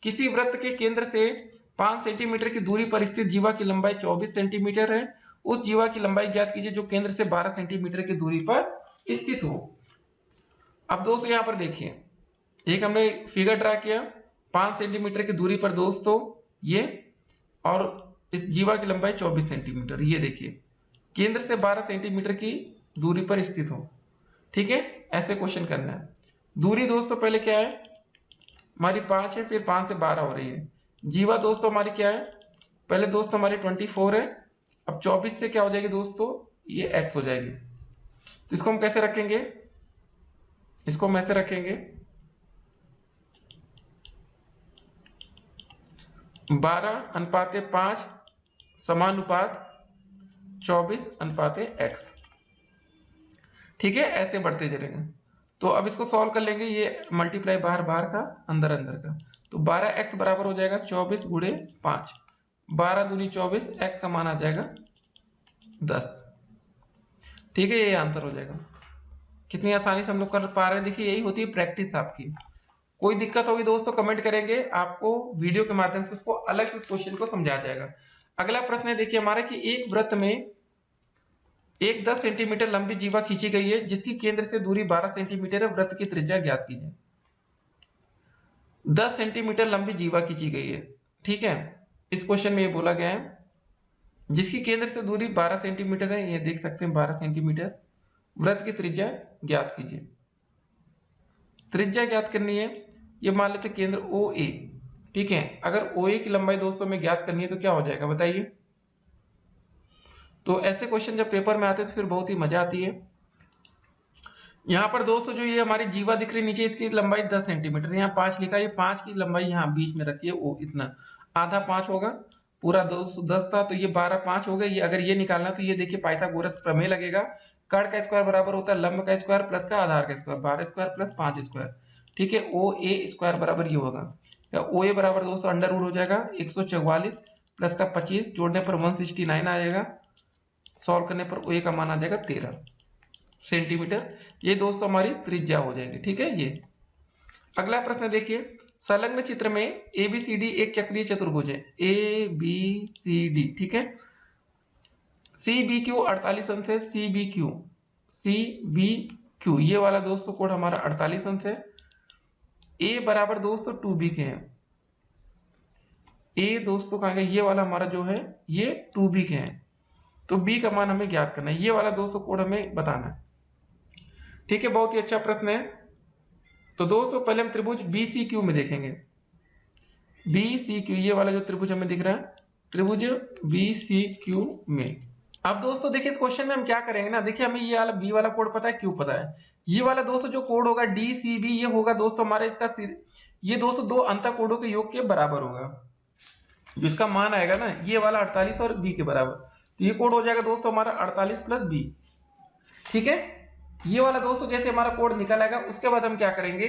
किसी वृत्त के केंद्र से 5 सेंटीमीटर की दूरी पर स्थित जीवा की लंबाई 24 सेंटीमीटर है। उस जीवा की लंबाई ज्ञात कीजिए जो केंद्र से 12 सेंटीमीटर की दूरी पर स्थित हो। अब दोस्तों यहाँ पर देखिए, एक हमने फिगर ड्रा किया 5 सेंटीमीटर की दूरी पर दोस्तों ये, और इस जीवा की लंबाई 24 सेंटीमीटर। ये देखिए केंद्र से 12 सेंटीमीटर की दूरी पर स्थित हो। ठीक है, ऐसे क्वेश्चन करना है। दूरी दोस्तों पहले क्या है हमारी 5 है, फिर 5 से 12 हो रही है। जीवा दोस्तों हमारी क्या है, पहले दोस्तों हमारी 24 है, अब 24 से क्या हो जाएगी दोस्तों, ये x हो जाएगी। तो इसको हम कैसे रखेंगे, इसको हम ऐसे रखेंगे 12:5 समानुपात 24:x। ठीक है, ऐसे बढ़ते चलेंगे। तो अब इसको सॉल्व कर लेंगे, ये मल्टीप्लाई बाहर बाहर का अंदर अंदर का, तो 12x बराबर हो जाएगा 24 गुणे 5, 12 दूनी 24, x का मान आ जाएगा 10। ठीक है, ये आंसर हो जाएगा। कितनी आसानी से हम लोग कर पा रहे हैं। देखिए यही होती है प्रैक्टिस आपकी। कोई दिक्कत होगी दोस्तों कमेंट करेंगे, आपको वीडियो के माध्यम से उसको अलग से क्वेश्चन को समझाया जाएगा। अगला प्रश्न है देखिए हमारा कि एक वृत्त में एक 10 सेंटीमीटर लंबी जीवा खींची गई है जिसकी केंद्र से दूरी 12 सेंटीमीटर है, वृत्त की त्रिज्या ज्ञात कीजिए। 10 सेंटीमीटर लंबी जीवा खींची गई है, ठीक है। इस क्वेश्चन में ये बोला गया है जिसकी केंद्र से दूरी 12 सेंटीमीटर है, ये देख सकते हैं 12 सेंटीमीटर, वृत्त की त्रिज्या ज्ञात कीजिए। त्रिज्या ज्ञात करनी है, ये मान लेते केंद्र ओ ए, ठीक है। अगर ओ ए की लंबाई दोस्तों में ज्ञात करनी है तो क्या हो जाएगा बताइए। तो ऐसे क्वेश्चन जब पेपर में आते हैं तो फिर बहुत ही मजा आती है। यहाँ पर दोस्तों जो ये हमारी जीवा दिख रही नीचे, इसकी लंबाई 10 सेंटीमीटर, यहाँ 5 लिखा है, ये 5 की लंबाई यहाँ बीच में रखी है, ओ इतना आधा 5 होगा, पूरा 10 था तो ये 12 5 हो गए। ये अगर ये निकालना तो ये देखिए पाइथागोरस प्रमेय लगेगा, कर्ण का स्क्वायर बराबर होता है लंब का स्क्वायर प्लस का आधार का स्क्वायर, 12 स्क्वायर प्लस 5 स्क्वायर, ठीक है। ओ ए स्क्वायर बराबर ये होगा, ओ ए बराबर दोस्तों अंडर रूट हो जाएगा 144 प्लस का 25, जोड़ने पर 169 आ जाएगा, सॉल्व करने पर ओ ए का मान आ जाएगा 13 सेंटीमीटर। ये दोस्तों हमारी त्रिज्या हो जाएगी, ठीक है। ये अगला प्रश्न देखिए, संलग्न चित्र में ए बी सी डी एक चक्रीय चतुर्भुज है, ए बी सी डी, ठीक है। सी बी क्यू 48 अंश है, सी बी क्यू ये वाला दोस्तों कोण हमारा 48 अंश है। ए बराबर दोस्तों 2b के हैं, ए दोस्तों कहाँ गया, ये वाला हमारा जो है ये 2b के हैं, तो b का मान हमें ज्ञात करना है, ये वाला दोस्तों कोण हमें बताना है, ठीक है। बहुत ही अच्छा प्रश्न है। तो दोस्तों पहले हम त्रिभुज बी सी क्यू में देखेंगे, बी सी क्यू ये वाला जो त्रिभुज हमें दिख रहा है, त्रिभुज बी सी क्यू में। अब दोस्तों देखिए इस क्वेश्चन में हम क्या करेंगे ना, देखिए हमें ये वाला बी वाला कोड पता है, क्यू पता है, ये वाला दोस्तों जो कोड होगा डी सी बी, ये होगा दोस्तों हमारे इसका ये दोस्तों दो अंतर कोडों के योग के बराबर होगा, जो इसका मान आएगा ना ये वाला 48 और बी के बराबर, तो ये कोड हो जाएगा दोस्तों हमारा 48 प्लस बी, ठीक है। ये वाला दोस्तों जैसे हमारा कोड निकल आएगा, उसके बाद हम क्या करेंगे,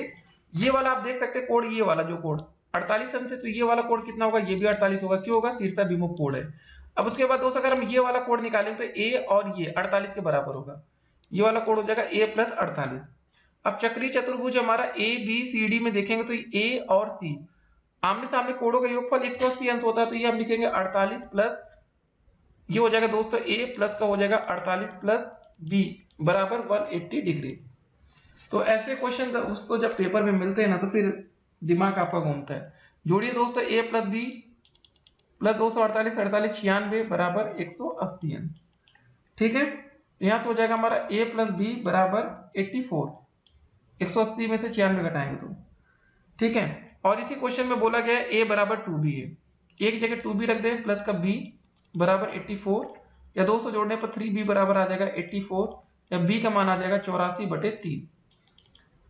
ये वाला आप देख सकते हैं कोड, ये वाला जो कोड 48 अंश है, तो ये वाला कोड कितना होगा, ये भी 48 होगा, क्यों होगा, शीर्षाभिमुख कोड है। अब उसके बाद दोस्तों अगर हम ये वाला कोड निकालें तो ए और ये 48 के बराबर होगा, ये वाला कोड हो जाएगा ए प्लस 48। अब चक्रीय चतुर्भुज हमारा ए बी सी डी में देखेंगे तो ए और सी आमने सामने कोडों का योगफल 180 अंश होता है, तो ये हम लिखेंगे 48 प्लस ये हो जाएगा दोस्तों ए प्लस का हो जाएगा 48 प्लस बी बराबर 180 डिग्री। तो ऐसे क्वेश्चन दोस्तों जब पेपर में मिलते हैं ना तो फिर दिमाग आपका घूमता है। जोड़िए दोस्तों ए प्लस बी प्लस 248 48 96 बराबर 180 अंश, ठीक है। यहाँ से हो जाएगा हमारा ए प्लस बी बराबर 84, 180 में से 96 घटाएंगे तो, ठीक है। और इसी क्वेश्चन में बोला गया है ए बराबर 2b है, एक जगह 2b रख दें प्लस का b बराबर 84, या 200 जोड़ने पर 3b बराबर आ जाएगा 84, या b का मान आ जाएगा 84/3,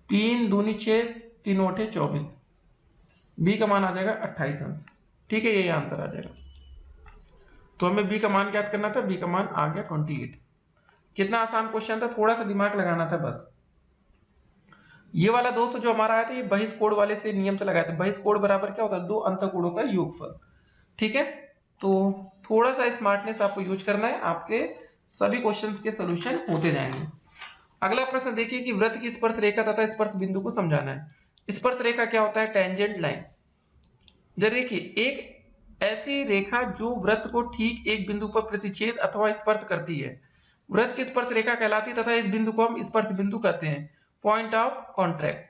3 दूनी 6 3 8 24, b का मान आ जाएगा 28 अंश, ठीक है। ये आंसर आ जाएगा। तो हमें b का मान ज्ञात करना था, b का मान आ गया 28। कितना आसान क्वेश्चन था, थोड़ा सा दिमाग लगाना था बस। ये वाला दोस्त जो हमारा आया था ये बहिष कोण वाले से नियम से लगाया था, बहिष कोण बराबर क्या होता है, दो अंतःकोणों का योगफल, ठीक है। तो थोड़ा सा स्मार्टनेस आपको यूज करना है, आपके सभी क्वेश्चंस के सॉल्यूशन होते जाएंगे। अगला प्रश्न देखिए कि वृत्त की स्पर्श रेखा तथा स्पर्श बिंदु को समझाना है। स्पर्श रेखा क्या होता है, टेंजेंट लाइन। देखिए एक ऐसी रेखा जो वृत्त को ठीक एक बिंदु पर प्रतिच्छेद अथवा स्पर्श करती है, वृत्त की स्पर्श रेखा कहलाती है, तथा इस बिंदु को हम स्पर्श बिंदु कहते हैं, पॉइंट ऑफ कॉन्ट्रैक्ट।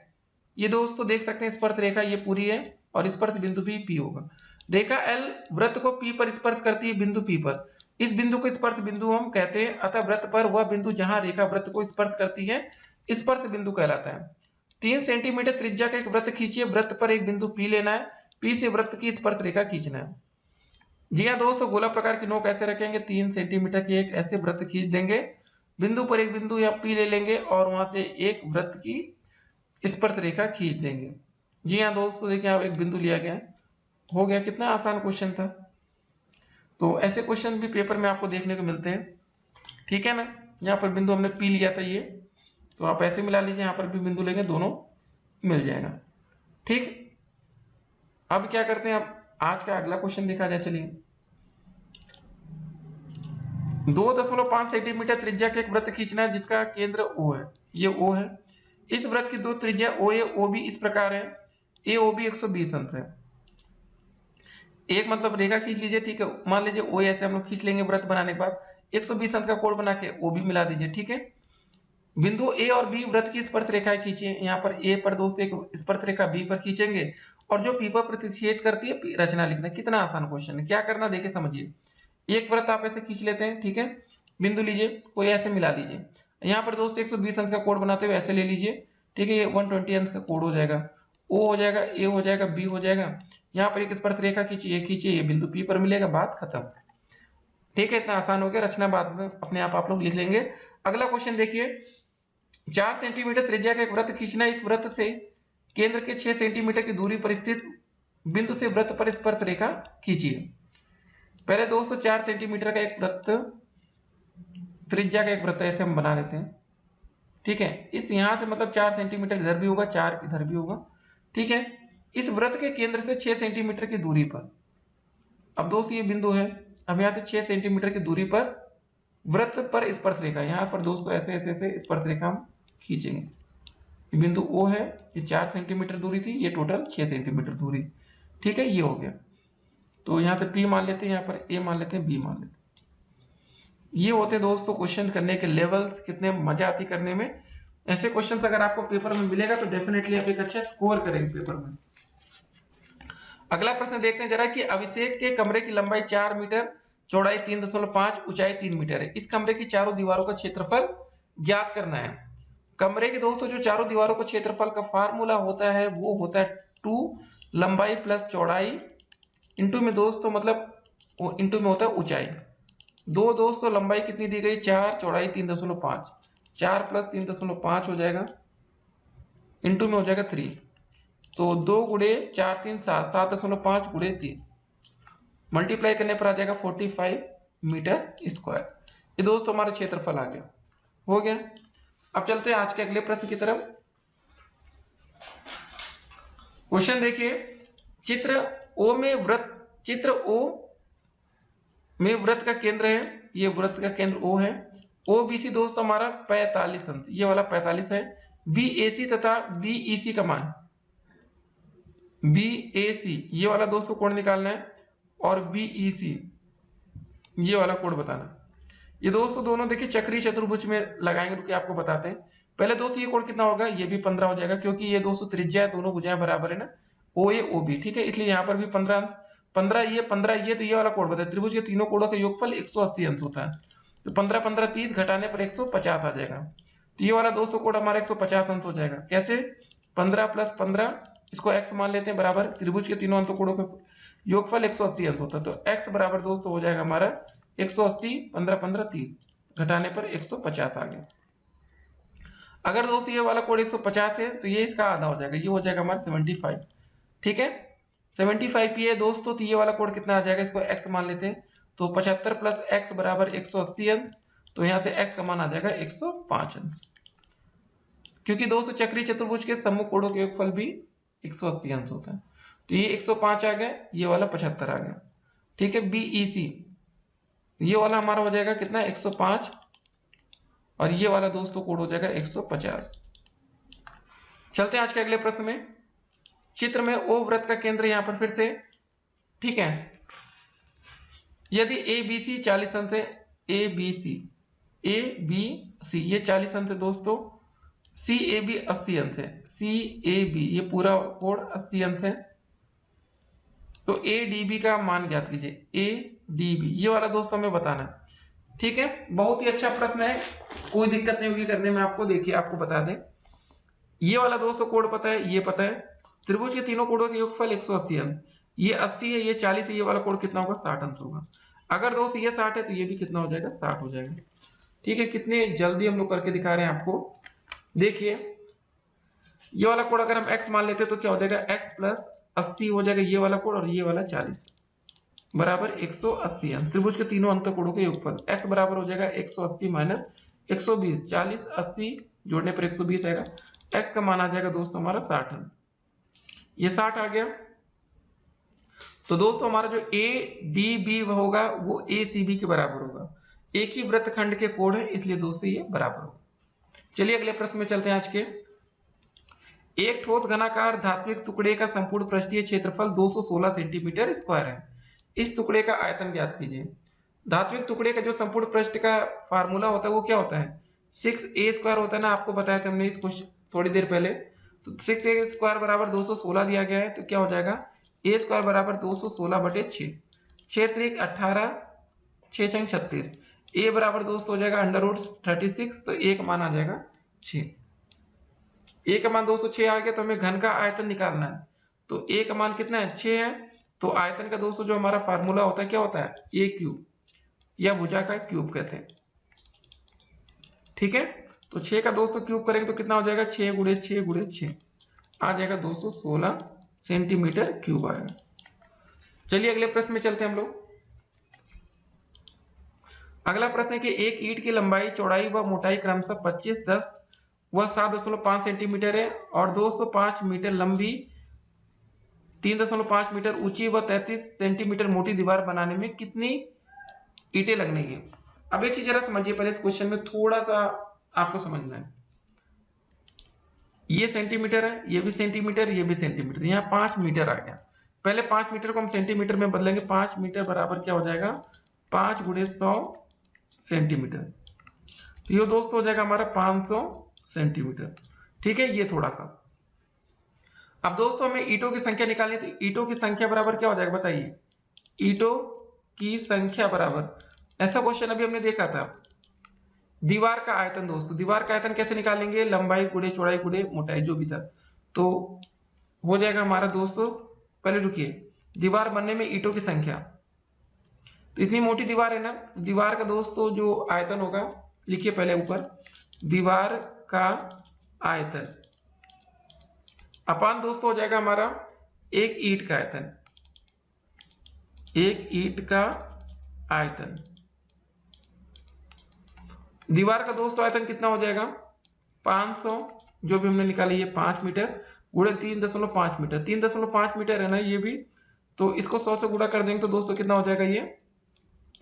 ये दोस्तों देख सकते हैं स्पर्श रेखा ये पूरी है और स्पर्श बिंदु भी P होगा। रेखा L वृत्त को P पर स्पर्श करती है, बिंदु P पर, इस बिंदु को स्पर्श बिंदु हम कहते हैं, अतः वृत्त पर वह बिंदु जहां रेखा वृत्त को स्पर्श करती है स्पर्श बिंदु कहलाता है। 3 सेंटीमीटर त्रिज्या का एक वृत्त खींचिए, वृत्त पर एक बिंदु P लेना है, P से वृत्त की स्पर्श रेखा खींचना है। जी हाँ दोस्तों, गोला प्रकार की नोक ऐसे रखेंगे, 3 सेंटीमीटर की एक ऐसे वृत्त खींच देंगे, बिंदु पर एक बिंदु या P ले लेंगे और वहां से एक वृत्त की स्पर्श रेखा खींच देंगे। जी हाँ दोस्तों, देखिए आप एक बिंदु लिया गया, हो गया। कितना आसान क्वेश्चन था। तो ऐसे क्वेश्चन भी पेपर में आपको देखने को मिलते हैं, ठीक है ना। यहाँ पर बिंदु हमने P लिया था ये, तो आप ऐसे मिला लीजिए, यहाँ पर भी बिंदु लेंगे, दोनों मिल जाएगा, ठीक। अब क्या करते हैं, अब आज का अगला क्वेश्चन देखा जाए, चलिए। 2.5 सेंटीमीटर त्रिज्या के एक वृत्त खींचना है जिसका केंद्र O है, ये O है। इस वृत्त की दो त्रिज्या OA OB इस प्रकार है, AOB 120 अंश है। एक मतलब रेखा खींच लीजिए, ठीक है, मान लीजिए ओ ऐसे हम लोग खींच लेंगे वृत्त बनाने के बाद 120 अंश का कोण बना के ओ भी मिला दीजिए, ठीक है। बिंदु ए और बी वृत्त की स्पर्श रेखाएं खींचिए, यहाँ पर ए पर दोस्तों एक स्पर्श रेखा बी पर खींचेंगे और जो पी पर प्रतिच्छेद करती है रचना लिखना। कितना आसान क्वेश्चन है, क्या करना देखिए समझिए। एक वृत्त आप ऐसे खींच लेते हैं, ठीक है, बिंदु लीजिए कोई ऐसे मिला दीजिए, यहाँ पर दोस्तों 120 अंश का कोण बनाते हुए ऐसे ले लीजिए, ठीक है, ये 120 अंश का कोण हो जाएगा, ओ हो जाएगा, ए हो जाएगा, बी हो जाएगा, यहाँ पर एक स्पर्श रेखा खींचिए, ये बिंदु पी पर मिलेगा, बात खत्म। ठीक है, इतना आसान हो गया, रचना बाद में अपने आप लोग लिख लेंगे। अगला क्वेश्चन देखिए, 4 सेंटीमीटर त्रिज्या का एक वृत्त खींचना, इस वृत्त से केंद्र के 6 सेंटीमीटर की दूरी पर स्थित बिंदु से वृत्त पर स्पर्श रेखा खींचिए। पहले दोस्तों 4 सेंटीमीटर का एक वृत्त, त्रिज्या का एक वृत्त ऐसे हम बना लेते हैं, ठीक है, इस यहां से मतलब 4 सेंटीमीटर इधर भी होगा, 4 इधर भी होगा, ठीक है। इस वृत्त के केंद्र से 6 सेंटीमीटर की दूरी पर, अब दोस्तों ये बिंदु है, अब यहाँ से 6 सेंटीमीटर की दूरी पर वृत्त पर स्पर्श रेखा, यहाँ पर दोस्तों ऐसे ऐसे ऐसे स्पर्श रेखा हम खींचेंगे। ये बिंदु O है, ये 4 सेंटीमीटर दूरी थी, ये टोटल 6 सेंटीमीटर दूरी, ठीक है, ये हो गया। तो यहाँ से P मान लेते हैं, यहाँ पर A मान लेते हैं, B मान लेते हैं। ये होते हैं दोस्तों क्वेश्चन करने के लेवल्स, कितने मजा आती करने में। ऐसे क्वेश्चंस अगर आपको पेपर में मिलेगा तो डेफिनेटली आप एक अच्छा स्कोर करेंगे पेपर में। अगला प्रश्न देखते हैं जरा कि अभिषेक के कमरे की लंबाई 4 मीटर, चौड़ाई 3.5, ऊंचाई 3 मीटर है। इस कमरे की चारों दीवारों का क्षेत्रफल ज्ञात करना है। कमरे के दोस्तों जो चारों दीवारों का क्षेत्रफल का फार्मूला होता है वो होता है 2 लंबाई प्लस चौड़ाई इंटू में दोस्तों मतलब इंटू में होता है ऊंचाई। दो दोस्तों लंबाई कितनी दी गई 4, चौड़ाई 3.5, 4 प्लस 3.5 हो जाएगा, इंटू में हो जाएगा 3, तो 2 गुणे 4 3 7, 7.5 गुणे 3, मल्टीप्लाई करने पर आ जाएगा 45 मीटर स्क्वायर। ये दोस्तों हमारा क्षेत्रफल आ गया, हो गया। अब चलते हैं आज के अगले प्रश्न की तरफ। क्वेश्चन देखिए, चित्र O में वृत्त का केंद्र है, ये वृत्त का केंद्र O है। OBC दोस्तों हमारा 45 अंश, ये वाला 45 है। BAC तथा BEC का मान, BAC ये वाला दोस्तों कोण निकालना है और BEC ये वाला कोण बताना। ये दोस्तों दोनों देखिए चक्रीय चतुर्भुज में लगाएंगे, रुकिए आपको बताते हैं। पहले दोस्तों ये कोण कितना होगा, ये भी 15 हो जाएगा, क्योंकि ये दोस्तों त्रिज्या है, दोनों भुजाएं बराबर है ना, OA OB, ठीक है, इसलिए यहाँ पर भी 15 अंश, 15 ये, तो ये वाला कोण बताए त्रिभुज के तीनों कोणों का योगफल 180 अंश होता है, तो 15 15 30 घटाने पर 150 आ जाएगा। तो ये वाला दोस्तों कोण हमारा 150 अंश हो जाएगा। कैसे, 15 प्लस 15, इसको x मान लेते हैं, बराबर त्रिभुज के तीनों अंतकोणों का योगफल 180 अंश होता है, तो x बराबर दोस्तों हो जाएगा हमारा 180, 15 15 30 घटाने पर 150 आ गया। अगर दोस्तों ये वाला कोण 150 है तो ये इसका आधा हो जाएगा, ये हो जाएगा हमारा 75, ठीक है, 75 ये दोस्तों, तो ये वाला कोण कितना आ जाएगा, इसको x मान लेते हैं, तो 75 प्लस x बराबर 180 अंश, तो यहाँ से x का मान आ जाएगा 105 अंश, क्योंकि दोस्तों चक्रीय चतुर्भुज के सम्मुख कोणों के योगफल भी 180 अंश होता है, तो ये 105 आ गया, ये वाला 75 आ गया, ठीक है। BEC ये वाला हमारा हो जाएगा कितना 105, और ये वाला दोस्तों कोण हो जाएगा 150। चलते हैं आज के अगले प्रश्न में। चित्र में O वृत्त का केंद्र यहां पर फिर से, ठीक है, यदि ABC 40 अंश है, ABC ये 40 अंश है दोस्तों, CAB 80 अंश है, CAB ये पूरा कोण 80 अंश है, तो ADB का मान ज्ञात कीजिए, ADB ये वाला दोस्तों हमें बताना है, ठीक है। बहुत ही अच्छा प्रश्न है, कोई दिक्कत नहीं होगी करने में आपको। देखिए आपको बता दें, ये वाला दोस्तों कोण पता है, ये पता है, त्रिभुज के तीनों कोणों के योगफल 180 अंश, ये 80 है, ये 40 है, ये वाला कोण कितना होगा 60 अंश होगा। अगर दोस्तों ये 60 है तो ये भी कितना हो जाएगा 60 हो जाएगा, ठीक है। कितने जल्दी हम लोग करके दिखा रहे हैं आपको। देखिए ये वाला कोण अगर हम x मान लेते हैं तो क्या हो जाएगा, x प्लस 80 हो जाएगा ये वाला कोण, और ये वाला 40 बराबर 180 अंश, त्रिभुज के तीनों अंतकोणों के योगफल, x बराबर हो जाएगा 180 माइनस 120, 40 80 जोड़ने पर 120 आएगा, x का मान आ जाएगा दोस्तों हमारा 60 अंश, ये 60 आ गया। तो दोस्तों हमारा जो ADB होगा वो ACB के बराबर होगा, एक ही वृत्तखंड के कोण है, इसलिए दोस्तों ये बराबर होगा। चलिए अगले प्रश्न में चलते हैं आज के। एक ठोस घनाकार धात्विक टुकड़े का संपूर्ण पृष्ठीय क्षेत्रफल 216 सेंटीमीटर स्क्वायर है। इस टुकड़े का आयतन ज्ञात कीजिए। धात्विक टुकड़े का जो संपूर्ण पृष्ठ का फार्मूला होता है वो क्या होता है, 6a² होता है ना, आपको बताया था हमने इसको थोड़ी देर पहले। तो 6a² बराबर 216 दिया गया है, तो क्या हो जाएगा a² बराबर 216/6, 6 त्रिक 18, 6 छंग 36, a बराबर दोस्त हो जाएगा √36, तो a का मान आ जाएगा 6। a का मान 206 आ गया, तो हमें घन का आयतन निकालना है। तो a का मान कितना है, 6 है। तो आयतन का दोस्तों जो हमारा फार्मूला होता है क्या होता है, a³ या भुजा का क्यूब कहते हैं। ठीक है, तो 6 का दोस्तों क्यूब करेंगे तो कितना हो जाएगा, 6 × 6 × 6 आ जाएगा 216 सेंटीमीटर क्यूब आएगा। चलिए अगले प्रश्न में चलते हैं हम लोग। अगला प्रश्न है कि एक ईंट की लंबाई, चौड़ाई व मोटाई क्रमशः 25, 10 व 7.5 सेंटीमीटर है और 205 मीटर लंबी, 3.5 मीटर ऊंची व 33 सेंटीमीटर मोटी दीवार बनाने में कितनी ईंटें लगेंगी। अब एक चीज जरा समझिए, पहले इस क्वेश्चन में थोड़ा सा आपको समझना है। ये सेंटीमीटर है, ये भी सेंटीमीटर, ये भी सेंटीमीटर, यहाँ 5 मीटर आ गया। पहले 5 मीटर को हम सेंटीमीटर में बदलेंगे। 5 मीटर बराबर क्या हो जाएगा, 5 × 100 सेंटीमीटर। तो ये दोस्तों हो जाएगा हमारा 500 सेंटीमीटर। ठीक है, ये थोड़ा सा। अब दोस्तों हमें ईंटों की संख्या निकालनी है, तो ईंटों की संख्या बराबर क्या हो जाएगा बताइए, ईंटों की संख्या बराबर, ऐसा क्वेश्चन अभी हमने देखा था, दीवार का आयतन। दोस्तों दीवार का आयतन कैसे निकालेंगे, लंबाई गुणे चौड़ाई गुणे मोटाई जो भी था, तो हो जाएगा हमारा दोस्तों, पहले रुकिए, दीवार बनने में ईंटों की संख्या, तो इतनी मोटी दीवार है ना, दीवार का दोस्तों जो आयतन होगा, लिखिए पहले ऊपर, दीवार का आयतन अपान दोस्तों हो जाएगा हमारा एक ईंट का आयतन, एक ईंट का आयतन। दीवार का दोस्तों आयतन कितना हो जाएगा, 500, जो भी हमने निकाली ये 5 मीटर गुणे 3.5 मीटर, 3.5 मीटर है ना ये भी, तो इसको 100 से गुणा कर देंगे तो दोस्तों कितना हो जाएगा, ये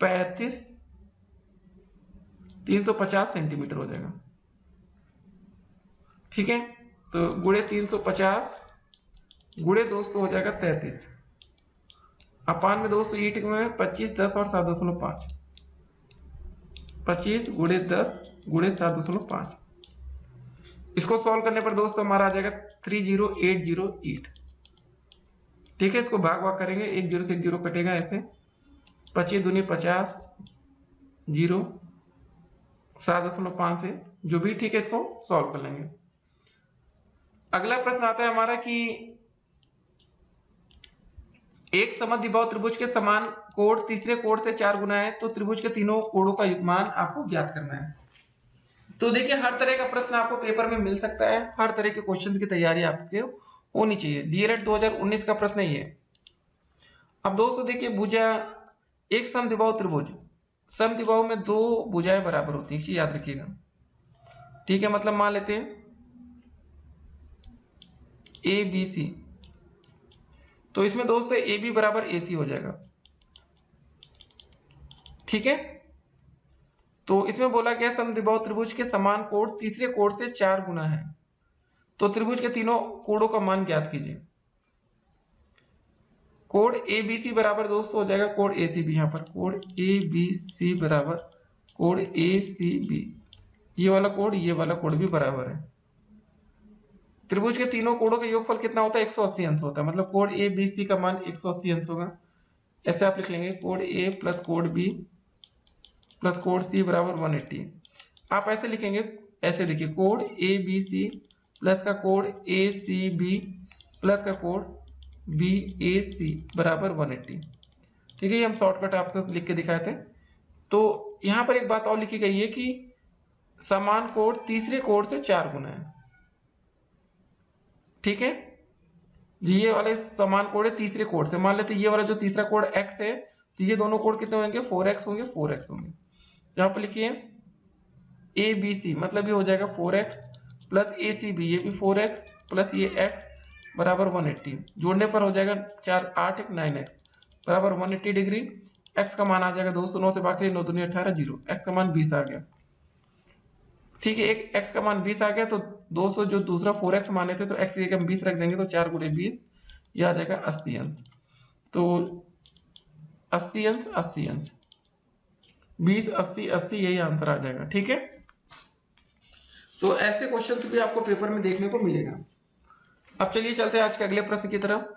350 सेंटीमीटर हो जाएगा। ठीक है, तो गुणे 350 गुणे दोस्तों हो जाएगा 33, अपान में दोस्तों ईंट में 25, 10 और 7.5, 25 × 10 × 7.5, इसको सॉल्व करने पर दोस्तों हमारा आ जाएगा 3080 ठीक है, इसको भाग करेंगे, एक जीरो से एक जीरो कटेगा ऐसे, 25 दूनी 50, 0 7.5 से जो भी, ठीक है, इसको सॉल्व कर लेंगे। अगला प्रश्न आता है हमारा कि एक समद्विबाहु त्रिभुज के समान कोण तीसरे कोण से 4 गुना है, तो त्रिभुज के तीनों कोणों का मान आपको ज्ञात करना है। तो देखिए हर तरह का प्रश्न आपको पेपर में मिल सकता है, हर तरह के क्वेश्चन की तैयारी आपके होनी चाहिए। डीएलएड 2019 का प्रश्न ही है। अब दोस्तों देखिए, भुजा एक समद्विबाहु त्रिभुज, समद्विबाहु में दो भुजाएं बराबर होती है, एक चीज याद रखिएगा। ठीक है, मतलब मान लेते हैं ए बी सी, तो इसमें दोस्तों ए बी बराबर ए सी हो जाएगा। ठीक है, तो इसमें बोला गया समद्विबाहु त्रिभुज के समान कोण तीसरे कोण से 4 गुना है, तो त्रिभुज के तीनों कोणों का मान ज्ञात कीजिए। कोण ए बी सी बराबर दोस्तों हो जाएगा कोण ए सी बी, यहाँ पर कोण ए बी सी बराबर कोण ए सी बी, ये वाला कोण ये वाला कोण भी बराबर है। त्रिभुज के तीनों कोणों का योगफल कितना होता है, 180 अंश होता है, मतलब कोण ए बी सी का मान 180 अंश होगा। ऐसे आप लिख लेंगे, कोण ए प्लस कोण बी प्लस कोण सी बराबर 180। आप ऐसे लिखेंगे, ऐसे देखिए, कोण ए बी सी प्लस का कोण ए सी बी प्लस का कोण बी ए सी बराबर 180। ठीक है, ये हम शॉर्टकट आपको लिख के दिखाए थे। तो यहाँ पर एक बात और लिखी गई है कि समान कोण तीसरे कोण से 4 गुना है। ठीक है, ये वाले समान कोण है तीसरे कोण से, मान लेते ये वाला जो तीसरा कोण x है, तो ये दोनों कोण कितने होंगे, 4x होंगे, 4x होंगे। यहाँ पर लिखिए ए बी सी, मतलब ये हो जाएगा 4x प्लस ए सी बी, ये भी 4x प्लस ये x बराबर 180, जोड़ने पर हो जाएगा 4 8 1 9x बराबर 180 डिग्री। x का मान आ जाएगा 209 से बाकी 9 दूनी 18 0, x का मान 20 आ गया। ठीक है, एक x का मान 20 आ गया, तो 200 जो दूसरा 4x माने थे, तो x की जगह हम 20 रख देंगे, तो 4 × 20 यह आ जाएगा 80 अंश। तो 80 अंश 80 अंश 20 80 80, यही आंसर आ जाएगा। ठीक है, तो ऐसे क्वेश्चन भी आपको पेपर में देखने को मिलेगा। अब चलिए चलते हैं आज के अगले प्रश्न की तरफ।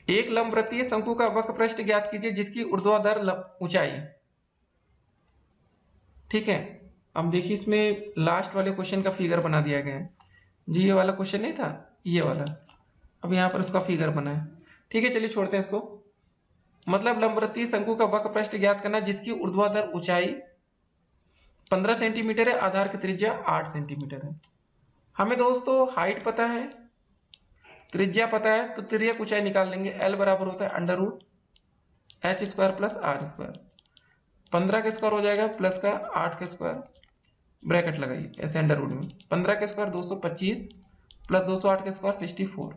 एक लंबवृत्तीय शंकु का वक्र पृष्ठ ज्ञात कीजिए जिसकी ऊर्ध्वाधर ऊंचाई। ठीक है, अब देखिए इसमें लास्ट वाले क्वेश्चन का फिगर बना दिया गया है जी। ये वाला क्वेश्चन नहीं था, ये वाला, अब यहाँ पर इसका फिगर बना है। ठीक है, चलिए छोड़ते हैं इसको। मतलब लंबवृत्तीय शंकु का वक्र पृष्ठ ज्ञात करना जिसकी ऊर्ध्वाधर ऊंचाई 15 सेंटीमीटर है, आधार की त्रिज्या 8 सेंटीमीटर है। हमें दोस्तों हाइट पता है, त्रिज्या पता है, तो तिर्यक ऊंचाई निकाल लेंगे। एल बराबर होता है under root H square plus R square. 15 का स्क्वायर हो जाएगा प्लस का 8 का स्क्वायर, ब्रैकेट लगाइए ऐसे अंडर रूट में। 15 का स्क्वायर 225 प्लस 208 का स्क्वायर 64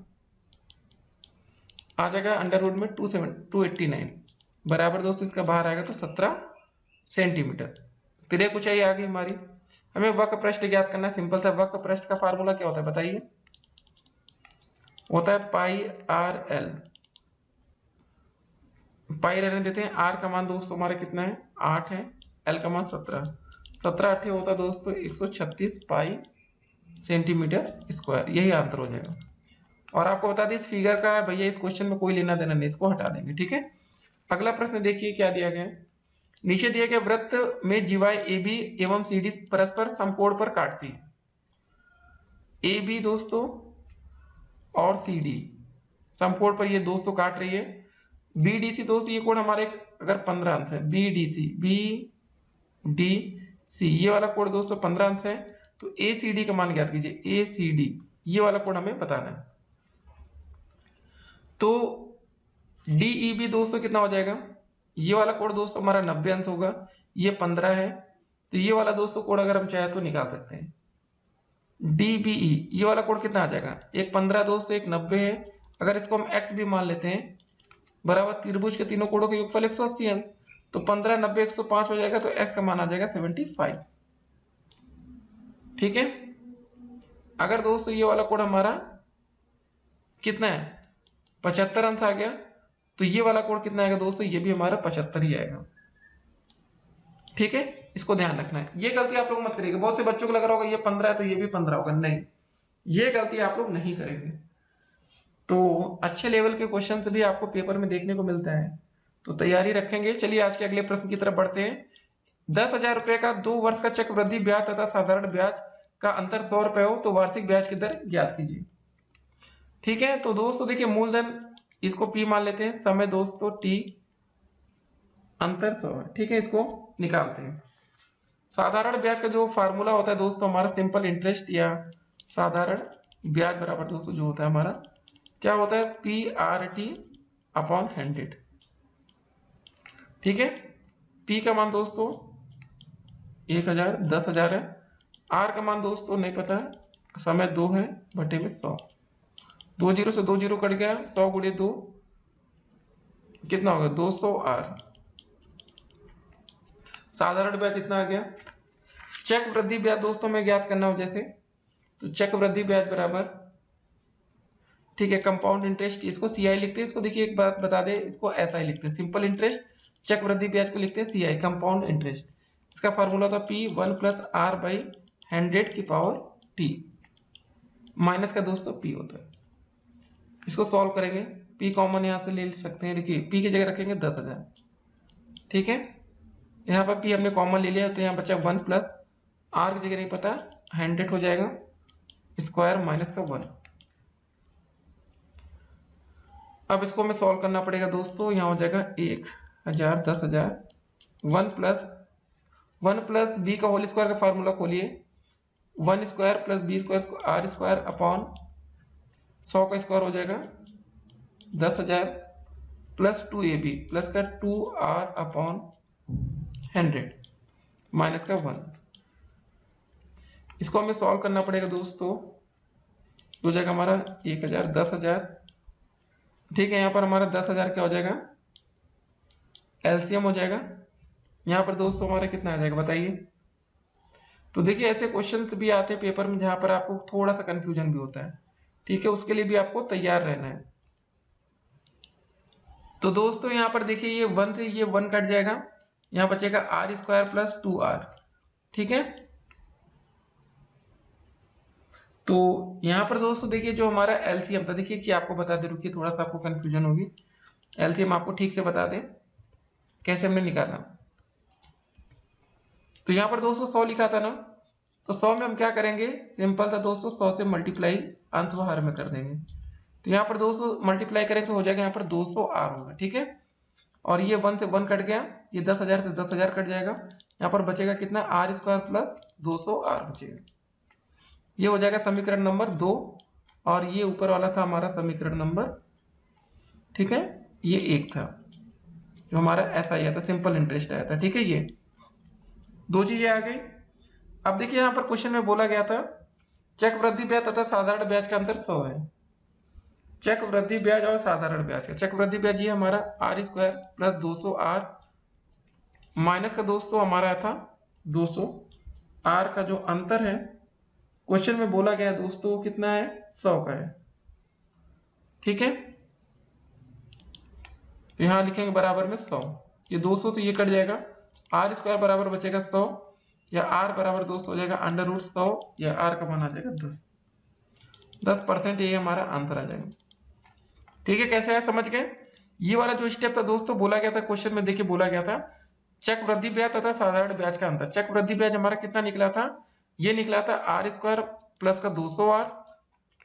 आ जाएगा अंडर रूट में 289 बराबर दोस्तों इसका बाहर आएगा तो 17 सेंटीमीटर। तिर्यक ऊंचाई आ गई हमारी। हमें वक्र पृष्ठ ज्ञात करना, सिंपल सा। वक्र पृष्ठ का फार्मूला क्या होता है बताइए? होता है पाई आर एल। पाई रहने देते हैं। आर का मान दोस्तों हमारा कितना है? 8 है। एल का मान 17। 17 8 होता है दोस्तों 136 पाई सेंटीमीटर स्क्वायर। यही आंसर हो जाएगा। और आपको बता दें इस फिगर का भैया इस क्वेश्चन में कोई लेना देना नहीं, इसको हटा देंगे। ठीक है, अगला प्रश्न देखिए क्या दिया गया है। नीचे दिए गए वृत्त में जीवाएं ए बी एवं सी डी परस्पर समकोण पर काटती है। ए बी दोस्तों और सी डी समकोण पर ये दोस्तों काट रही है। बी डी सी दोस्तों ये कोण हमारे अगर 15 अंश है, बी डी सी ये वाला कोण दोस्तों 15 अंश है, तो ए सी डी का मान ज्ञात कीजिए। ए सी डी ये वाला कोण हमें बताना है। तो डी ई बी दोस्तों कितना हो जाएगा? ये वाला कोण दोस्तों हमारा 90 अंश होगा, ये 15 है, तो ये वाला दोस्तों कोण अगर हम चाहे तो निकाल सकते हैं। डीबीई ये वाला कोण कितना आ जाएगा? एक 15 दोस्तों एक 90 है, अगर इसको हम एक्स भी मान लेते हैं बराबर त्रिभुज के तीनों कोणों के योगफल 180 अंश, तो 15 90 105 हो जाएगा, तो एक्स का मान आ जाएगा 75। ठीक है, अगर दोस्तों ये वाला कोण हमारा कितना है 75 अंश आ गया, तो ये वाला कोण कितना आएगा दोस्तों? ये भी हमारा 75 ही आएगा। ठीक है, इसको ध्यान रखना है। ये गलती आप लोग मत करिएगा। बहुत से बच्चों को लग रहा होगा ये 15 है तो ये भी 15 होगा, नहीं, ये गलती आप लोग नहीं करेंगे। तो अच्छे लेवल के क्वेश्चंस भी आपको पेपर में देखने को मिलता है, तो तैयारी रखेंगे। चलिए आज के अगले प्रश्न की तरफ बढ़ते हैं। 10,000 रुपए का 2 वर्ष का चक्रवृद्धि ब्याज तथा साधारण ब्याज का अंतर 100 रुपए हो तो वार्षिक ब्याज की दर ज्ञात कीजिए। ठीक है, तो दोस्तों देखिए मूलधन इसको P मान लेते हैं, समय दोस्तों T, अंतर 100 है। ठीक है, इसको निकालते हैं। साधारण ब्याज का जो फार्मूला होता है दोस्तों हमारा सिंपल इंटरेस्ट या साधारण ब्याज बराबर दोस्तों जो होता है हमारा क्या होता है? PRT upon 100। ठीक है, P का मान दोस्तों 1000 10,000 है। R का मान दोस्तों नहीं पता है, समय 2 है बटे में 100। 2 जीरो से 2 जीरो कट गया, 100 गुणे 2 कितना होगा? 200 R। साधारण ब्याज इतना आ गया। चक्रवृद्धि ब्याज दोस्तों में ज्ञात करना हो जैसे, तो चक्रवृद्धि ब्याज बराबर, ठीक है, कंपाउंड इंटरेस्ट, इसको CI लिखते हैं। इसको देखिए एक बात बता दें, इसको SI लिखते हैं, सिंपल इंटरेस्ट। चक्रवृद्धि ब्याज को लिखते हैं CI, कंपाउंड इंटरेस्ट। इसका फार्मूला था P 1 प्लस R बाई 100 की पावर T, माइनस का दोस्तों P होता है। इसको सॉल्व करेंगे, P कॉमन यहाँ से ले सकते हैं। देखिए P की जगह रखेंगे 10,000। ठीक है, यहाँ पर P हमने कॉमन ले लिया, तो यहाँ बचा 1 प्लस R की जगह नहीं पता 100 हो जाएगा स्क्वायर माइनस का 1। अब इसको हमें सॉल्व करना पड़ेगा दोस्तों। यहाँ हो जाएगा 1000 10,000 1 प्लस बी का होल स्क्वायर का फार्मूला खोलिए, 1 square plus B square R square upon 100 का स्क्वायर हो जाएगा 10,000 प्लस 2ab प्लस का 2r अपॉन 100 माइनस का 1। इसको हमें सॉल्व करना पड़ेगा दोस्तों। हो जाएगा हमारा 1000 10,000। ठीक है, यहाँ पर हमारा 10,000 क्या हो जाएगा? एलसीएम हो जाएगा। यहाँ पर दोस्तों हमारा कितना आ जाएगा बताइए? तो देखिए ऐसे क्वेश्चंस भी आते हैं पेपर में जहाँ पर आपको थोड़ा सा कंफ्यूजन भी होता है। ठीक है, उसके लिए भी आपको तैयार रहना है। तो दोस्तों यहाँ पर देखिए ये 1 से ये 1 कट जाएगा, यहाँ बचेगा आर स्क्वायर प्लस 2r। ठीक है, तो यहाँ पर दोस्तों देखिए जो हमारा एलसीएम था, देखिए कि आपको बता दे, रुकिए थोड़ा सा आपको कंफ्यूजन होगी, एलसीएम आपको ठीक से बता दें कैसे हमने निकाला। तो यहाँ पर दोस्तों 100 लिखा था ना, तो 100 में हम क्या करेंगे, सिंपल सा दोस्तों 100 से मल्टीप्लाई अंश व हर में कर देंगे। तो यहाँ पर दोस्तों मल्टीप्लाई करें तो हो जाएगा यहाँ पर 200r होगा। ठीक है, और ये 1 से 1 कट गया, ये 10,000 से 10,000 कट जाएगा, यहाँ पर बचेगा कितना, आर स्क्वायर प्लस 200r बचेगा। ये हो जाएगा समीकरण नंबर 2, और ये ऊपर वाला था हमारा समीकरण नंबर, ठीक है, ये 1 था जो हमारा ऐसा आया था, सिंपल इंटरेस्ट आया था। ठीक है, ये दो चीजें आ गई। अब देखिए यहाँ पर क्वेश्चन में बोला गया था चेक वृद्धि ब्याज तथा साधारण ब्याज का अंतर 100 है। चेक वृद्धि ब्याज और साधारण ब्याज का, चेक वृद्धि ब्याज ये हमारा are square plus 200r minus का दोस्तों हमारा था 200, r का जो अंतर है क्वेश्चन में बोला गया दोस्तों कितना है, 100 का है। ठीक है, तो यहां लिखेंगे बराबर में 100, ये 200 से ये कट जाएगा, आर स्क्वायर बराबर बचेगा 100, या r बराबर दोस्तों हो जाएगा अंडर रूट 100, या r का मान आ जाएगा 10%, ये हमारा आंसर आ जाएगा। ठीक है, कैसे है समझ गए। ये वाला जो स्टेप था दोस्तों बोला गया था क्वेश्चन में, देखिए बोला गया था चेक वृद्धि ब्याज तथा साधारण ब्याज का अंतर। चेक वृद्धि ब्याज हमारा कितना निकला था, ये निकला था आर स्क्वायर प्लस का 200r।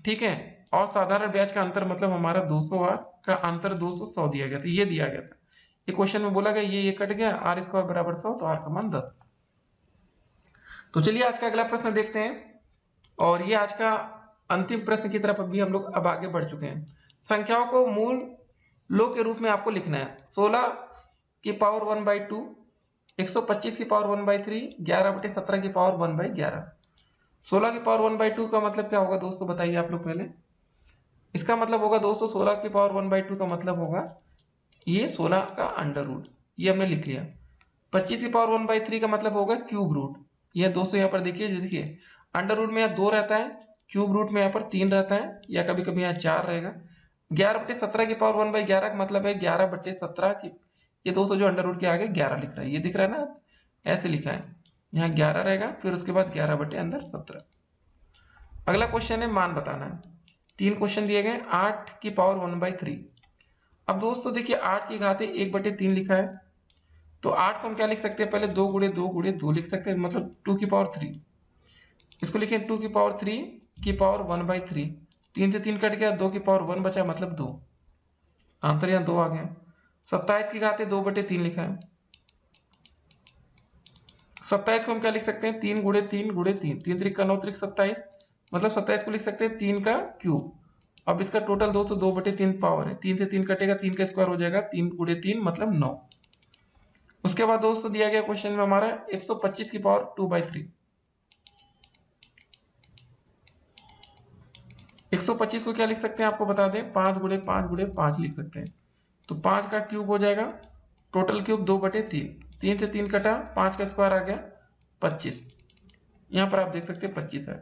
ठीक है, और साधारण ब्याज का अंतर मतलब हमारा 200r का अंतर 200 दिया गया था, ये दिया गया था, ये क्वेश्चन में बोला गया, ये कट गया, आर स्क्वायर बराबर 100, तो r का मान 10। तो चलिए आज का अगला प्रश्न देखते हैं, और ये आज का अंतिम प्रश्न की तरफ अभी हम लोग अब आगे बढ़ चुके हैं। संख्याओं को मूल लो के रूप में आपको लिखना है, 16 की पावर 1/2, 125 की पावर 1/3, 11/17 की पावर 1/11। 16 की पावर 1/2 का मतलब क्या होगा दोस्तों, बताइए आप लोग पहले। इसका मतलब होगा दोस्तों 16 की पावर 1/2 का मतलब होगा ये 16 का अंडर रूट, ये हमने लिख लिया। 25 की पावर 1/3 का मतलब होगा क्यूब रूट, ये दोस्तों यहाँ पर देखिए अंडर रूट में यहाँ 2 रहता है, क्यूब रूट में यहाँ पर 3 रहता है, या कभी कभी यहाँ 4 रहेगा। 11/17 की पावर 1/11 का मतलब है 11/17 की, ये दोस्तों जो अंडर रूट के आगे 11 लिख रहा है, ये दिख रहा है ना, ऐसे लिखा है, यहाँ 11 रहेगा, फिर उसके बाद 11/17। अगला क्वेश्चन है मान बताना है, 3 क्वेश्चन दिए गए। 8 की पावर 1/3। अब दोस्तों देखिए 8 की घात 1/3 लिखा है, तो 8 को हम क्या लिख सकते हैं, पहले 2 गुणे 2 गुणे 2 लिख सकते हैं, मतलब 2 की पावर 3। इसको लिखें 2 की पावर 3 की पावर 1/3, 3 से 3 कट गया, 2 की पावर 1 बचा, मतलब 2, आंसर यहाँ 2 आ गया। 27 की घात 2/3 लिखा है, 27 को हम क्या लिख सकते हैं, 3 गुणे 3 गुणे 3, 3 त्रिक का 9 त्रिक 27, मतलब 27 को लिख सकते हैं 3 का क्यूब। अब इसका टोटल दोस्तों 2/3 पावर है, 3 से 3 कटेगा, 3 का स्क्वायर हो जाएगा, 3 गुणे 3 मतलब 9। उसके बाद दोस्तों दिया गया क्वेश्चन में हमारा 125 की पावर 2/3। 125 को क्या लिख सकते हैं आपको बता दें, 5 गुणे 5 गुणे 5 लिख सकते हैं, तो 5 का क्यूब हो जाएगा, टोटल क्यूब 2/3, 3 से 3 कटा, 5 का स्क्वायर आ गया 25, यहाँ पर आप देख सकते हैं 25 है,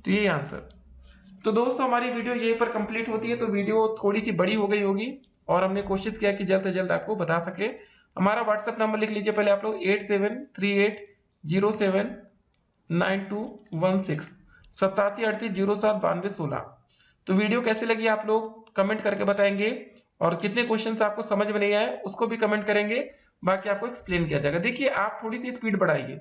तो ये आंसर। तो दोस्तों हमारी वीडियो यहीं पर कंप्लीट होती है, तो वीडियो थोड़ी सी बड़ी हो गई होगी, और हमने कोशिश किया कि जल्द से जल्द आपको बता सके। हमारा व्हाट्सएप नंबर लिख लीजिए पहले आप लोग, 8738079216, 8738079216। तो वीडियो कैसी लगी आप लोग कमेंट करके बताएंगे, और कितने क्वेश्चन आपको समझ में नहीं आए उसको भी कमेंट करेंगे, बाकी आपको एक्सप्लेन किया जाएगा। देखिए आप थोड़ी सी स्पीड बढ़ाइए,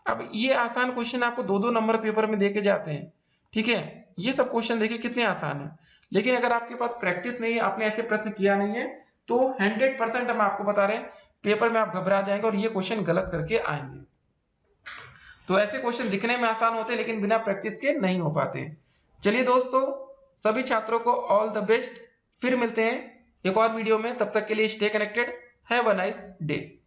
अब ये आसान क्वेश्चन आपको 2-2 नंबर पेपर में देके जाते हैं, ठीक है, ये सब क्वेश्चन देखिए कितने आसान है, लेकिन अगर आपके पास प्रैक्टिस नहीं है, आपने ऐसे प्रश्न किया नहीं है, तो 100% हम आपको बता रहे हैं पेपर में आप घबरा जाएंगे और ये क्वेश्चन गलत करके आएंगे। तो ऐसे क्वेश्चन दिखने में आसान होते हैं, लेकिन बिना प्रैक्टिस के नहीं हो पाते। चलिए दोस्तों, सभी छात्रों को ऑल द बेस्ट, फिर मिलते हैं एक और वीडियो में, तब तक के लिए stay connected, have a nice day.